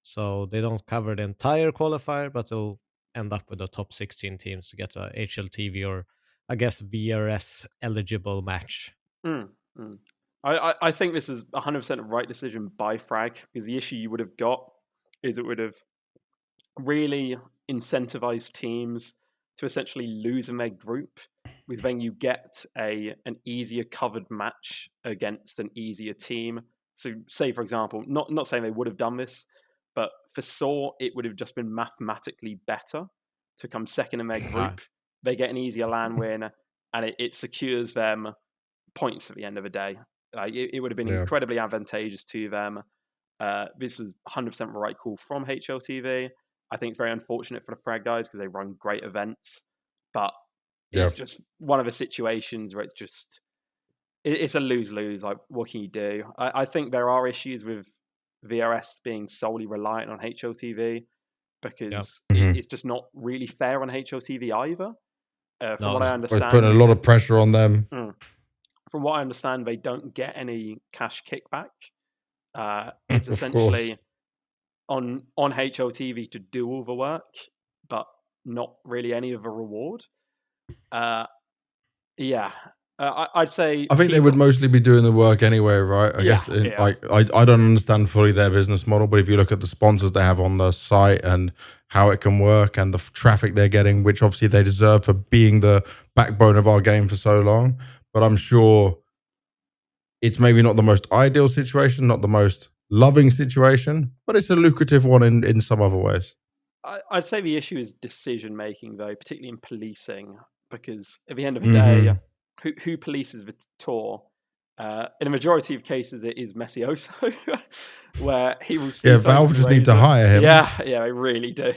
So they don't cover the entire qualifier, but they'll end up with the top 16 teams to get a HLTV or I guess VRS eligible match. I think this is 100% the right decision by Frag, because the issue you would have got is it would have really incentivized teams to essentially lose in their group, with then you get an easier covered match against an easier team. So say, for example, not saying they would have done this, but for SAW, it would have just been mathematically better to come second in their group. They get an easier LAN win, and it secures them points at the end of the day. It would have been incredibly advantageous to them. This was 100% the right call from HLTV. I think it's very unfortunate for the Frag guys because they run great events, but it's just one of the situations where it's a lose-lose. Like, what can you do? I think there are issues with VRS being solely reliant on HLTV because it's just not really fair on HLTV either. From what I understand, it's putting a lot of pressure on them. From what I understand, they don't get any cash kickback. It's essentially on HLTV to do all the work, but not really any of a reward. Yeah, I'd say I think they would mostly be doing the work anyway, right? I guess like I don't understand fully their business model, but if you look at the sponsors they have on the site and how it can work and the traffic they're getting, which obviously they deserve for being the backbone of our game for so long, but I'm sure it's maybe not the most ideal situation, not the most loving situation, but it's a lucrative one in some other ways. I'd say the issue is decision making, though, particularly in policing, because at the end of the day, who polices the tour? In a majority of cases, it is Messioso, where he will see. Yeah, Valve just need to hire him. Yeah, they really do.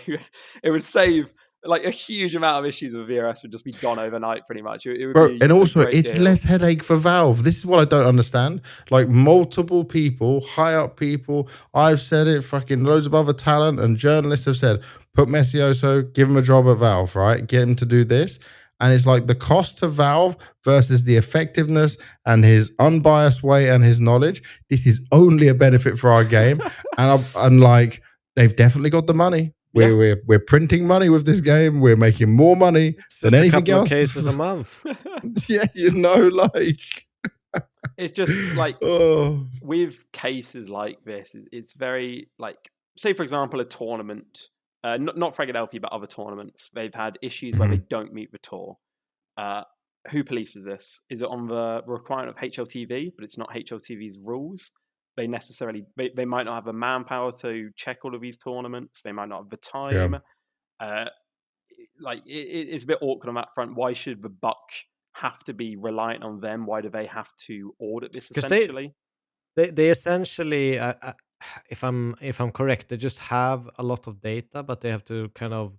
It would save like a huge amount of issues with VRS would just be gone overnight, pretty much. It would be and also a great it's deal. less headache for Valve. This is what I don't understand. Like multiple people, high up people, I've said it, fucking loads of other talent and journalists have said, put Messioso, give him a job at Valve, right? Get him to do this. And it's like the cost to Valve versus the effectiveness and his unbiased way and his knowledge. This is only a benefit for our game. and like they've definitely got the money. We're printing money with this game. We're making more money than anything else. Cases a month. Yeah, like it's just like with cases like this, it's very like, say for example, a tournament, not Philadelphia, but other tournaments. They've had issues where they don't meet the tour. Who polices this? Is it on the requirement of HLTV? But it's not HLTV's rules. They necessarily they might not have the manpower to check all of these tournaments. They might not have the time. Like it's a bit awkward on that front. Why should the buck have to be reliant on them? Why do they have to audit this essentially? They essentially, if I'm correct, they just have a lot of data, but they have to kind of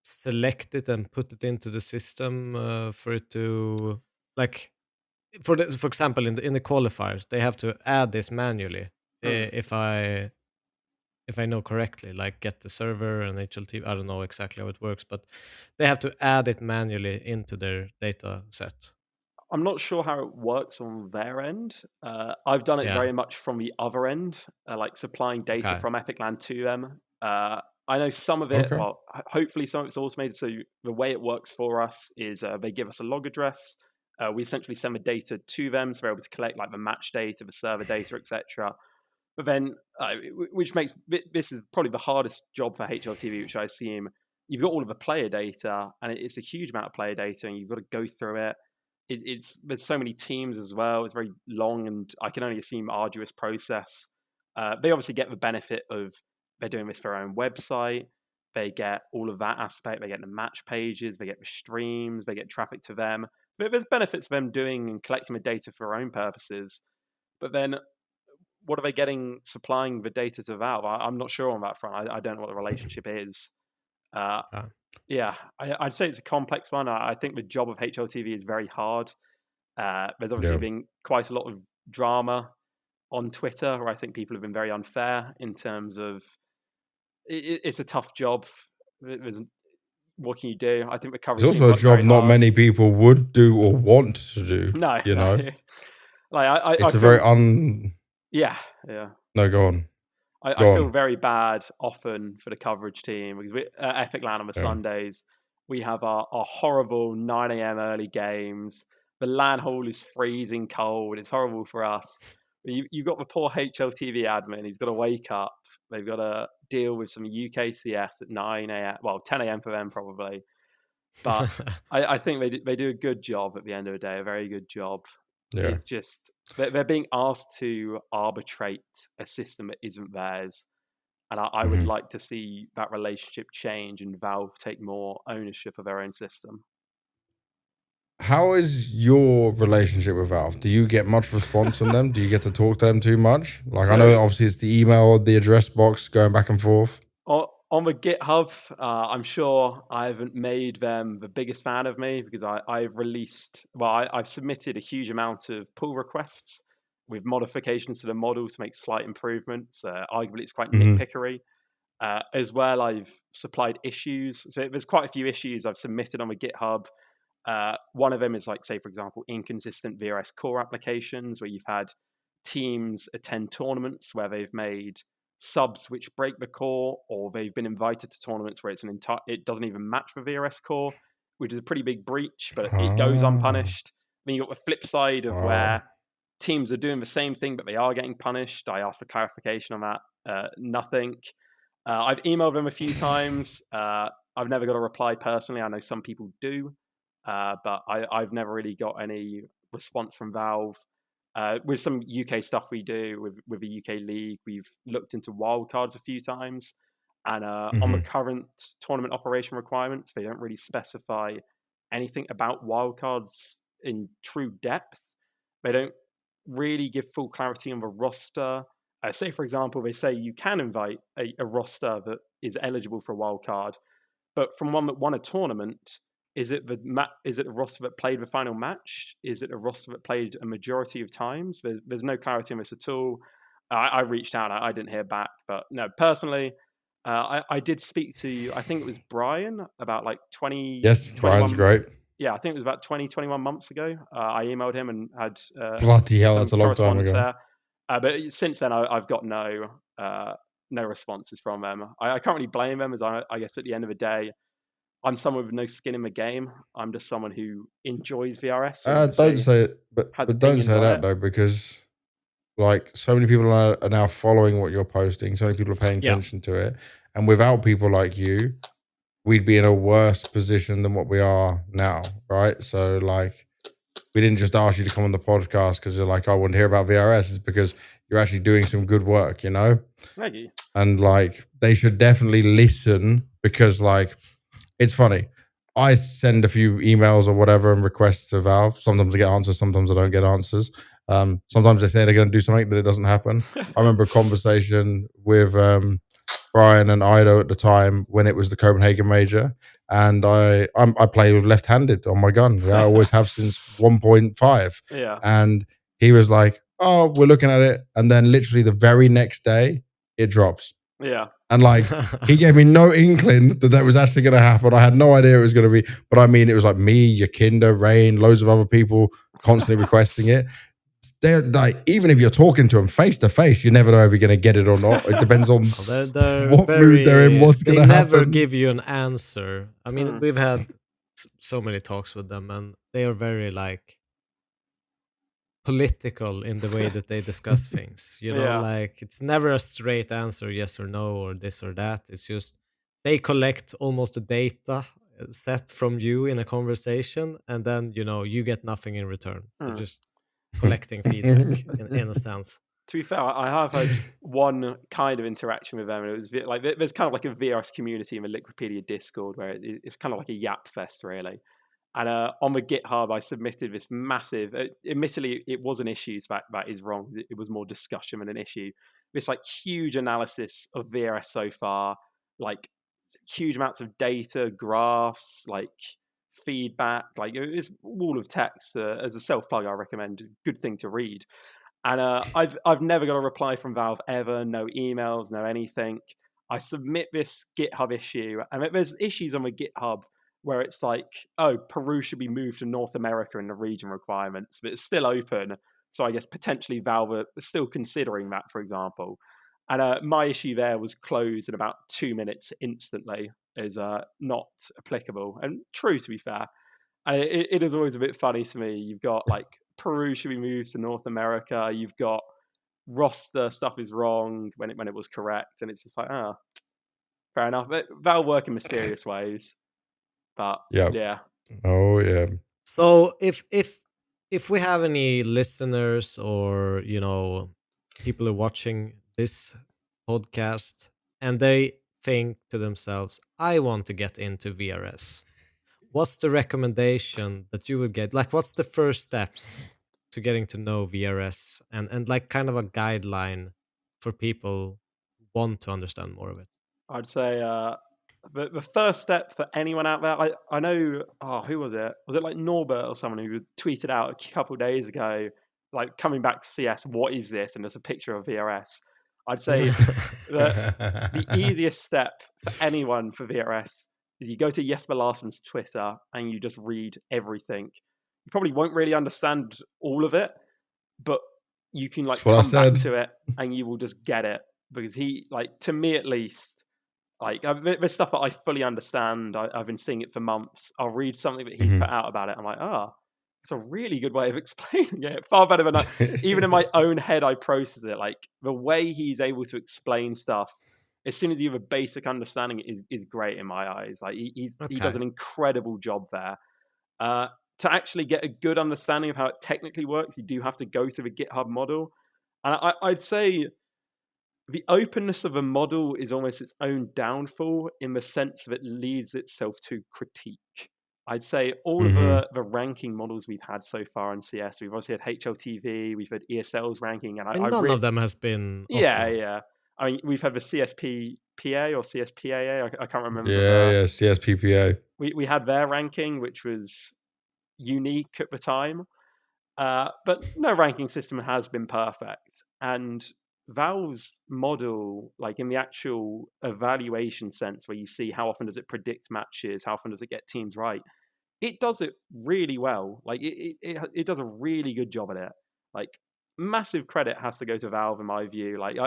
select it and put it into the system for it to, like, for example, in the qualifiers, they have to add this manually. If I know correctly, like get the server and HLTV. I don't know exactly how it works, but they have to add it manually into their data set. I'm not sure how it works on their end. I've done it very much from the other end, like supplying data from Epic Land to them. I know some of it, well, hopefully some of it's automated. So the way it works for us is they give us a log address. We essentially send the data to them, so they're able to collect like the match data, the server data, etc. But then, which makes this is probably the hardest job for HLTV, which I assume you've got all of the player data, and it's a huge amount of player data, and you've got to go through it. There's so many teams as well. It's very long, and I can only assume arduous process. They obviously get the benefit of they're doing this for their own website. They get all of that aspect. They get the match pages. They get the streams. They get traffic to them. There's benefits of them doing and collecting the data for their own purposes. But then, what are they getting supplying the data to Valve? I'm not sure on that front. I don't know what the relationship is. Yeah, I'd say it's a complex one. I think the job of HLTV is very hard. There's obviously been quite a lot of drama on Twitter where I think people have been very unfair in terms of it's a tough job. What can you do? I think the coverage it's also a job not many people would do or want to do. No, you know, like it's I a feel, very yeah. No, go on. I feel very bad often for the coverage team because Epic Land on the Sundays, we have our horrible 9 a.m. early games. The LAN hall is freezing cold. It's horrible for us. You've got the poor HLTV admin. He's got to wake up. They've got to deal with some UKCS at 9 a.m. Well, 10 a.m. for them probably. But I think they do a good job at the end of the day, a very good job. Yeah. It's just they're being asked to arbitrate a system that isn't theirs. And I would like to see that relationship change and Valve take more ownership of their own system. How is your relationship with Valve? Do you get much response from them? Do you get to talk to them too much? Like, I know obviously it's the email, the address box going back and forth. On the GitHub, I'm sure I haven't made them the biggest fan of me because I've submitted a huge amount of pull requests with modifications to the model to make slight improvements. Arguably, it's quite nitpickery. As well, I've supplied issues. So there's quite a few issues I've submitted on the GitHub. One of them is like, say, for example, inconsistent VRS core applications where you've had teams attend tournaments where they've made subs which break the core, or they've been invited to tournaments where it doesn't even match the VRS core, which is a pretty big breach, but it goes unpunished. Then you got the flip side of where teams are doing the same thing, but they are getting punished. I asked for clarification on that. Nothing. I've emailed them a few times. I've never got a reply personally. I know some people do, but I've never really got any response from Valve. With some UK stuff we do with the UK League, we've looked into wildcards a few times. And on the current tournament operation requirements, they don't really specify anything about wildcards in true depth. They don't really give full clarity on the roster. Say, for example, they say you can invite a roster that is eligible for a wildcard, but from one that won a tournament, is it a roster that played the final match? Is it a roster that played a majority of times? There's no clarity on this at all. I reached out. I didn't hear back. But no, personally, I did speak to, I think it was Brian, about like 20. Yes, Brian's great. Yeah, I think it was about 21 months ago. I emailed him and had bloody hell, some that's a long time ago. there. But since then, I've got no responses from them. I can't really blame them, as I guess at the end of the day, I'm someone with no skin in the game. I'm just someone who enjoys VRS. Don't say it, but don't say that though, because like so many people are now following what you're posting. So many people are paying attention to it, and without people like you, we'd be in a worse position than what we are now, right? So like, we didn't just ask you to come on the podcast because you're like, I want to hear about VRS. It's because you're actually doing some good work, you know? Thank you. And like, they should definitely listen, because like, it's funny. I send a few emails or whatever and requests to Valve. Sometimes I get answers, sometimes I don't get answers. Sometimes they say they're going to do something, but it doesn't happen. I remember a conversation with Brian and Ido at the time when it was the Copenhagen Major, and I play with left-handed on my gun. I always have since 1.5. Yeah. And he was like, "Oh, we're looking at it," and then literally the very next day, it drops. Yeah. And like, he gave me no inkling that was actually going to happen. I had no idea it was going to be, but I mean, it was like me, Yakinda, Rain, loads of other people constantly requesting it. They're like, even if you're talking to them face to face, you never know if you're going to get it or not. It depends on what mood they're in, what's going to happen. They never give you an answer. I mean, we've had so many talks with them, and they are very like political in the way that they discuss things. You know, like it's never a straight answer, yes or no, or this or that. It's just they collect almost the data set from you in a conversation, and then you get nothing in return. You're just collecting feedback in a sense. To be fair, I have had one kind of interaction with them, and it was like there's kind of like a VRS community in the Liquipedia Discord where it's kind of like a yap fest, really. And on the GitHub, I submitted this massive. Admittedly, it was an issue. So that is wrong. It was more discussion than an issue. This like huge analysis of VRS so far, like huge amounts of data, graphs, like feedback, like it's wall of text. As a self plug, I recommend. Good thing to read. And I've never got a reply from Valve ever. No emails, no anything. I submit this GitHub issue, and there's issues on the GitHub where it's like, oh, Peru should be moved to North America in the region requirements, but it's still open. So I guess potentially Valve are still considering that, for example. And my issue there was closed in about 2 minutes instantly, is not applicable. And true, to be fair. It is always a bit funny to me. You've got like Peru should be moved to North America. You've got roster stuff is wrong when it was correct, and it's just like, fair enough. Valve work in mysterious ways. But yeah. Oh yeah. So if we have any listeners or people are watching this podcast and they think to themselves, I want to get into VRS, what's the recommendation that you would get? Like, what's the first steps to getting to know VRS and like kind of a guideline for people who want to understand more of it? I'd say the first step for anyone out there, I know, who was it? Was it like Norbert or someone who tweeted out a couple of days ago, like coming back to CS, what is this? And there's a picture of VRS. I'd say the easiest step for anyone for VRS is you go to Jesper Larsson's Twitter and you just read everything. You probably won't really understand all of it, but you can like come back to it and you will just get it. because he, like, to me at least, like, there's stuff that I fully understand. I've been seeing it for months. I'll read something that he's put out about it. I'm like, it's a really good way of explaining it. Far better than even in my own head, I process it. Like the way he's able to explain stuff, as soon as you have a basic understanding, is great in my eyes. Like he does an incredible job there. To actually get a good understanding of how it technically works, you do have to go through the GitHub model. And I'd say the openness of a model is almost its own downfall in the sense that it leads itself to critique. I'd say all of the ranking models we've had so far in CS, we've obviously had HLTV, we've had ESL's ranking, and And none of them has been optimal. yeah. I mean, we've had the CSPPA or CSPAA. I can't remember. Yeah, CSPPA. We had their ranking, which was unique at the time. But no ranking system has been perfect. And Valve's model, like in the actual evaluation sense, where you see how often does it predict matches, how often does it get teams right, it does it really well. Like it does a really good job at it. Like massive credit has to go to Valve in my view. Like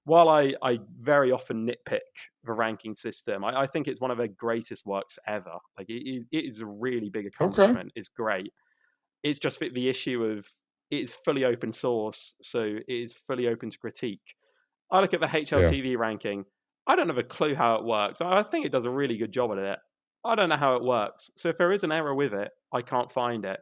while I very often nitpick the ranking system, I think it's one of their greatest works ever. Like it is a really big accomplishment. It's great. It's just the issue of it's fully open source, so it is fully open to critique. I look at the HLTV ranking. I don't have a clue how it works. I think it does a really good job at it. I don't know how it works. So if there is an error with it, I can't find it.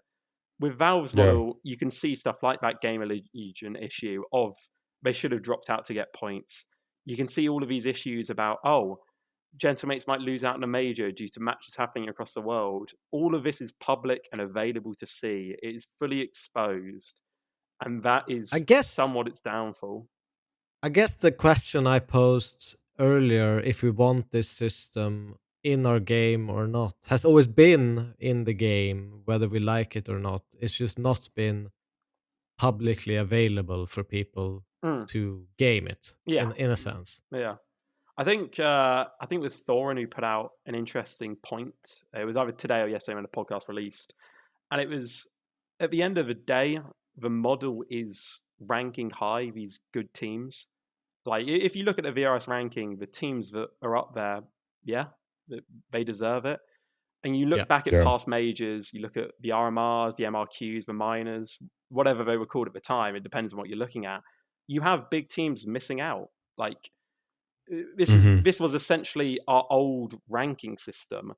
With Valve's model, you can see stuff like that GamerLegion issue of they should have dropped out to get points. You can see all of these issues about, Gentlemates might lose out in a major due to matches happening across the world. All of this is public and available to see. It is fully exposed. And that is somewhat its downfall. I guess the question I posed earlier, if we want this system in our game or not, has always been in the game, whether we like it or not. It's just not been publicly available for people to game it, in a sense. Yeah. I think with Thorin who put out an interesting point. It was either today or yesterday when the podcast released, and it was at the end of the day, the model is ranking high these good teams. Like if you look at the VRS ranking, the teams that are up there, they deserve it. And you look back at past majors, you look at the RMRs, the MRQs, the minors, whatever they were called at the time. It depends on what you're looking at. You have big teams missing out. Like this was essentially our old ranking system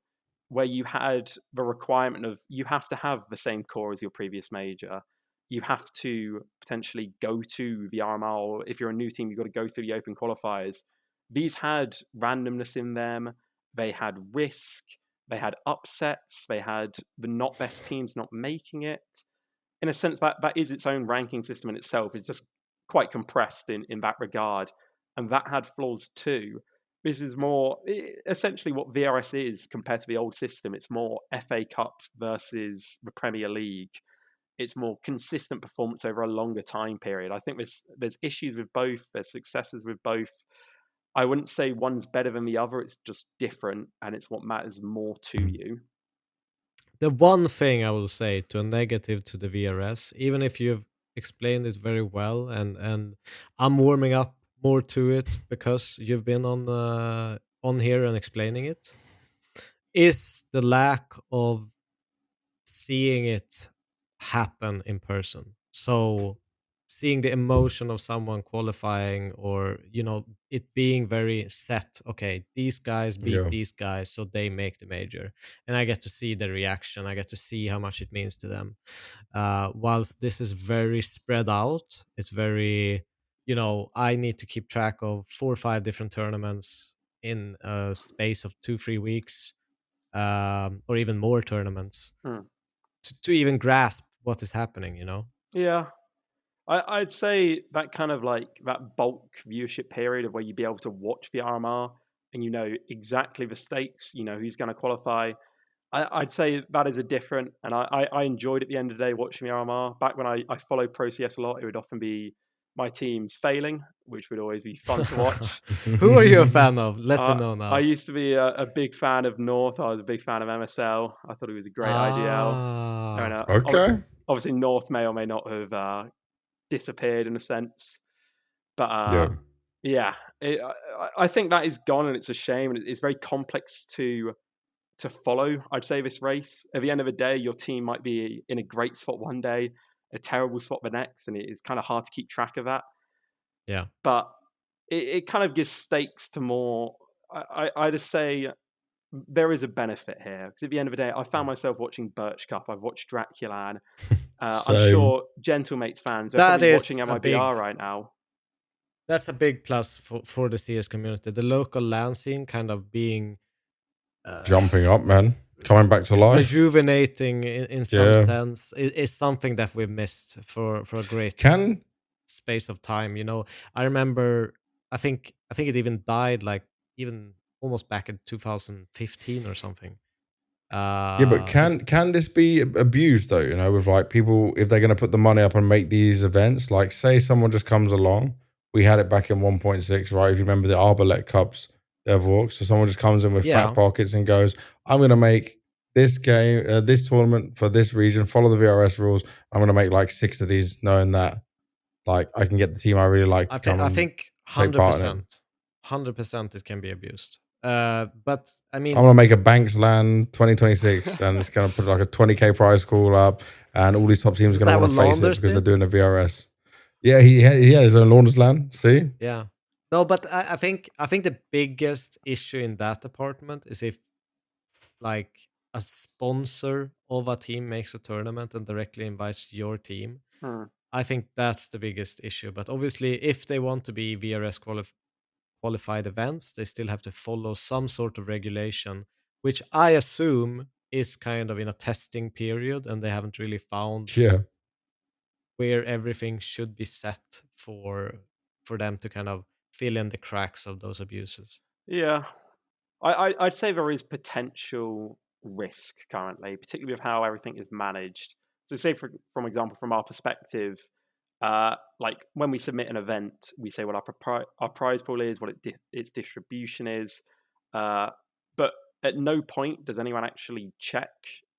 where you had the requirement of you have to have the same core as your previous major. You have to potentially go to the RMR, or if you're a new team, you've got to go through the open qualifiers. These had randomness in them. They had risk. They had upsets. They had the not best teams not making it. In a sense, that is its own ranking system in itself. It's just quite compressed in that regard. And that had flaws too. This is more essentially what VRS is compared to the old system. It's more FA Cup versus the Premier League. It's more consistent performance over a longer time period. I think there's issues with both. There's successes with both. I wouldn't say one's better than the other. It's just different, and it's what matters more to you. The one thing I will say to a negative to the VRS, even if you've explained it very well, and I'm warming up more to it because you've been on here and explaining it, is the lack of seeing it happen in person. So seeing the emotion of someone qualifying, or it being very set, okay, these guys beat these guys, so they make the major, and I get to see the reaction, I get to see how much it means to them. Whilst this is very spread out, it's very, I need to keep track of 4 or 5 different tournaments in a space of 2-3 weeks, or even more tournaments, to even grasp what is happening, Yeah. I'd say that kind of like that bulk viewership period of where you'd be able to watch the RMR and you know exactly the stakes, you know who's going to qualify. I'd say that is a different, and I enjoyed at the end of the day watching the RMR. Back when I followed Pro CS a lot, it would often be my teams failing, which would always be fun to watch. Who are you a fan of? Let me know now. I used to be a big fan of North. I was a big fan of MSL. I thought he was a great IGL. Okay. Obviously, North may or may not have disappeared in a sense. But Yeah, I think that is gone, and it's a shame, and it's very complex to follow. I'd say this race. At the end of the day, your team might be in a great spot one day, a terrible spot the next, and it is kind of hard to keep track of that. Yeah. But it kind of gives stakes to more. I just say there is a benefit here because at the end of the day, I found myself watching Birch Cup. I've watched Draculan. I'm Same. sure Gentlemates fans are That probably watching is a MIBR big right now. That's a big plus for the CS community. The local LAN scene kind of being Jumping up, man. Coming back to life. rejuvenating in some Yeah. sense is something that we've missed for a great Can space of time. You know, I remember. I think it even died like even almost back in 2015 or something. yeah, but 'Cause- can this be abused though? You know, with like people if they're going to put the money up and make these events, like say someone just comes along. We had it back in 1.6, right? If you remember the Arbalete Cups, Devilwalk. So someone just comes in with Yeah. fat pockets and goes, "I'm going to make this game, this tournament for this region. Follow the VRS rules. I'm going to make like 6 of these, knowing that like I can get the team I really like to come I and think take part in it." 100% it can be abused. But I I'm mean, gonna make a Banks Land 2026, and it's gonna put like a 20k prize pool up, and all these top teams is are that gonna what want to face it Launders because they're did? doing a VRS. Yeah, he had his own Launders Land. See, Yeah. No, but I think the biggest issue in that department is if like a sponsor of a team makes a tournament and directly invites your team. I think that's the biggest issue. But obviously, if they want to be VRS qualified events, they still have to follow some sort of regulation, which I assume is kind of in a testing period, and they haven't really found yeah, where everything should be set for them to kind of fill in the cracks of those abuses. Yeah, I'd say there is potential risk currently, particularly with how everything is managed. So, say from example, from our perspective, like when we submit an event, we say what our prize pool is, what its distribution is, but at no point does anyone actually check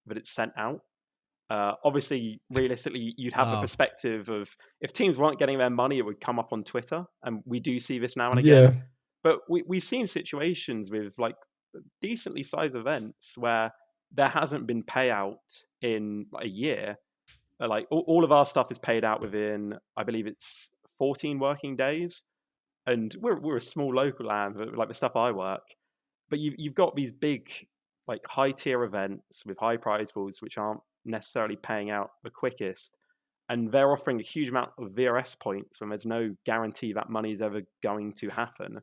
that it's sent out. Obviously, realistically, you'd have the Oh, perspective of if teams weren't getting their money, it would come up on Twitter, and we do see this now and again. yeah, But we've seen situations with like decently sized events where there hasn't been payout in like, a year. Like all of our stuff is paid out within, I believe it's 14 working days, and we're a small local land, like the stuff I work. But you've got these big, like high tier events with high prize pools, which aren't necessarily paying out the quickest, and they're offering a huge amount of VRS points when there's no guarantee that money is ever going to happen.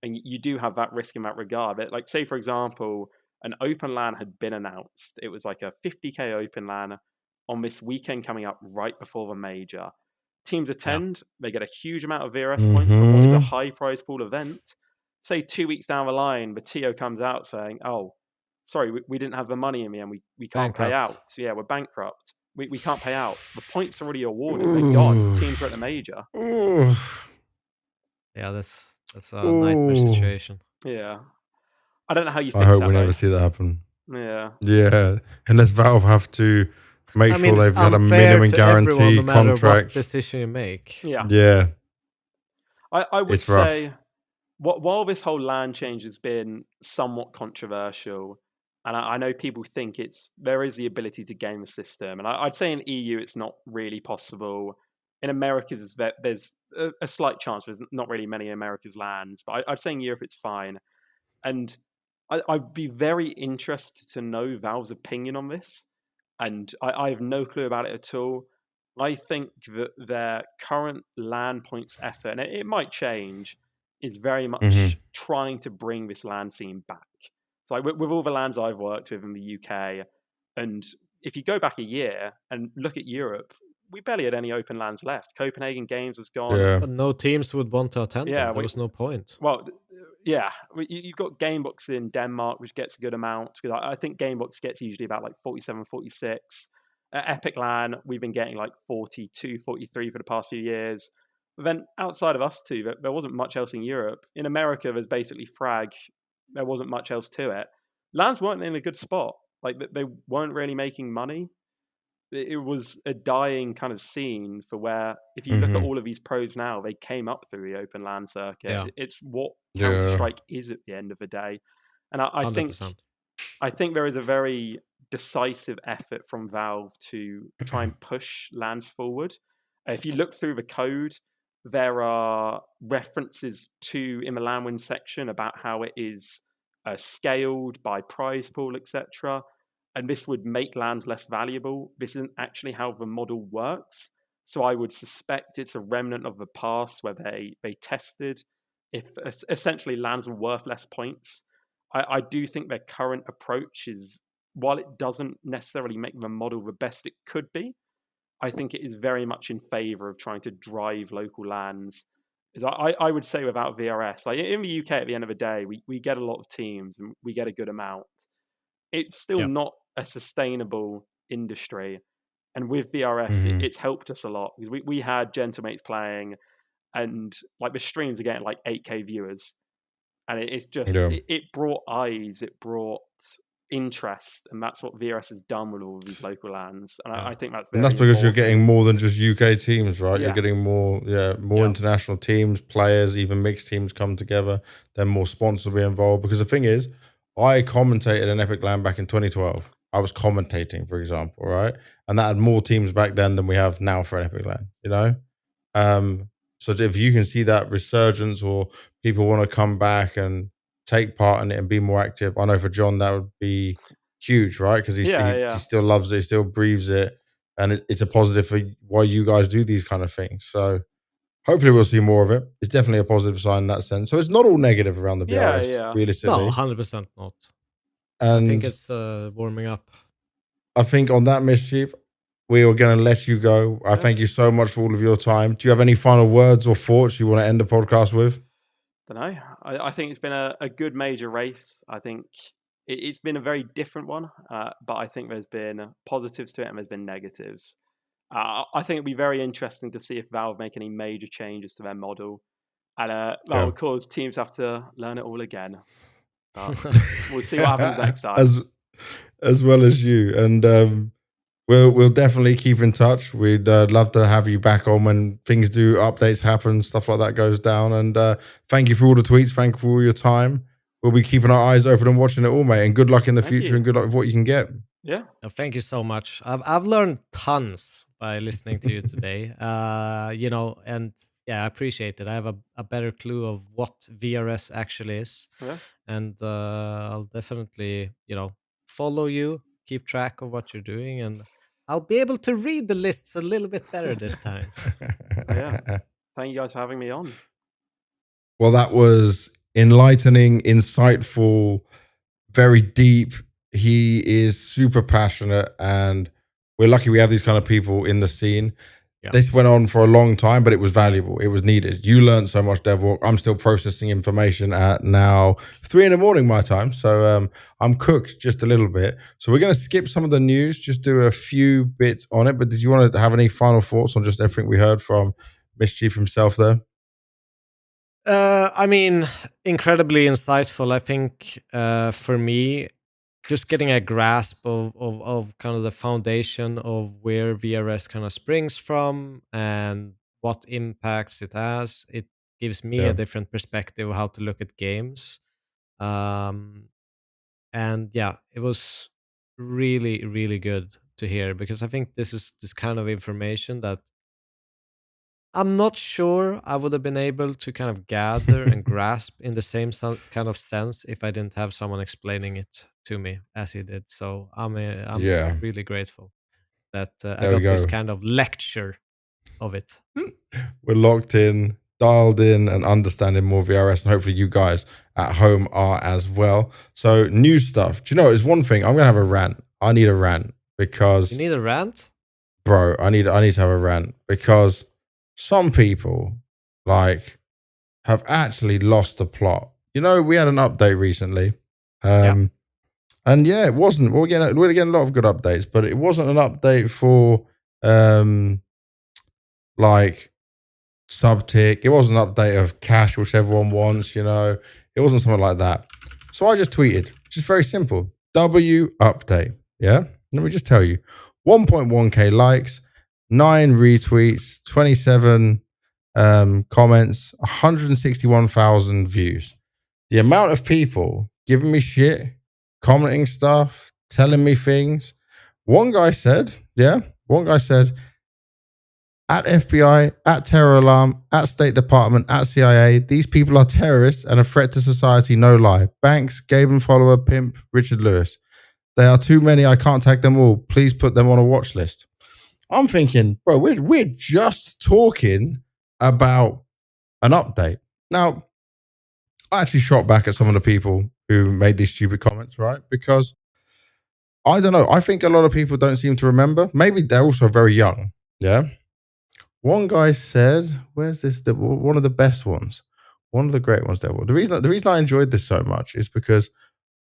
And you do have that risk in that regard. But like, say for example, an open LAN had been announced. It was like a 50k open LAN on this weekend coming up right before the major. Teams attend, they get a huge amount of VRS points for what is a high prize pool event. Say 2 weeks down the line, the TO comes out saying, "Oh, sorry, we didn't have the money in the end. We can't pay out. So, yeah, we're bankrupt. We can't pay out. The points are already awarded. They're gone. Teams are at the major." ooh, yeah, that's a nightmare ooh. situation. Yeah. I don't know how you I fix hope that we though. never see that happen. Yeah. Yeah, unless Valve have to make I mean, sure it's they've got a unfair minimum to everyone, guarantee no matter what contract. decision you make. Yeah. Yeah, I would it's rough. say while this whole land change has been somewhat controversial, and I know people think there is the ability to game the system, and I'd say in EU it's not really possible. In Americas, there's a slight chance. There's not really many Americas lands, but I'd say in Europe it's fine. And I'd be very interested to know Valve's opinion on this, and I have no clue about it at all. I think that their current land points effort, and it might change, is very much trying to bring this land scene back. So, like with all the lands I've worked with in the UK, and if you go back a year and look at Europe, we barely had any open lands left. Copenhagen Games was gone. Yeah, But no teams would want to attend Yeah, them. There was no point. well, yeah, you've got Gamebox in Denmark, which gets a good amount because I think Gamebox gets usually about like 47, 46. Epic LAN, we've been getting like 42, 43 for the past few years. But then outside of us two, there wasn't much else in Europe. In America, there's basically Frag. There wasn't much else to it. LANs weren't in a good spot. Like they weren't really making money. it was a dying kind of scene for where, if you look at all of these pros now, they came up through the open LAN circuit. Yeah. It's what Counter-Strike is at the end of the day. And I think there is a very decisive effort from Valve to try and push LANs forward. If you look through the code, there are references in the LAN win section about how it is scaled by prize pool, etc. And this would make LANs less valuable. This isn't actually how the model works. So I would suspect it's a remnant of the past where they tested if essentially LANs were worth less points. I do think their current approach is, while it doesn't necessarily make the model the best it could be, I think it is very much in favor of trying to drive local LANs. I would say without VRS, like in the UK at the end of the day, we get a lot of teams and we get a good amount. It's still not a sustainable industry. And with VRS, it's helped us a lot. We had Gentlemates playing, and like the streams are getting like 8K viewers. And it's just, it brought eyes, it brought interest, and that's what VRS has done with all of these local LANs. And I think that's very important. And that's because you're getting more than just UK teams, right? Yeah. You're getting more international teams, players, even mixed teams come together. Then more sponsors will be involved. Because the thing is, I commentated an Epic LAN back in 2012. I was commentating, for example, right? And that had more teams back then than we have now for an Epic LAN, you know? So if you can see that resurgence, or people want to come back and take part in it and be more active, I know for John that would be huge, right? Because he still loves it, he still breathes it, and it's a positive for why you guys do these kind of things. So hopefully we'll see more of it. It's definitely a positive sign in that sense. So it's not all negative around the VRS, realistically. No, 100% not. And I think it's warming up. I think on that, Mischief, we are going to let you go. I thank you so much for all of your time. Do you have any final words or thoughts you want to end the podcast with? I don't know. I think it's been a good major race. I think it's been a very different one, but I think there's been positives to it and there's been negatives. I think it'd be very interesting to see if Valve make any major changes to their model. And of course, teams have to learn it all again. But we'll see what happens next time. As well as you. And we'll definitely keep in touch. We'd love to have you back on when things do, updates happen, stuff like that goes down. And thank you for all the tweets. Thank you for all your time. We'll be keeping our eyes open and watching it all, mate. And good luck in the future and good luck with what you can get. Yeah. Thank you so much. I've learned tons by listening to you today. And I appreciate it. I have a better clue of what VRS actually is. Yeah. And I'll definitely, follow you, keep track of what you're doing, and I'll be able to read the lists a little bit better this time. Thank you guys for having me on. Well, that was enlightening, insightful, very deep. He is super passionate, and we're lucky we have these kind of people in the scene. Yeah. This went on for a long time, but it was valuable. It was needed. You learned so much, Devilwalk. I'm still processing information at now 3 a.m. my time. So I'm cooked just a little bit. So we're going to skip some of the news, just do a few bits on it. But did you want to have any final thoughts on just everything we heard from Mischief himself there? I mean, incredibly insightful. I think for me, just getting a grasp of kind of the foundation of where VRS kind of springs from and what impacts it has, it gives me a different perspective of how to look at games. And it was really, really good to hear, because I think this is this kind of information that I'm not sure I would have been able to kind of gather and grasp in the same kind of sense if I didn't have someone explaining it to me as he did. So I'm really grateful that I got this kind of lecture of it. We're locked in, dialed in, and understanding more VRS, and hopefully you guys at home are as well. So new stuff. Do you know, there's one thing, I'm gonna have a rant. I need a rant because you need a rant, bro. I need to have a rant because some people have actually lost the plot. You know, we had an update recently. And it wasn't. We're getting a lot of good updates, but it wasn't an update for sub-tick. It wasn't an update of cash, which everyone wants, you know. It wasn't something like that. So I just tweeted, just very simple. W update. Yeah? Let me just tell you. 1.1k likes, 9 retweets, 27 comments, 161,000 views. The amount of people giving me shit, commenting stuff, telling me things. One guy said, at FBI, at Terror Alarm, at State Department, at CIA, these people are terrorists and a threat to society, no lie. Banks, Gaben follower, pimp, Richard Lewis. They are too many, I can't tag them all. Please put them on a watch list. I'm thinking, bro, we're just talking about an update. Now, I actually shot back at some of the people who made these stupid comments, right? Because I don't know. I think a lot of people don't seem to remember. Maybe they're also very young. Yeah. One guy said, "Where's this? One of the best ones, one of the great ones." There. The reason I enjoyed this so much is because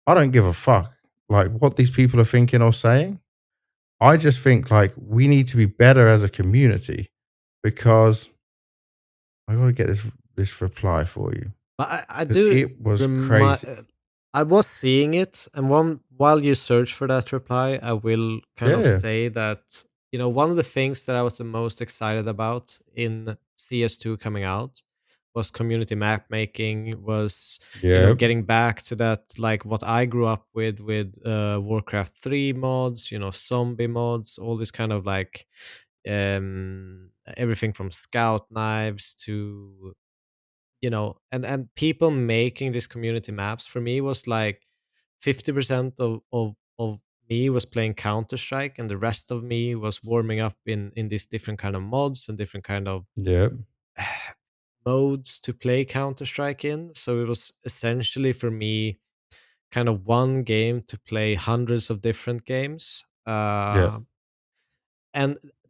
I don't give a fuck like what these people are thinking or saying. I just think like we need to be better as a community because I got to get this reply for you. But I do. It was crazy. I was seeing it, and while you search for that reply, I will kind of say that one of the things that I was the most excited about in CS2 coming out was community map making, was getting back to that, like what I grew up with Warcraft 3 mods, zombie mods, all this kind of like everything from scout knives to and people making these community maps for me was like 50% of me was playing Counter-Strike, and the rest of me was warming up in these different kind of mods and different kind of modes to play Counter-Strike in. So it was essentially for me kind of one game to play hundreds of different games. And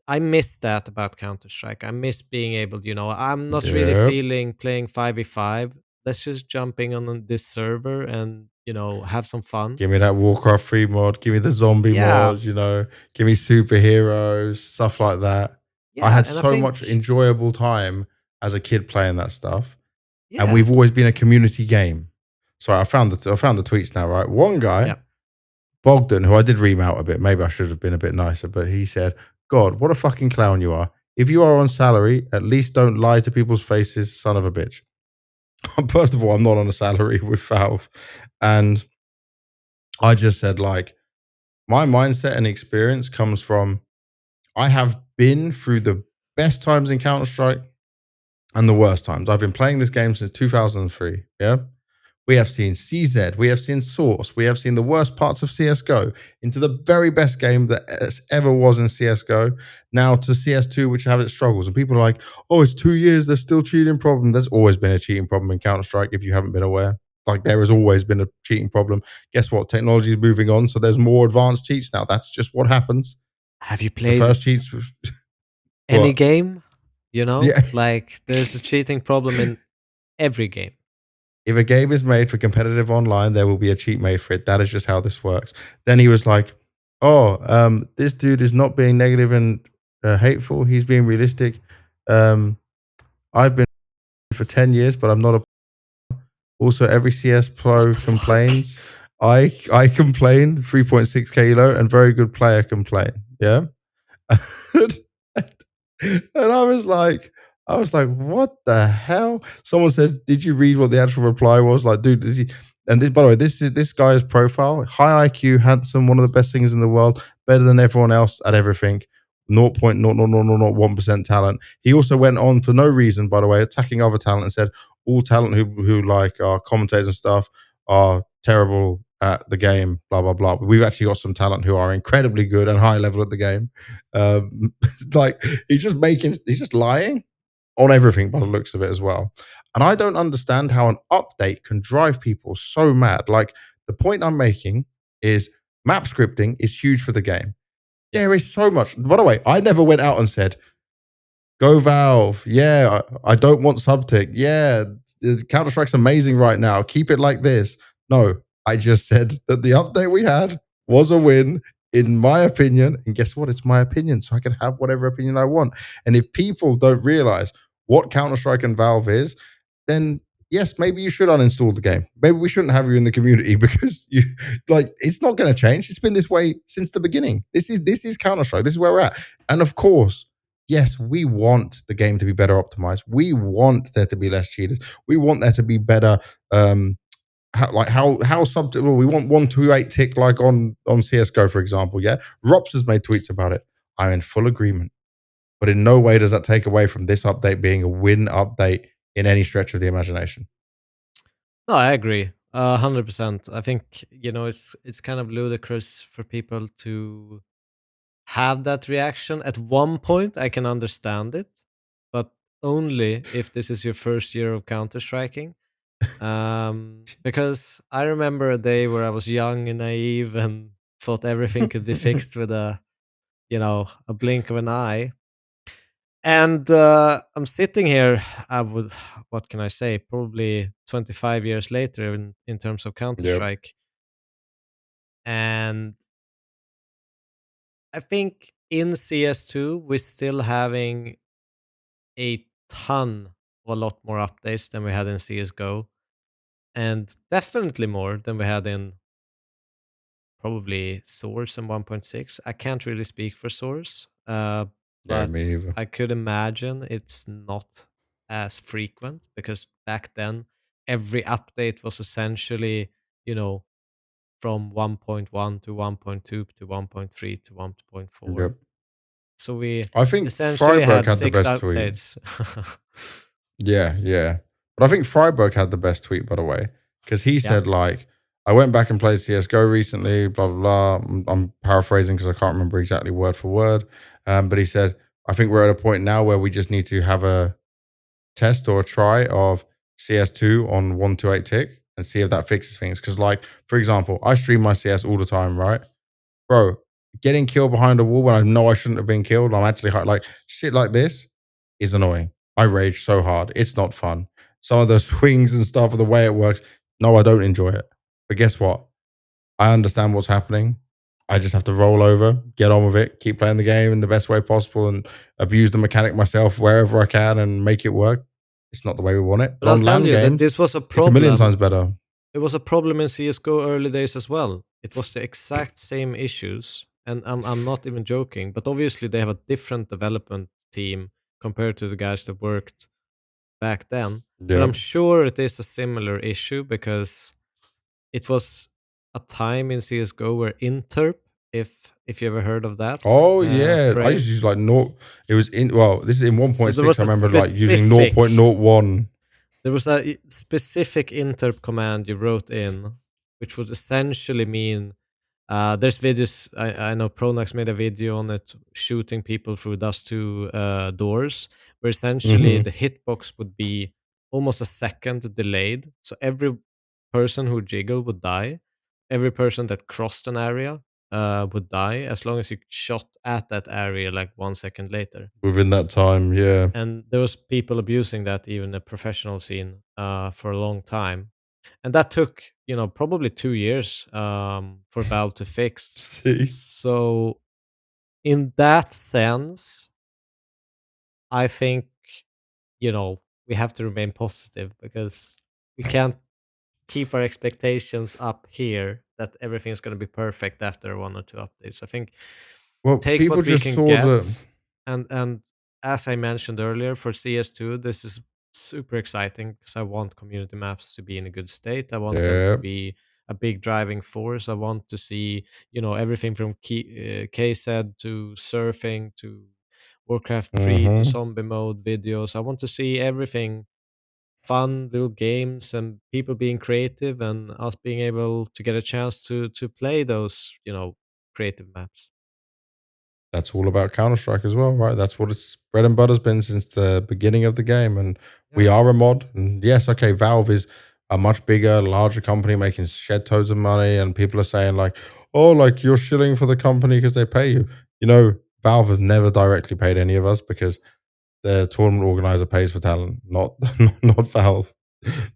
I miss that about Counter-Strike. I miss being able, I'm not really feeling playing 5v5. Let's just jumping on this server and, have some fun. Give me that Warcraft 3 mod. Give me the zombie mod, give me superheroes, stuff like that. I had so much enjoyable time as a kid playing that stuff. And we've always been a community game. So I found the tweets now, right? One guy, Bogdan, who I did ream out a bit, maybe I should have been a bit nicer, but he said, "God, what a fucking clown you are. If you are on salary, at least don't lie to people's faces, son of a bitch." First of all, I'm not on a salary with Valve. And I just said, like, my mindset and experience comes from I have been through the best times in Counter-Strike and the worst times. I've been playing this game since 2003. Yeah. We have seen CZ, we have seen Source, we have seen the worst parts of CSGO into the very best game that ever was in CSGO, now to CS2, which have its struggles. And people are like, oh, it's 2 years, there's still cheating problem. There's always been a cheating problem in Counter-Strike if you haven't been aware. Like, there has always been a cheating problem. Guess what? Technology is moving on, so there's more advanced cheats now. That's just what happens. Have you played the first cheats? Any game? Like there's a cheating problem in every game. If a game is made for competitive online, there will be a cheat made for it. That is just how this works. Then he was like, oh, this dude is not being negative and hateful. He's being realistic. I've been for 10 years, but I'm not a... Also, every CS Pro complains. I complain, 3.6 kilo, and very good player complain. Yeah. And I was like, what the hell? Someone said, did you read what the actual reply was? Like, dude, is he... And by the way, this guy's profile, high IQ, handsome, one of the best singers in the world, better than everyone else at everything, 0.00001% talent. He also went on for no reason, by the way, attacking other talent and said all talent who like are commentators and stuff are terrible at the game, blah blah blah. But we've actually got some talent who are incredibly good and high level at the game. Like he's just lying on everything by the looks of it as well. And I don't understand how an update can drive people so mad. Like, the point I'm making is map scripting is huge for the game. There is so much. By the way, I never went out and said, go Valve. Yeah, I don't want subtick. Yeah, Counter-Strike's amazing right now. Keep it like this. No, I just said that the update we had was a win, in my opinion. And guess what? It's my opinion, so I can have whatever opinion I want. And if people don't realize what Counter-Strike and Valve is, then yes, maybe you should uninstall the game. Maybe we shouldn't have you in the community because you like it's not going to change. It's been this way since the beginning. This is Counter-Strike. This is where we're at. And of course, yes, we want the game to be better optimized. We want there to be less cheaters. We want there to be better how well, we want 128 tick like on CS:GO, for example. Yeah, Rops has made tweets about it. I'm in full agreement, but in no way does that take away from this update being a win update in any stretch of the imagination. No, I agree, 100%. I think it's kind of ludicrous for people to have that reaction. At one point, I can understand it, but only if this is your first year of Counter Striking. Because I remember a day where I was young and naive and thought everything could be fixed with a blink of an eye. And I'm sitting here, what can I say, probably 25 years later in terms of Counter-Strike. And I think in CS2, we're still having a lot more updates than we had in CSGO. And definitely more than we had in probably Source and 1.6. I can't really speak for Source, Yeah, but me neither. I could imagine it's not as frequent because back then every update was essentially, from 1.1 to 1.2 to 1.3 to 1.4. Yep. So we I think essentially Freiburg had had the 6 best tweet. updates. Yeah. But I think Freiburg had the best tweet, by the way, because he said, like, I went back and played CSGO recently, blah, blah, blah. I'm paraphrasing because I can't remember exactly word for word. But he said, I think we're at a point now where we just need to have a test or a try of CS2 on 128 tick and see if that fixes things. Because, like, for example, I stream my CS all the time, right? Bro, getting killed behind a wall when I know I shouldn't have been killed, I'm actually like shit like this is annoying. I rage so hard. It's not fun. Some of the swings and stuff of the way it works, no, I don't enjoy it. But guess what? I understand what's happening. I just have to roll over, get on with it, keep playing the game in the best way possible, and abuse the mechanic myself wherever I can and make it work. It's not the way we want it. But But I'll on tell LAN you that games, this was a it's a million problem. times better. It was a problem in CS:GO early days as well. It was the exact same issues, and I'm not even joking. But obviously, they have a different development team compared to the guys that worked back then. But I'm Yep. sure it is a similar issue because it was a time in CS:GO where interp, if you ever heard of that, Oh yeah, I phrase. used to use like naught. It was in this is in So there 1.6. was I a remember like using specific 0.01. There was a specific interp command you wrote in, which would essentially mean there's videos. I know Pronax made a video on it, shooting people through Dust 2 doors, where essentially the hitbox would be almost a second delayed. So every person who jiggled would die. Every person that crossed an area would die as long as you shot at that area like 1 second later. Within that time, yeah. And there was people abusing that even in the professional scene for a long time, and that took probably 2 years for Valve to fix. See, So in that sense, I think we have to remain positive because we can't keep our expectations up here that everything's going to be perfect after 1 or 2 updates. I think well, take people what we just can saw get, the and as I mentioned earlier, for CS2, this is super exciting because I want community maps to be in a good state. I want them to yeah. be a big driving force. I want to see everything from KZ to surfing to Warcraft 3 to Mm-hmm. zombie mode videos. I want to see everything fun, little games, and people being creative, and us being able to get a chance to play those creative maps. That's all about Counter-Strike as well, right? That's what its bread and butter's been since the beginning of the game. And we are a mod. And yes, okay, Valve is a much bigger, larger company making shed tons of money. And people are saying, like, oh, like you're shilling for the company because they pay you. Valve has never directly paid any of us because the tournament organizer pays for talent, not not Valve.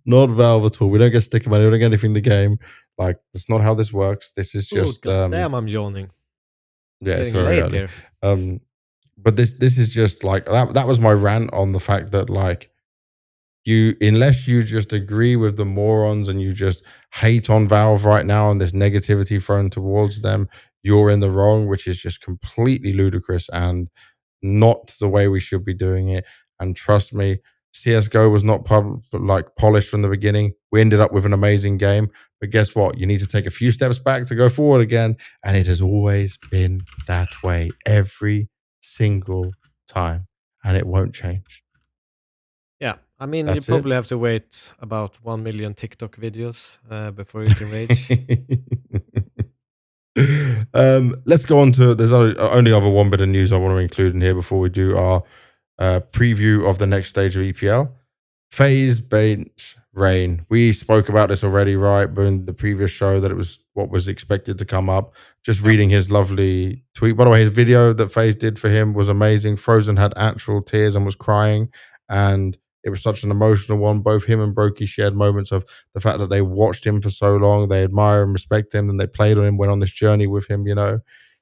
Not Valve at all. We don't get sticker money, we don't get anything in the game. Like, that's not how this works. This is Oh, just goddamn, I'm yawning. It's yeah, it's getting very late early. here. But this is just like that was my rant on the fact that, like, unless you just agree with the morons and you just hate on Valve right now and this negativity thrown towards them, you're in the wrong, which is just completely ludicrous and not the way we should be doing it. And trust me, CSGO was not polished from the beginning. We ended up with an amazing game, but guess what? You need to take a few steps back to go forward again, and it has always been that way every single time, and it won't change. Yeah, I mean, you That's it. probably have to wait about 1 million TikTok videos before you can rage. Let's go on to. There's only other one bit of news I want to include in here before we do our preview of the next stage of EPL. FaZe bench Rain. We spoke about this already, right? But in the previous show, that it was what was expected to come up. Just reading his lovely tweet. By the way, his video that FaZe did for him was amazing. Frozen had actual tears and was crying, and it was such an emotional one. Both him and Brokey shared moments of the fact that they watched him for so long, they admire and respect him, and they played on him, went on this journey with him. You know,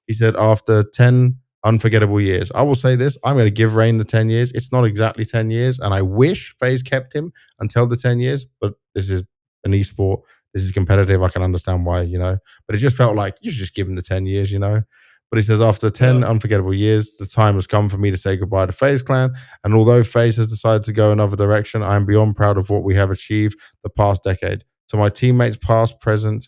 he said after 10 unforgettable years. I will say this, I'm going to give Rain the 10 years. It's not exactly 10 years, and I wish FaZe kept him until the 10 years, but this is an esport. This is competitive. I can understand why, you know, but it just felt like you should just give him the 10 years, you know. But he says, after 10 unforgettable years, the time has come for me to say goodbye to FaZe Clan. And although FaZe has decided to go another direction, I am beyond proud of what we have achieved the past decade. To my teammates, past, present,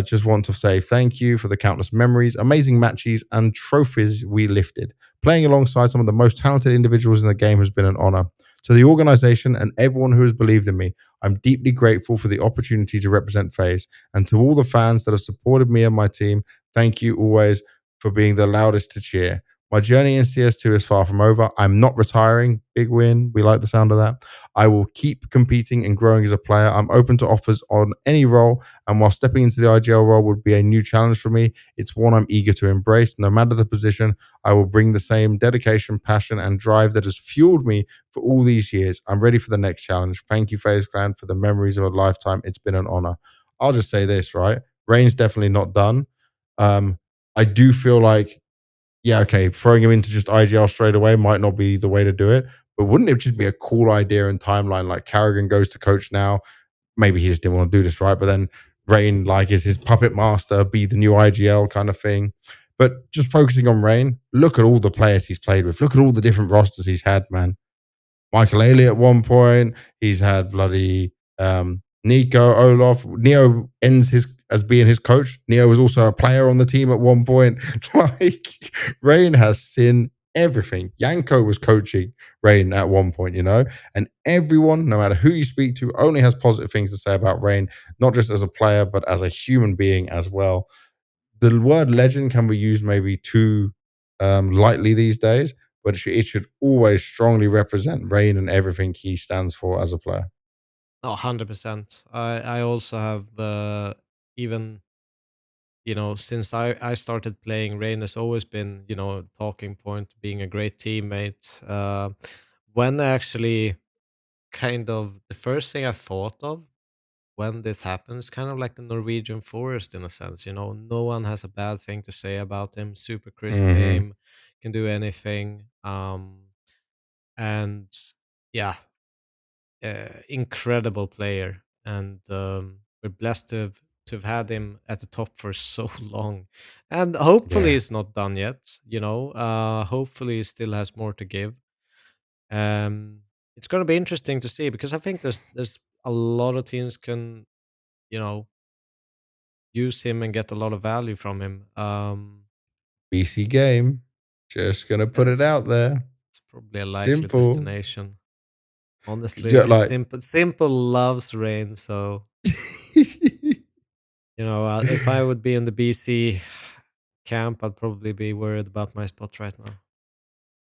just want to say thank you for the countless memories, amazing matches, and trophies we lifted. Playing alongside some of the most talented individuals in the game has been an honor. To the organization and everyone who has believed in me, I'm deeply grateful for the opportunity to represent FaZe. And to all the fans that have supported me and my team, thank you always for being the loudest to cheer. My journey in CS2 is far from over. I'm not retiring. Big win. We like the sound of that. I will keep competing and growing as a player. I'm open to offers on any role, and while stepping into the IGL role would be a new challenge for me, it's one I'm eager to embrace. No matter the position, I will bring the same dedication, passion, and drive that has fueled me for all these years. I'm ready for the next challenge. Thank you, FaZe Clan, for the memories of a lifetime. It's been an honor. I'll just say this, right? Rain's definitely not done. I do feel like, yeah, okay, throwing him into just IGL straight away might not be the way to do it, but wouldn't it just be a cool idea and timeline? Like Carrigan goes to coach now. Maybe he just didn't want to do this, right? But then Rain, like, is his puppet master, be the new IGL kind of thing. But just focusing on Rain, look at all the players he's played with. Look at all the different rosters he's had, man. Michael Ailey at one point. He's had bloody Nico, Olaf. Neo ends his as being his coach. Neo was also a player on the team at one point. Like, Rain has seen everything. Yanko was coaching Rain at one point, you know? And everyone, no matter who you speak to, only has positive things to say about Rain, not just as a player, but as a human being as well. The word legend can be used maybe too lightly these days, but it should always strongly represent Rain and everything he stands for as a player. Oh, 100%. I also have even, since I started playing, Rain has always been, talking point, being a great teammate. When I actually kind of, the first thing I thought of when this happens, kind of like the Norwegian forest in a sense, no one has a bad thing to say about him. Super crisp Mm-hmm. aim, can do anything. And yeah, incredible player, and we're blessed to have had him at the top for so long, and hopefully Yeah. it's not done yet. Hopefully he still has more to give. It's going to be interesting to see, because I think there's a lot of teams can you know use him and get a lot of value from him. BC game. Just gonna put it Yes, out there. it's probably a likely Simple. destination. Honestly, just Like simple loves Rain, so if I would be in the BC camp, I'd probably be worried about my spot right now.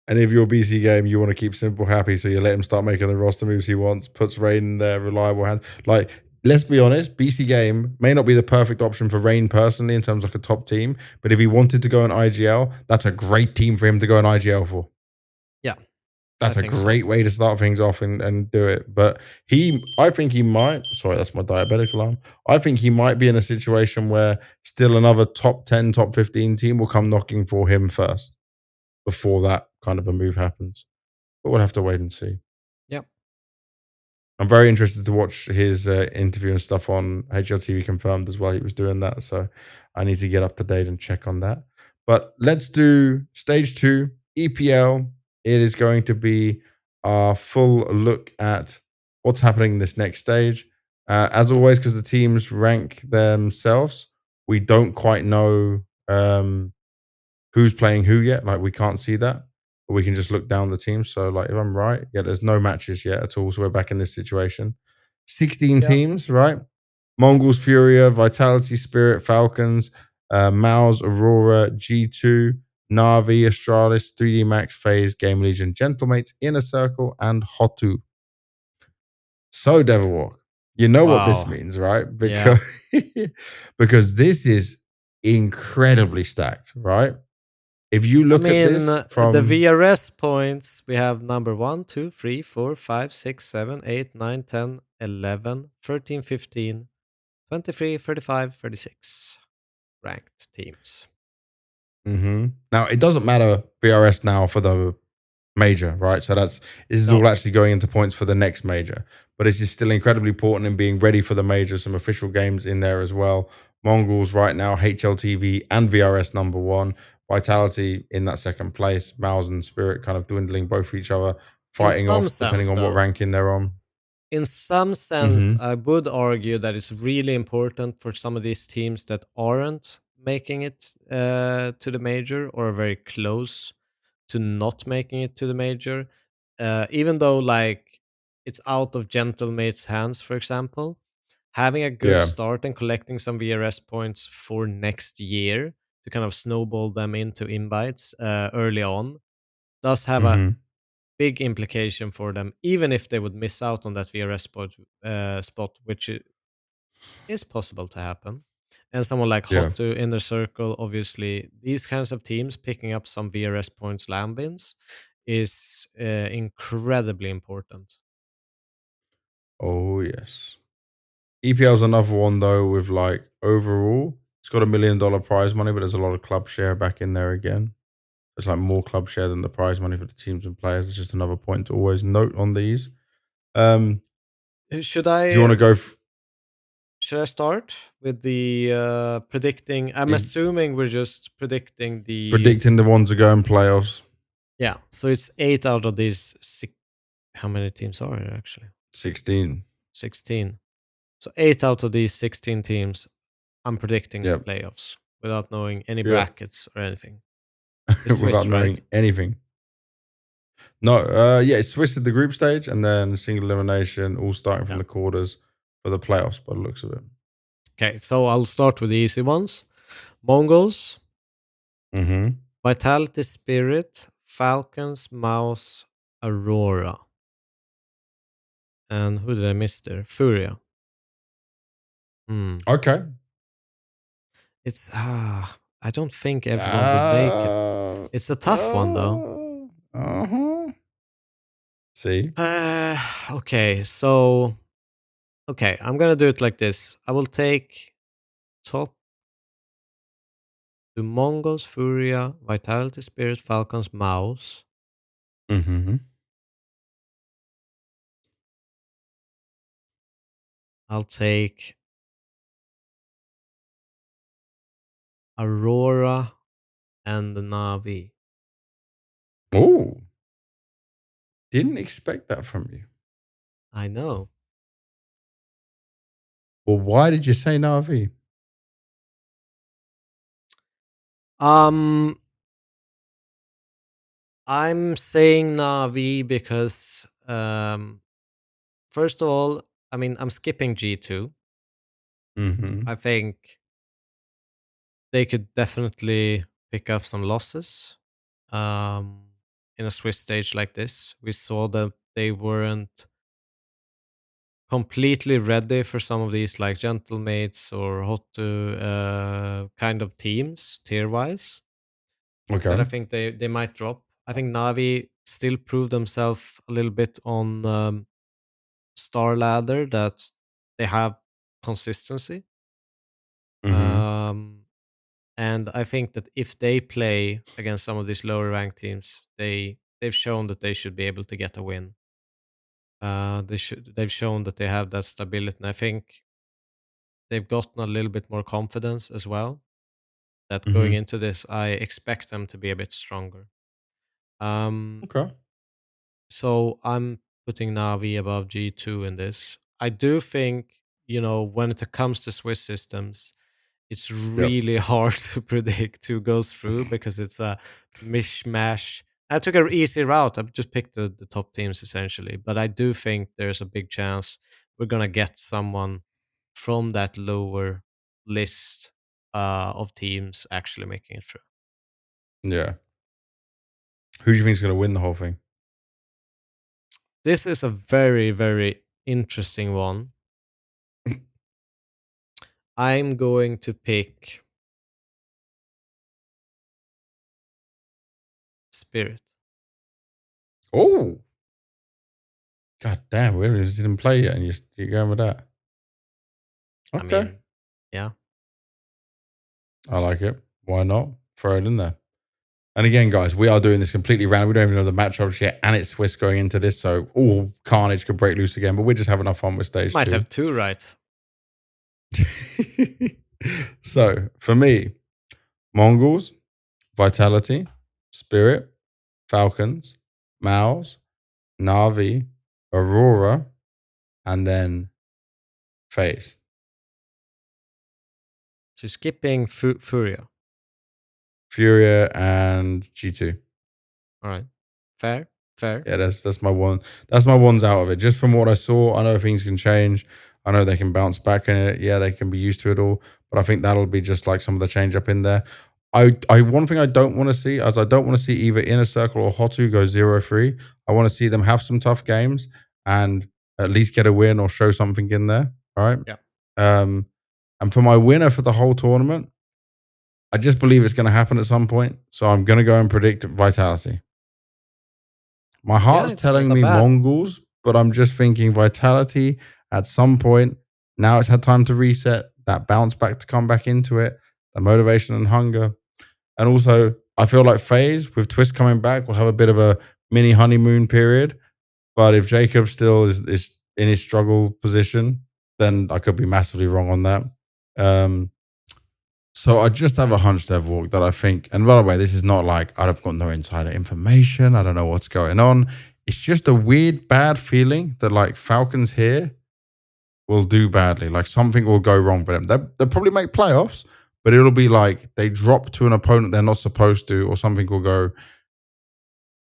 and if your BC game, you want to keep Simple happy, so you let him start making the roster moves he wants, puts Rain in their reliable hands. Like, let's be honest, BC game may not be the perfect option for Rain personally in terms of like a top team, but if he wanted to go in IGL, that's a great team for him to go in IGL for. Yeah, I That's a think so. great way to start things off and do it. But I think he might, sorry, that's my diabetic alarm. I think he might be in a situation where still another top 10, top 15 team will come knocking for him first before that kind of a move happens. But we'll have to wait and see. Yeah. I'm very interested to watch his interview and stuff on HLTV Confirmed as well. He was doing that, so I need to get up to date and check on that. But let's do stage 2 EPL. It is going to be our full look at what's happening in this next stage. As always, because the teams rank themselves, we don't quite know who's playing who yet. Like, we can't see that, but we can just look down the teams. So, like, if I'm right, yeah, there's no matches yet at all. So we're back in this situation. 16 Yeah. teams, right? Mongols, Furia, Vitality, Spirit, Falcons, Mouse, Aurora, G2, Navi, Astralis, 3D Max, FaZe, GamerLegion, Gentlemates, Inner Circle, and Hotu. So, Devilwalk, you know what this Wow. means, right? Yeah. Because this is incredibly stacked, right? If you look at this The from VRS points, we have number 1, 2, 3, 4, 5, 6, 7, 8, 9, 10, 11, 13, 15, 23, 35, 36 ranked teams. Now it doesn't matter VRS now for the major, right? So this is No. all actually going into points for the next major, but it's just still incredibly important in being ready for the major. Some official games in there as well. Mongols right now, HLTV and VRS number 1. Vitality in that second place. Mouse and Spirit kind of dwindling both each other, In fighting some off depending sense, on what though, ranking they're on. in some sense, Mm-hmm. I would argue that it's really important for some of these teams that aren't making it to the major or are very close to not making it to the major. Even though like it's out of Gentlemate's hands, for example, having a good Yeah. start and collecting some VRS points for next year to kind of snowball them into invites early on does have a Mm-hmm. big implication for them, even if they would miss out on that VRS spot, which is possible to happen. And someone like Yeah. Hotu, Inner Circle, obviously, these kinds of teams picking up some VRS points, Lambins, is incredibly important. Oh yes. EPL's another one though with like overall, it's got $1 million prize money, but there's a lot of club share back in there again. There's like more club share than the prize money for the teams and players. It's just another point to always note on these. Do Should you want I to go should I start with the predicting? I'm assuming we're just predicting the predicting the ones that go in playoffs? yeah. So it's 8 out of these six. How many teams are there actually? 16. 16. So 8 out of these 16 teams, I'm predicting the Yep. playoffs without knowing any Yeah. brackets or anything. It's Without Swiss, right? knowing anything. No, yeah, it's Swiss at the group stage and then single elimination, all starting from Yeah. the quarters for the playoffs by the looks of it. Okay, so I'll start with the easy ones. Mongols, Mm-hmm. Vitality Spirit, Falcons, Mouse, Aurora. And who did I miss there? Furia. Hmm. Okay. It's I don't think everyone would make it. It's a tough one though. Uh-huh. See? Okay, so okay, I'm gonna do it like this. I will take top to Mongols, Furia, Vitality Spirit, Falcons, Mouse. Mm-hmm. I'll take Aurora and the Navi. Oh, didn't expect that from you. I know. Well, why did you say Navi? Um, I'm saying Navi because first of all, I mean I'm skipping G2. Mm-hmm. I think they could definitely pick up some losses. In a Swiss stage like this, we saw that they weren't completely ready for some of these like Gentlemates or Hotu kind of teams tier wise that Okay. I think they might drop. I think Navi still proved themselves a little bit on Star Ladder that they have consistency. Mm-hmm. And I think that if they play against some of these lower ranked teams, they've shown that they should be able to get a win. They've shown that they have that stability, and I think they've gotten a little bit more confidence as well. That going into this, I expect them to be a bit stronger. Okay. So I'm putting Navi above G2 in this. I do think, when it comes to Swiss systems, it's Yep. really hard to predict who goes through because it's a mishmash. I took an easy route. I just picked the top teams essentially, but I do think there's a big chance we're gonna get someone from that lower list of teams actually making it through. Yeah. Who do you think is going to win the whole thing? This is a very, very interesting one. I'm going to pick Spirit. Oh, god damn! We haven't even seen him play yet, and you're going with that. I Okay, mean, yeah. I like it. Why not? Throw it in there. And again, guys, we are doing this completely random. We don't even know the matchups yet, and it's Swiss going into this, so all carnage could break loose again. But we're just having our fun with stage Might 2. have 2 right. So for me, Mongols, Vitality, Spirit, Falcons, Mouse, Navi, Aurora, and then FaZe. So skipping Furia. FURIA and G2. All right. Fair. Yeah, that's my one. That's my ones out of it. Just from what I saw, I know things can change. I know they can bounce back in it. Yeah, they can be used to it all. But I think that'll be just like some of the change up in there. I one thing I don't want to see is I don't want to see either Inner Circle or Hotu go 0-3. I want to see them have some tough games and at least get a win or show something in there. All right. Yeah. And for my winner for the whole tournament, I just believe it's going to happen at some point. So I'm going to go and predict Vitality. My heart's It's not telling that me bad. Mongols, but I'm just thinking Vitality at some point. Now it's had time to reset, that bounce back to come back into it, the motivation and hunger. And also, I feel like FaZe, with Twist coming back, will have a bit of a mini honeymoon period. But if Jacob still is in his struggle position, then I could be massively wrong on that. So I just have a hunch, Devilwalk, that I think, and by the way, this is not like I've got no insider information. I don't know what's going on. It's just a weird, bad feeling that like Falcons here will do badly. Like something will go wrong for them. They'll probably make playoffs, but it'll be like they drop to an opponent they're not supposed to, or something will go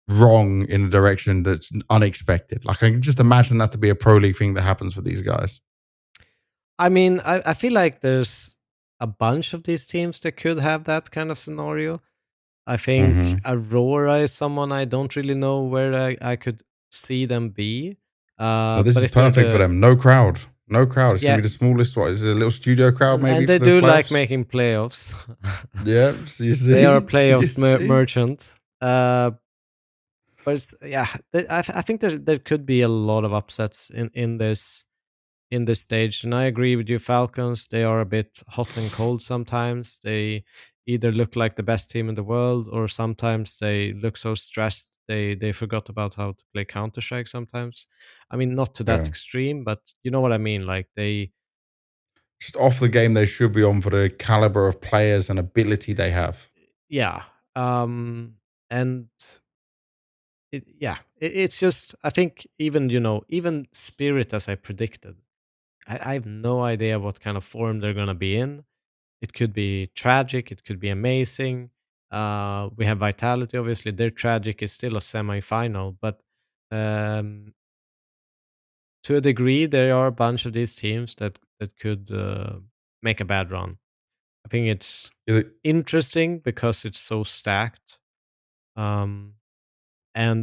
wrong in a direction that's unexpected. Like I can just imagine that to be a pro league thing that happens for these guys. I mean, I feel like there's a bunch of these teams that could have that kind of scenario. I think Aurora is someone I don't really know where I could see them be. No, this But is if they're perfect for them. No crowd. No crowd. It's going yeah, to be the smallest. What is it? A little studio crowd maybe and for they the do like playoffs? making playoffs. Yeah. So you They are a see? You playoffs see? merchant. But I think there could be a lot of upsets in this stage, and I agree with you. Falcons, they are a bit hot and cold sometimes. They either look like the best team in the world, or sometimes they look so stressed they forgot about how to play Counter Strike. Sometimes, I mean, not to that Yeah. extreme, but you know what I mean. Like they, Just off the game they should be on for the caliber of players and ability they have. yeah, and it's just I think even Spirit, as I predicted, I have no idea what kind of form they're gonna be in. It could be tragic, it could be amazing. We have Vitality, obviously. Their tragic is still a semi-final, but um, to a degree, there are a bunch of these teams that could make a bad run. I think it's interesting because it's so stacked. And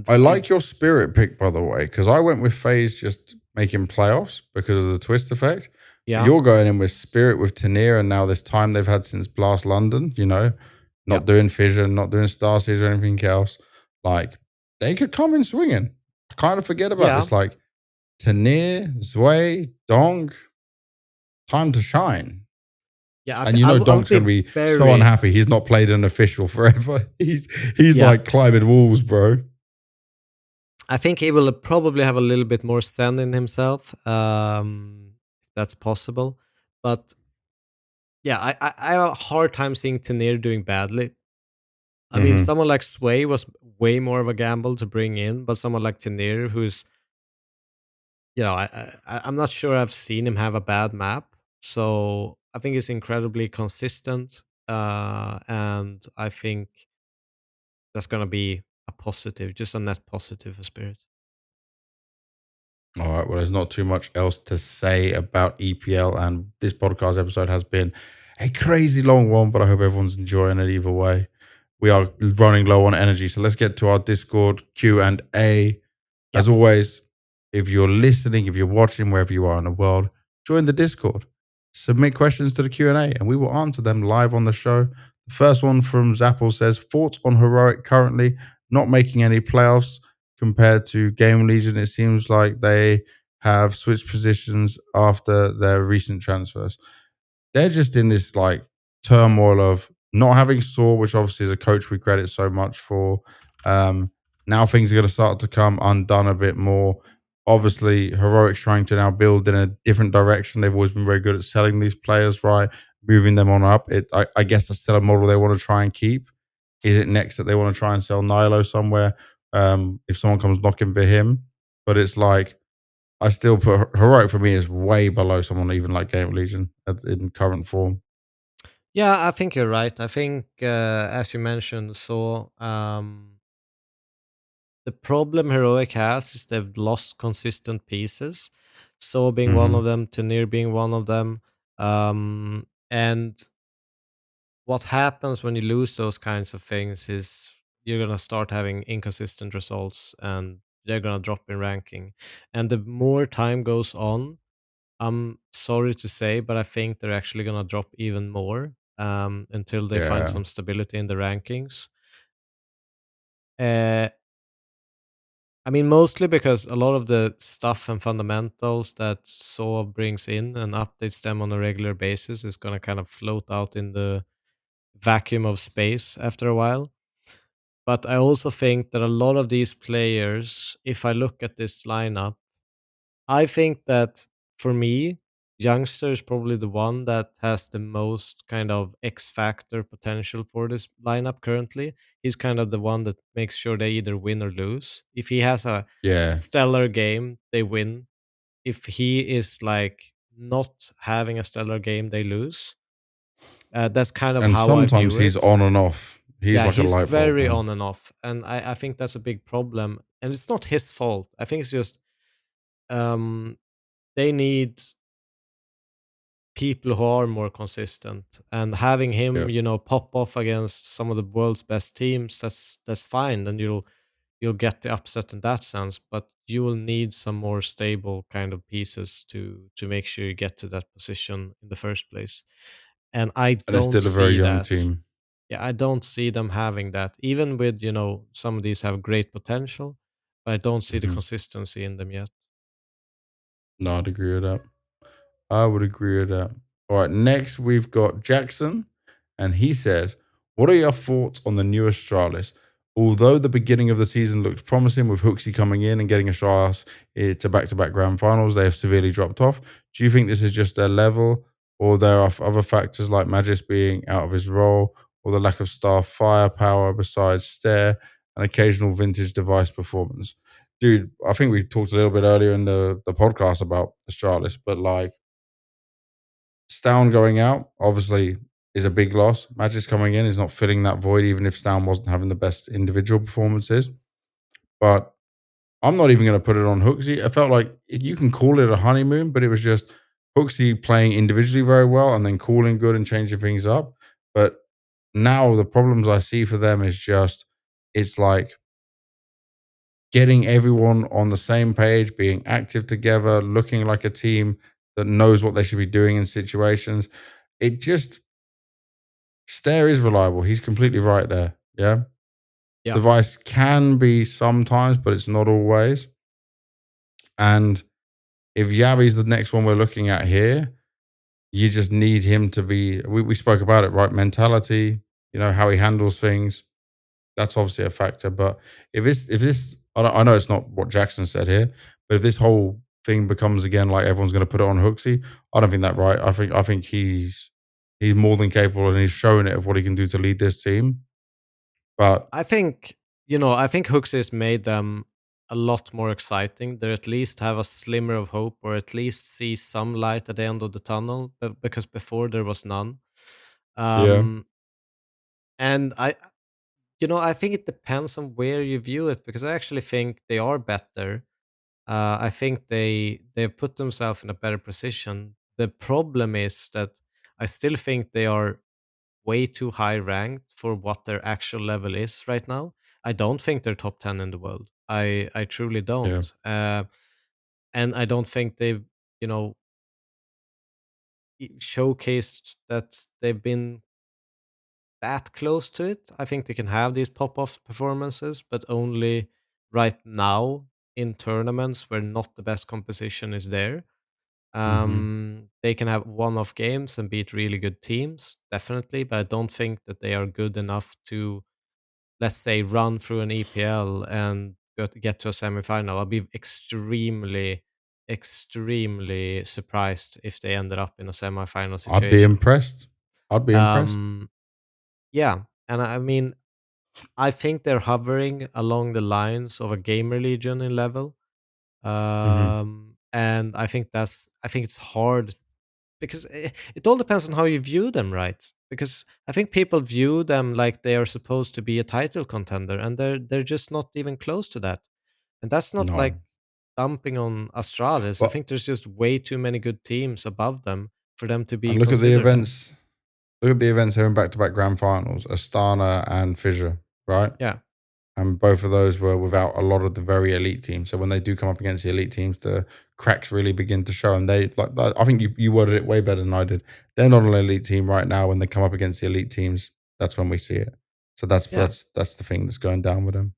I like your Spirit pick, by the way, because I went with FaZe just making playoffs because of the twist effect. But yeah, you're going in with Spirit with Tanier and now this time they've had since Blast London, yeah, not doing Fission, not doing Starseeds or anything else. Like, they could come in swinging. I kind of forget about yeah, this. Like, Tanier, Zway, Donk, time to shine. yeah. And I would Donk's be going to be so very unhappy. He's not played an official forever. He's yeah. like climbing walls, bro. I think he will probably have a little bit more zen in himself. That's possible. But yeah, I have a hard time seeing Tenir doing badly. I mean, Mm-hmm. someone like Sway was way more of a gamble to bring in, but someone like Tenir, who's, I'm not sure I've seen him have a bad map. So I think he's incredibly consistent, and I think that's gonna be a positive, just a net positive for Spirit. All right. Well, there's not too much else to say about EPL, and this podcast episode has been a crazy long one, but I hope everyone's enjoying it either way. We are running low on energy, so let's get to our Discord Q&A. As always, if you're listening, if you're watching, wherever you are in the world, join the Discord. Submit questions to the Q&A, and we will answer them live on the show. The first one from Zappel says, thoughts on Heroic currently not making any playoffs compared to GamerLegion. It seems like they have switched positions after their recent transfers. They're just in this like turmoil of not having Saw, which obviously is a coach we credit so much for. Now things are going to start to come undone a bit more. Obviously, Heroic's trying to now build in a different direction. They've always been very good at selling these players, right? Moving them on up. I guess that's still a model they want to try and keep. Is it next that they want to try and sell Nilo somewhere? If someone comes knocking for him, but it's like I still put Heroic for me is way below someone even like GamerLegion in current form. Yeah, I think you're right. I think, as you mentioned, so the problem Heroic has is they've lost consistent pieces. So being one of them, Tenir being one of them, and what happens when you lose those kinds of things is you're gonna start having inconsistent results, and they're gonna drop in ranking. And the more time goes on, I'm sorry to say, but I think they're actually gonna drop even more until they find Yeah. some stability in the rankings. Uh, I mean, mostly because a lot of the stuff and fundamentals that SAW brings in and updates them on a regular basis is gonna kind of float out in the vacuum of space after a while. But I also think that a lot of these players, if I look at this lineup, I think that for me, Youngster is probably the one that has the most kind of X factor potential for this lineup currently. He's kind of the one that makes sure they either win or lose. If he has a Yeah. stellar game, they win. If he is like not having a stellar game, they lose. That's kind of And how I sometimes view he's it. on and off. He's Yeah, like a he's light bulb, very man. on and off, and I think that's a big problem. And it's not his fault. I think it's just um, they need people who are more consistent, and having him, Yeah. pop off against some of the world's best teams, that's fine. Then you'll get the upset in that sense, but you will need some more stable kind of pieces to make sure you get to that position in the first place. And I And it's don't still a very see young that. team. Yeah, I don't see them having that. Even with, some of these have great potential, but I don't see the hmm consistency in them yet. No, I'd agree with that. I would agree with that. All right, next we've got Jackson, and he says, what are your thoughts on the new Astralis? Although the beginning of the season looked promising with Hooksy coming in and getting Astralis to back-to-back grand finals, they have severely dropped off. Do you think this is just their level, or there are other factors like Magis being out of his role, or the lack of star firepower besides Stare and occasional vintage device performance? Dude, I think we talked a little bit earlier in the podcast about Astralis, but like, Stown going out obviously is a big loss. Magic's coming in is not filling that void, even if Stown wasn't having the best individual performances. But I'm not even going to put it on Hooksy. I felt like you can call it a honeymoon, but it was just Hooksy playing individually very well and then calling good and changing things up. But now the problems I see for them is just it's like getting everyone on the same page, being active together, looking like a team that knows what they should be doing in situations. It just Stare is reliable. He's completely right there. Yeah. Yeah. Device can be sometimes, but it's not always. And if Yabi's the next one we're looking at here, you just need him to be, we spoke about it, right? Mentality, how he handles things. That's obviously a factor. But if this I know it's not what Jackson said here, but if this whole thing becomes again like everyone's going to put it on Hooksy, I don't think that's right. I think he's more than capable, and he's shown it of what he can do to lead this team. But I think, I think Hooksys made them a lot more exciting. They at least have a slimmer of hope, or at least see some light at the end of the tunnel, because before there was none. yeah, And I think it depends on where you view it, because I actually think they are better. I think they've put themselves in a better position. The problem is that I still think they are way too high ranked for what their actual level is right now. I don't think they're top 10 in the world. I truly yeah, don't. And I don't think they've, you know, showcased that they've been that close to it. I think they can have these pop off performances, but only right now in tournaments where not the best composition is there. mm-hmm. They can have one-off games and beat really good teams, definitely, but I don't think that they are good enough to, let's say, run through an EPL and get to a semifinal. I'll be extremely, extremely surprised if they ended up in a semifinal I'd be situation. impressed. I'd be impressed. Yeah, and I mean, I think they're hovering along the lines of a GamerLegion in level. Mm-hmm. And I think it's hard because it all depends on how you view them, right? Because I think people view them like they are supposed to be a title contender, and they're just not even close to that. And that's not No, like dumping on Astralis. I but think there's just way too many good teams above them for them to be and look at the considered. events. Look at the events here in back-to-back grand finals: Astana and Fissure, right? Yeah, And both of those were without a lot of the very elite teams. So when they do come up against the elite teams, the cracks really begin to show. And they like I think you worded it way better than I did. They're not an elite team right now. When they come up against the elite teams, that's when we see it. So yeah. that's the thing that's going down with them.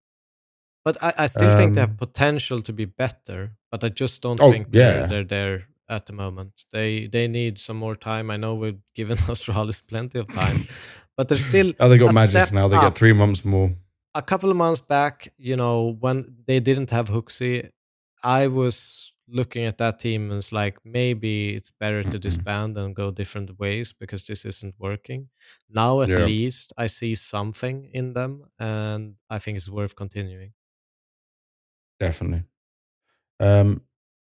But I still think they have Um. potential to be better, but I just don't Oh think yeah. they're there at the moment. They need some more time. I know we've given Australis plenty of time, but there's still Oh, they got a Magicks step now. They get up. 3 months more. A couple of months back, when they didn't have Hooksy, I was looking at that team and it's like, maybe it's better to Mm-mm. disband and go different ways because this isn't working. Now at Yeah, least I see something in them, and I think it's worth continuing. definitely. Um,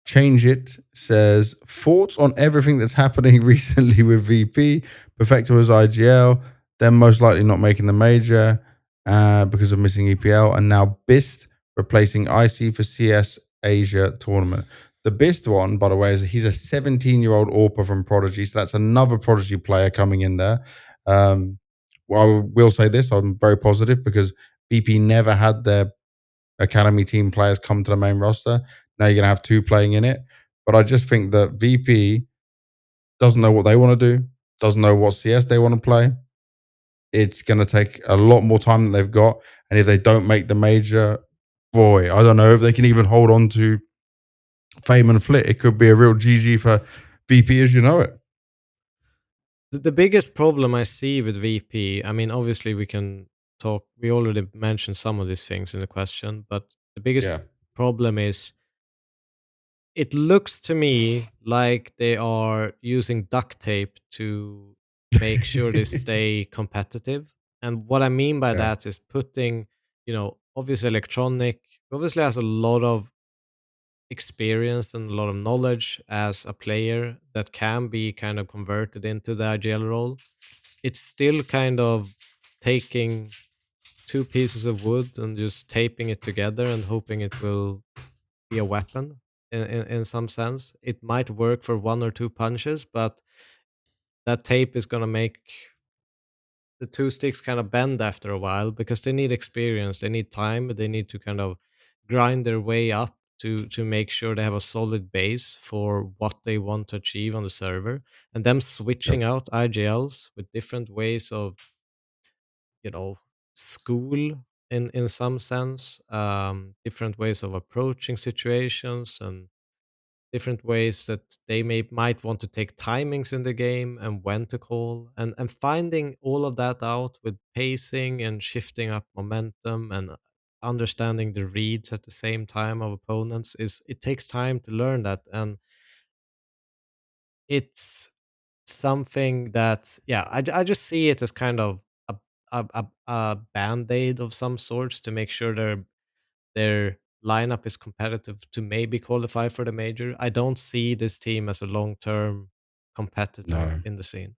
Change It says thoughts on everything that's happening recently with VP. Perfecto was IGL, then most likely not making the major because of missing EPL, and now Bist replacing IC for CS Asia tournament. The Bist one, by the way, is he's a 17-year-old AWPer from Prodigy, so that's another Prodigy player coming in there. Well, I will say this: I'm very positive because VP never had their academy team players come to the main roster. Now you're going to have two playing in it. But I just think that VP doesn't know what they want to do, doesn't know what CS they want to play. It's going to take a lot more time than they've got. And if they don't make the major, boy, I don't know if they can even hold on to Fame and Flit. It could be a real GG for VP as you know it. The biggest problem I see with VP, I mean, obviously we can talk. We already mentioned some of these things in the question, but the biggest Yeah. problem is it looks to me like they are using duct tape to make sure they stay competitive. And what I mean by Yeah. that is putting, obviously Electronic obviously has a lot of experience and a lot of knowledge as a player that can be kind of converted into the IGL role. It's still kind of taking two pieces of wood and just taping it together and hoping it will be a weapon in some sense. It might work for one or two punches, but that tape is going to make the two sticks kind of bend after a while because they need experience, they need time, they need to kind of grind their way up to make sure they have a solid base for what they want to achieve on the server. And them Yep. switching out IGLs with different ways of, you know, school in some sense, different ways of approaching situations and different ways that they might want to take timings in the game and when to call, and finding all of that out with pacing and shifting up momentum and understanding the reads at the same time of opponents it takes time to learn that, and it's something that I just see it as kind of a band-aid of some sorts to make sure their lineup is competitive to maybe qualify for the major. I don't see this team as a long-term competitor No. in the scene.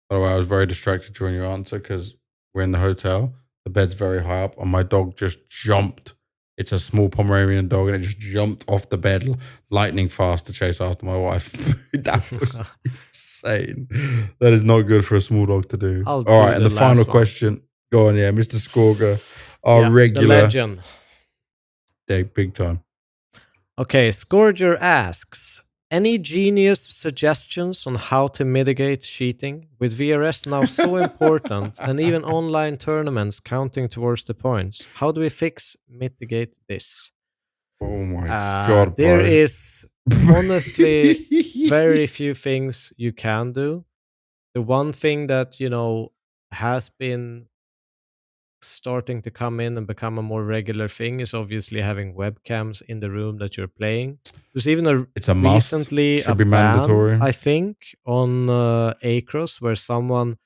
By the way, I was very distracted during your answer because we're in the hotel. The bed's very high up, and my dog just jumped. It's a small Pomeranian dog, and it just jumped off the bed lightning fast to chase after my wife. That was insane. That is not good for a small dog to do. I'll All do right, and the the final last one. question. Go on, yeah, Mr. Scorga, our Yeah, the regular, legend. big time. Okay, Scourger asks, any genius suggestions on how to mitigate cheating? With VRS now so important and even online tournaments counting towards the points, how do we mitigate this? Oh my God, There bro. is honestly very few things you can do. The one thing that, has been starting to come in and become a more regular thing is obviously having webcams in the room that you're playing. There's even It's a must. recently a Should be ban, mandatory. I think, on Acros where someone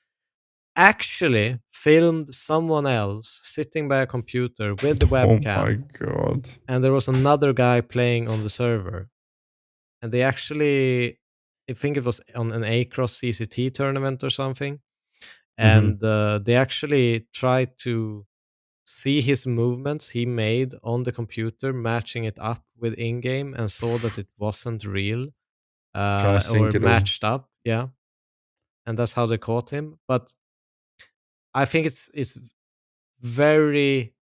actually filmed someone else sitting by a computer with the Oh my webcam, God. and there was another guy playing on the server, and they actually, I think it was on an Acros CCT tournament or something, and they actually tried to see his movements he made on the computer, matching it up with in-game, and saw that it wasn't real, Trying to or sync it all. matched up. Yeah, and that's how they caught him. But I think it's very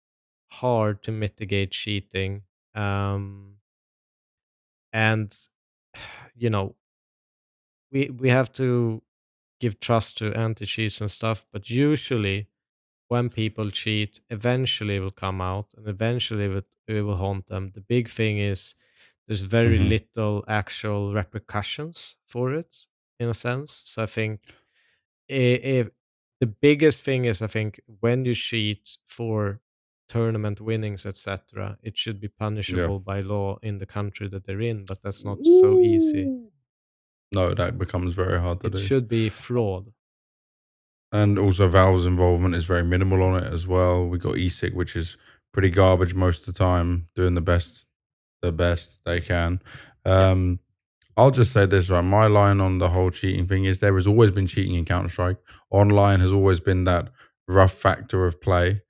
hard to mitigate cheating, and you know we have to give trust to anti-cheats and stuff. But usually, when people cheat, eventually it will come out, and eventually it will haunt them. The big thing is there's very little actual repercussions for it, in a sense. So I think if the biggest thing is, I think when you cheat for tournament winnings, etc., it should be Yeah. punishable by law in the country that they're in. But that's not so easy. No, that becomes very hard to It do. should be fraud. And also Valve's involvement is very minimal on it as well. We got ESIC, which is pretty garbage most of the time, doing the best they can. Yeah. I'll just say this, right? My line on the whole cheating thing is there has always been cheating in Counter-Strike. Online has always been that rough factor of play.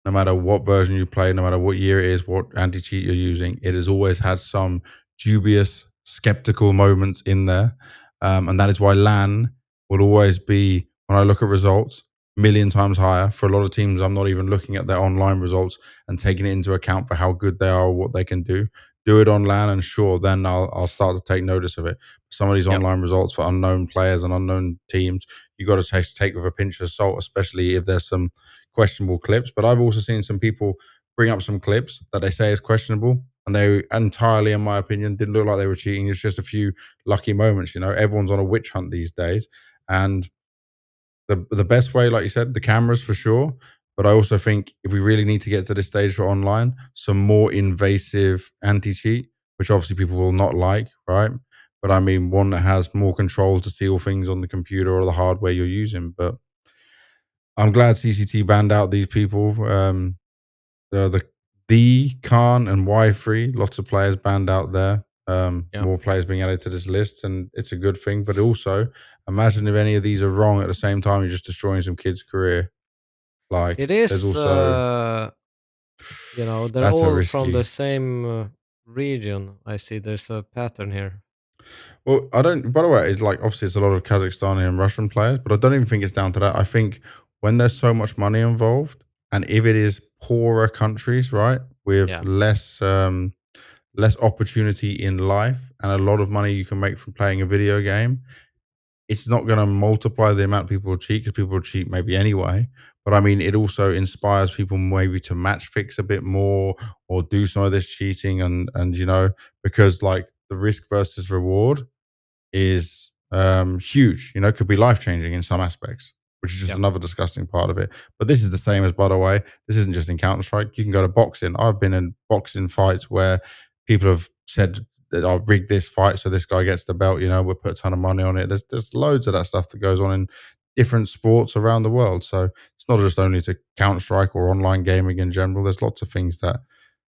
No matter what version you play, no matter what year it is, what anti-cheat you're using, it has always had some dubious, skeptical moments in there. And that is why LAN will always be, when I look at results, million times higher. For a lot of teams, I'm not even looking at their online results and taking it into account for how good they are or what they can do. Do it on LAN, and sure, then I'll start to take notice of it. Some of these Yeah. online results for unknown players and unknown teams, you got to take with a pinch of salt, especially if there's some questionable clips. But I've also seen some people bring up some clips that they say is questionable, and they entirely, in my opinion, didn't look like they were cheating. It's just a few lucky moments. Everyone's on a witch hunt these days, and the best way, like you said, the cameras for sure. But I also think if we really need to get to this stage for online, some more invasive anti-cheat, which obviously people will not like, right? But I mean, one that has more control to see all things on the computer or the hardware you're using. But I'm glad CCT banned out these people. The Khan and Y3, lots of players banned out there. Yeah. More players being added to this list, and it's a good thing. But also, imagine if any of these are wrong at the same time, you're just destroying some kid's career. Like, It there's is, also they're that's a all from risky. the same region. I see there's a pattern here. Well, I don't. By the way, it's like obviously it's a lot of Kazakhstani and Russian players, but I don't even think it's down to that. I think when there's so much money involved, and if it is poorer countries, right, with Yeah. less opportunity in life and a lot of money you can make from playing a video game, it's not going to multiply the amount people will cheat because people will cheat maybe anyway. But I mean, it also inspires people maybe to match fix a bit more or do some of this cheating and because like the risk versus reward is huge. Could be life changing in some aspects. which is just another disgusting part of it. But this is the same as, by the way, this isn't just in Counter-Strike. You can go to boxing. I've been in boxing fights where people have said that I've rigged this fight so this guy gets the belt, you know, we'll put a ton of money on it. There's loads of that stuff that goes on in different sports around the world. So it's not just only to Counter-Strike or online gaming in general. There's lots of things that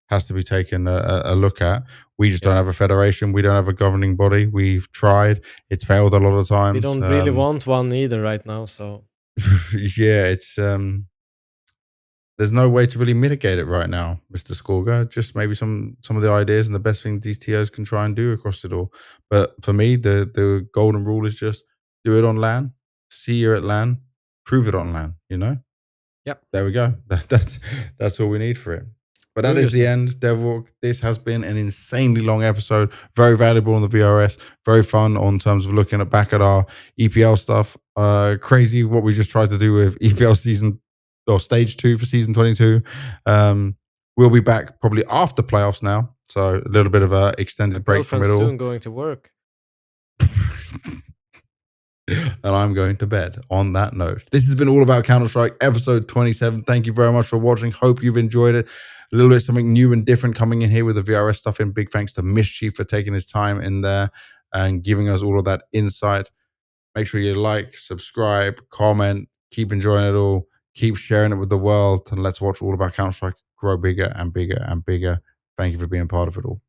has to be taken a look at. We just don't have a federation. We don't have a governing body. We've tried. It's failed a lot of times. We don't really want one either right now. So yeah, it's there's no way to really mitigate it right now, Mr. Skorga. Just maybe some of the ideas and the best things these TOs can try and do across it all. But for me, the golden rule is just do it on LAN, see you're at LAN, prove it on LAN, you know? Yep. There we go. That's all we need for it. But that is the end, Devilwalk. This has been an insanely long episode. Very valuable on the VRS. Very fun on terms of looking back at our EPL stuff. Crazy what we just tried to do with EPL season or stage 2 for season 22. We'll be back probably after playoffs now. So a little bit of a extended break from it all. Soon going to work. And I'm going to bed on that note. This has been all about Counter-Strike episode 27. Thank you very much for watching. Hope you've enjoyed it. A little bit something new and different coming in here with the VRS stuff in. Big thanks to Mischief for taking his time in there and giving us all of that insight. Make sure you like, subscribe, comment, keep enjoying it all, keep sharing it with the world, and let's watch all about Counter-Strike grow bigger and bigger and bigger. Thank you for being part of it all.